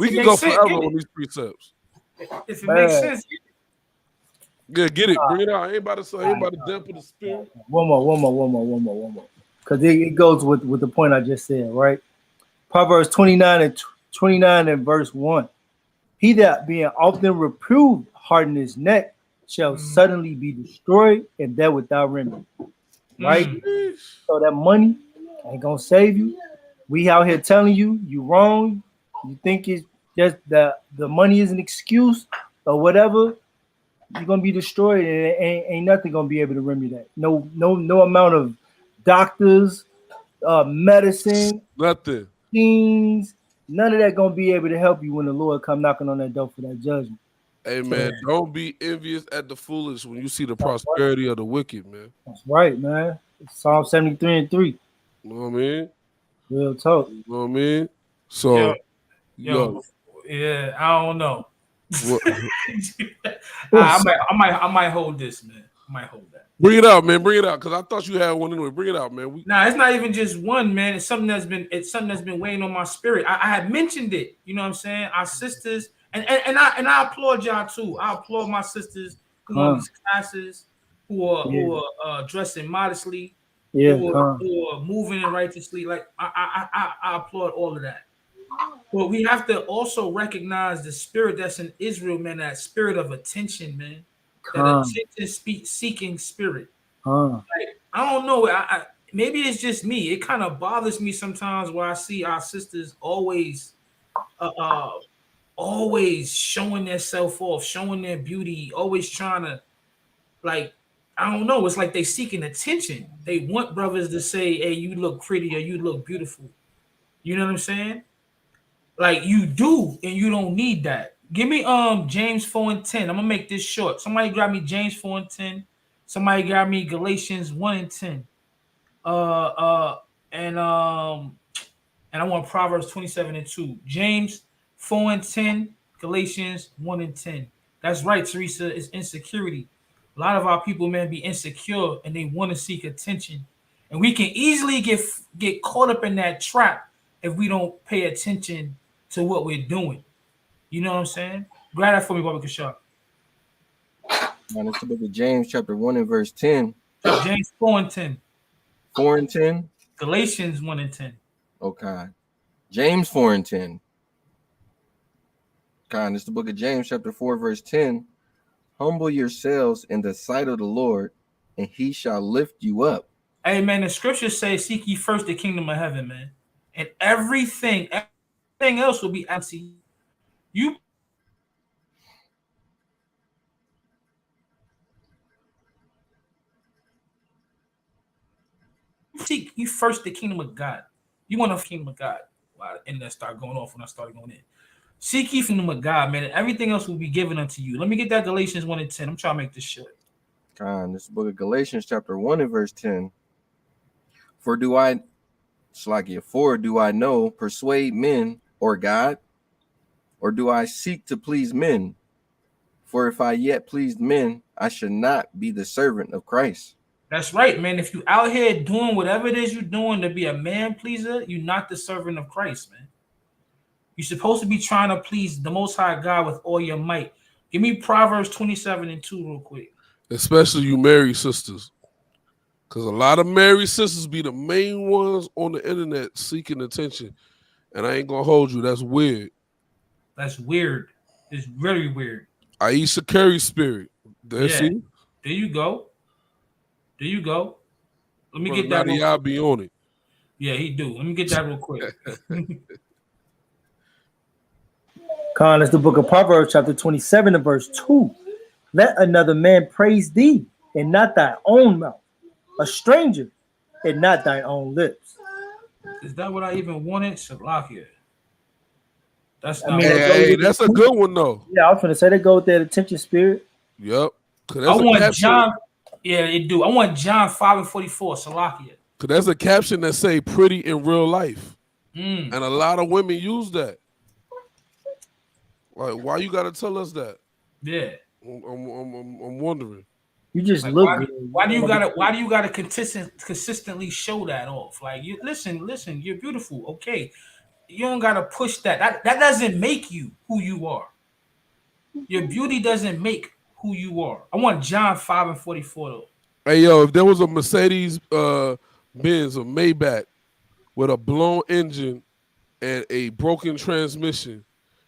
can go forever on these precepts. If it makes sense. Yeah, get it. Bring it out. Ain't about to dampen the spirit. One more. Because it goes with the point I just said, right? Proverbs 29 and verse 1. He that being often reproved harden his neck shall suddenly be destroyed, and that without remedy. Right? So that money ain't gonna save you. We out here telling you wrong. You think it's just the money is an excuse or whatever. You're gonna be destroyed, and ain't nothing gonna be able to remedy that. No amount of doctors, medicine, nothing, things, none of that gonna be able to help you when the Lord come knocking on that door for that judgment. Hey man, don't be envious at the foolish when you see the prosperity of the wicked, man. That's right, man. Psalm 73:3. You know what I mean? Real talk. You know what I mean? So, yeah, I don't know. What? I might hold this, man. I might hold that. Bring it out, man. Bring it out, because I thought you had one anyway. Bring it out, man. Nah, it's not even just one, man. It's something that's been weighing on my spirit. I had mentioned it. You know what I'm saying? Our sisters, and I applaud y'all too. I applaud my sisters who are in these classes, who are dressing modestly, who are moving righteously. Like I applaud all of that. But we have to also recognize the spirit that's in Israel, man. That spirit of attention, man. That attention-seeking spirit. Like, I don't know. Maybe it's just me. It kind of bothers me sometimes where I see our sisters always showing their self off, showing their beauty, always trying to, like, I don't know. It's like they seeking attention. They want brothers to say, "Hey, you look pretty," or "You look beautiful." You know what I'm saying? Like, you do, and you don't need that. Give me James 4:10. I'm gonna make this short. Somebody grab me James 4:10. Somebody grab me Galatians 1:10. And I want Proverbs 27:2. James 4:10, Galatians 1:10. That's right, Teresa. It's insecurity. A lot of our people, man, be insecure and they want to seek attention. And we can easily get caught up in that trap if we don't pay attention to what we're doing. You know what I'm saying? Grab that for me, Bobby Kashar. Man, it's the book of James, chapter 1 and verse 10. James 4 and 10. 4 and 10? Galatians 1 and 10. Okay. James 4 and 10. Okay, it's the book of James, chapter 4, verse 10. Humble yourselves in the sight of the Lord, and he shall lift you up. Hey, man, the scriptures say, seek ye first the kingdom of heaven, man. And everything else will be added to you. You seek you first the kingdom of God. You want the kingdom of God. Wow, and that started going off when I started going in. Seek ye the kingdom of God, man, and everything else will be given unto you. Let me get that Galatians 1 and 10. I'm trying to make this short. This book of Galatians, chapter 1 and verse 10. For do I know, persuade men or God? Or do I seek to please men? For if I yet pleased men, I should not be the servant of Christ. That's right, man. If you out here doing whatever it is you're doing to be a man pleaser, you're not the servant of Christ, man. You're supposed to be trying to please the Most High God with all your might. Give me Proverbs 27 and 2 real quick. Especially you married sisters. Because a lot of married sisters be the main ones on the internet seeking attention. And I ain't going to hold you. That's weird. That's weird. It's very weird. Aisha Curry spirit. There, Yeah. see? There you go. There you go. Let me Brother get that. Natty, I'll be on it. Yeah, he do. Let me get that real quick. Con, it's the book of Proverbs, chapter 27 and verse 2. Let another man praise thee, and not thy own mouth, a stranger, and not thine own lips. Is that what I even wanted? Salakia. That's not. I mean, Hey, that's a good one, though. Yeah, I was going to say they go with that attention spirit. Yep. I want John. Yeah, it do. I want John 5 and 44. Salakia. Because there's a caption that say pretty in real life. Mm. And a lot of women use that. Like, why you got to tell us that? Yeah. I'm wondering. You just Like, look why, good. why do you gotta consistently show that off? Like, you listen, you're beautiful. Okay. You don't gotta push that. That doesn't make you who you are. Your beauty doesn't make who you are. I want John 5 and 44 though. Hey, yo, if there was a Mercedes Benz or Maybach with a blown engine and a broken transmission,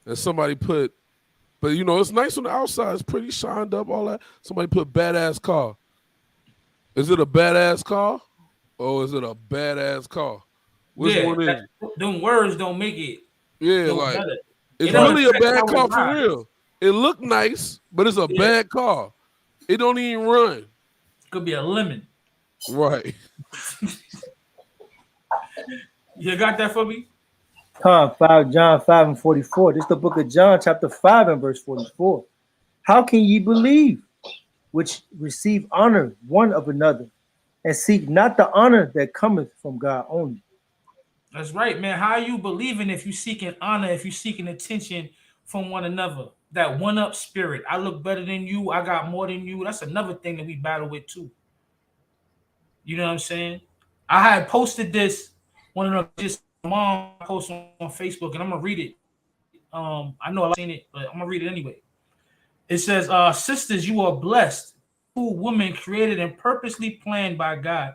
and somebody put, but you know, it's nice on the outside, it's pretty shined up, all that. Somebody put badass car. Is it a badass car or is it a badass car? Which one is it? Them words don't make it. Yeah, no like better. it's It don't really a affect bad how car it for rides. real. It look nice, but it's a bad car. It don't even run. Could be a lemon. Right. You got that for me? John 5 and 44. This is the book of John, chapter 5 and verse 44. How can ye believe, which receive honor one of another, and seek not the honor that cometh from God only? That's right, man. How are you believing if you seeking honor, if you seeking attention from one another? That one-up spirit. I look better than you. I got more than you. That's another thing that we battle with too. You know what I'm saying? I had posted this, one of them just mom posted on Facebook, and I'm gonna read it. I know I've seen it, but I'm gonna read it anyway. It says, sisters, you are blessed, who woman created and purposely planned by God.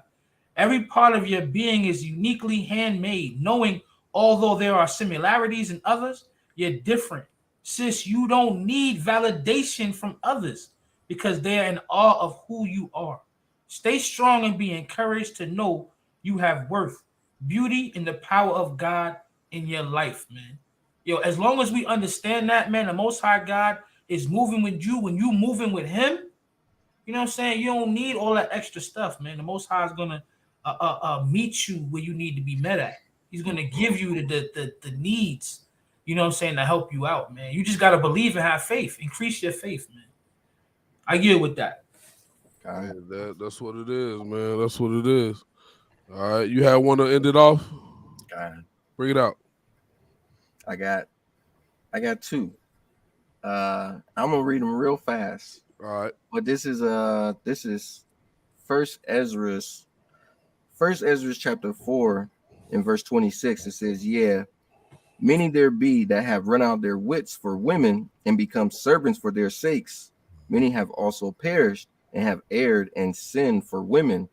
Every part of your being is uniquely handmade, knowing although there are similarities in others, you're different. Sis, you don't need validation from others because they are in awe of who you are. Stay strong and be encouraged to know you have worth, beauty, and the power of God in your life, man. Yo, as long as we understand that, man, the Most High God is moving with you when you moving with Him. You know what I'm saying? You don't need all that extra stuff, man. The Most High is gonna meet you where you need to be met at. He's gonna give you the needs. You know what I'm saying, to help you out, man. You just gotta believe and have faith. Increase your faith, man. I get with that. Yeah, that's what it is, man. That's what it is. All right, you had one to end it off? Bring it out. I got two. I'm gonna read them real fast. All right. But this is First Ezra's chapter 4 in verse 26. It says, "Yeah, many there be that have run out their wits for women and become servants for their sakes. Many have also perished and have erred and sinned for women."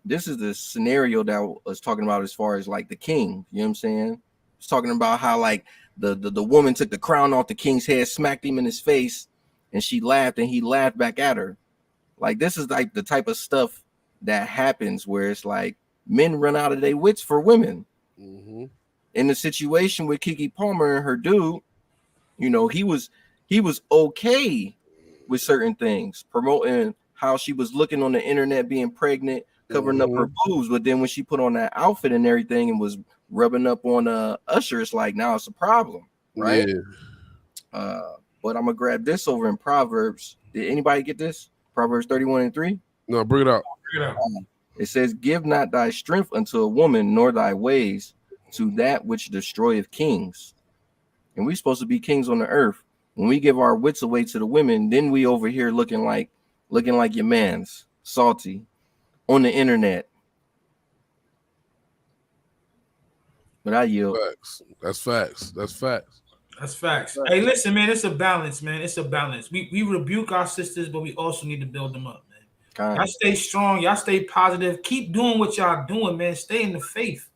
This is the scenario that I was talking about as far as like the king. You know what I'm saying? It's talking about how like the woman took the crown off the king's head, smacked him in his face, and she laughed and he laughed back at her. Like this is like the type of stuff that happens where it's like men run out of their wits for women. Mm-hmm. In the situation with Keke Palmer and her dude, you know, he was okay with certain things, promoting how she was looking on the internet, being pregnant, covering up her boobs. But then when she put on that outfit and everything and was rubbing up on Usher, it's like now it's a problem, right? Yeah. But I'm gonna grab this over in Proverbs. Did anybody get this? Proverbs 31:3. No, bring it out. It says, "Give not thy strength unto a woman, nor thy ways to that which destroyeth kings." And we're supposed to be kings on the earth. When we give our wits away to the women, then we over here looking like your man's salty on the internet. But I yield. Facts. That's facts. That's facts. That's facts. Hey, listen, man, it's a balance, man. It's a balance. We rebuke our sisters, but we also need to build them up, man. Y'all stay strong. Y'all stay positive. Keep doing what y'all doing, man. Stay in the faith.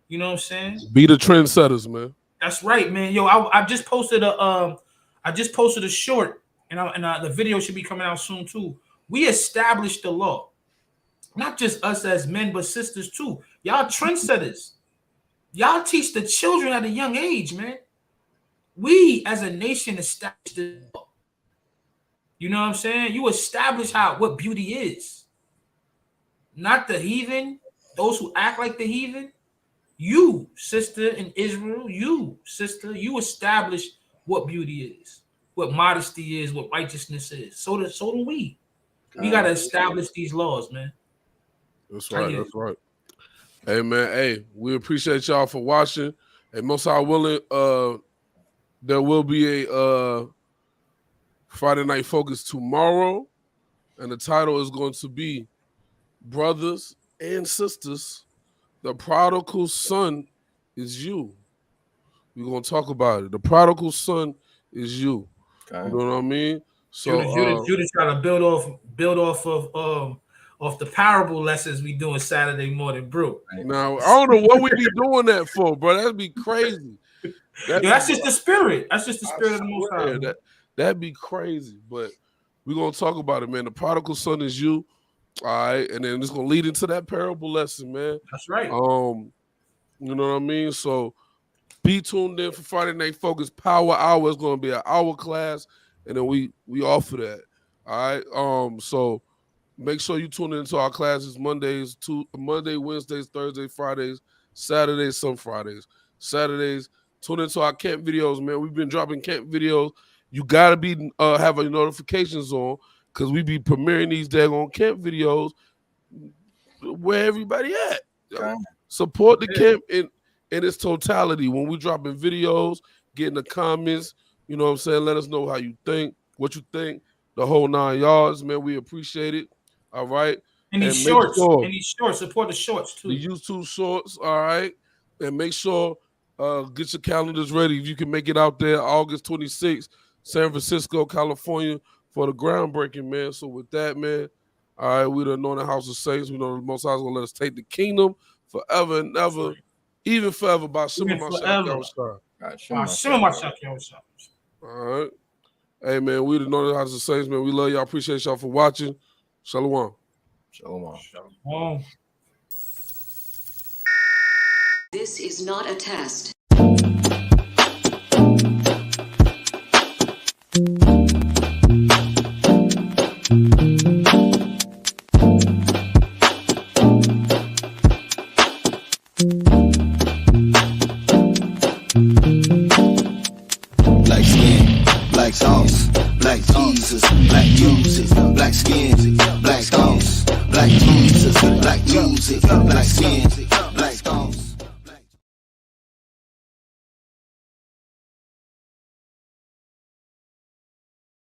You know what I'm saying? Be the trendsetters, man. That's right, man. Yo, I just posted a short, and the video should be coming out soon too. We established the law, not just us as men, but sisters too. Y'all trendsetters. Y'all teach the children at a young age, man. We as a nation established the law. You know what I'm saying? You establish what beauty is. Not the heathen, those who act like the heathen. You, sister in Israel, you, sister, you establish what beauty is, what modesty is, what righteousness is. So do we. We got to establish these laws, man. That's right. That's right. Hey, man. Hey, we appreciate y'all for watching. And most High willing, there will be a Friday Night Focus tomorrow. And the title is going to be Brothers and Sisters, the Prodigal Son is You. We're going to talk about it. The Prodigal Son is You. Okay. You know what I mean? So Judas trying to build off of the parable lessons we doing Saturday morning, bro. Now, I don't know what we be doing that for, bro. That'd be crazy. That's just the spirit. That's just the spirit of the Most High. That'd be crazy. But we're going to talk about it, man. The Prodigal Son is You. All right, and then it's gonna lead into that parable lesson, man. That's right. You know what I mean? So be tuned in for Friday Night Focus Power Hour. It's gonna be an hour class, and then we offer that. All right. So make sure you tune into our classes Monday, Wednesdays, Thursdays, Fridays, Saturdays, some Fridays. Saturdays, tune into our camp videos, man. We've been dropping camp videos. You gotta be have your notifications on, because we be premiering these daggone camp videos where everybody at. Support the camp in its totality. When we dropping videos, get in the comments, you know what I'm saying? Let us know how you think, what you think, the whole 9 yards, man. We appreciate it. All right. And these shorts, support the shorts too. The YouTube shorts, all right. And make sure get your calendars ready. If you can make it out there, August 26th, San Francisco, California, for the groundbreaking, man. So with that, man, all right, we done know the House of Saints. We know the Most High is going to let us take the kingdom forever and ever, even forever, by Shema Mashiach Yahushua. All right. Hey, man, we done know the House of Saints, man. We love y'all. Appreciate y'all for watching. Shalom. Shalom. Shalom. This is not a test. Black skin, black sauce, black Jesus, black music, black skin, black sauce, black Jesus, black music, black skin,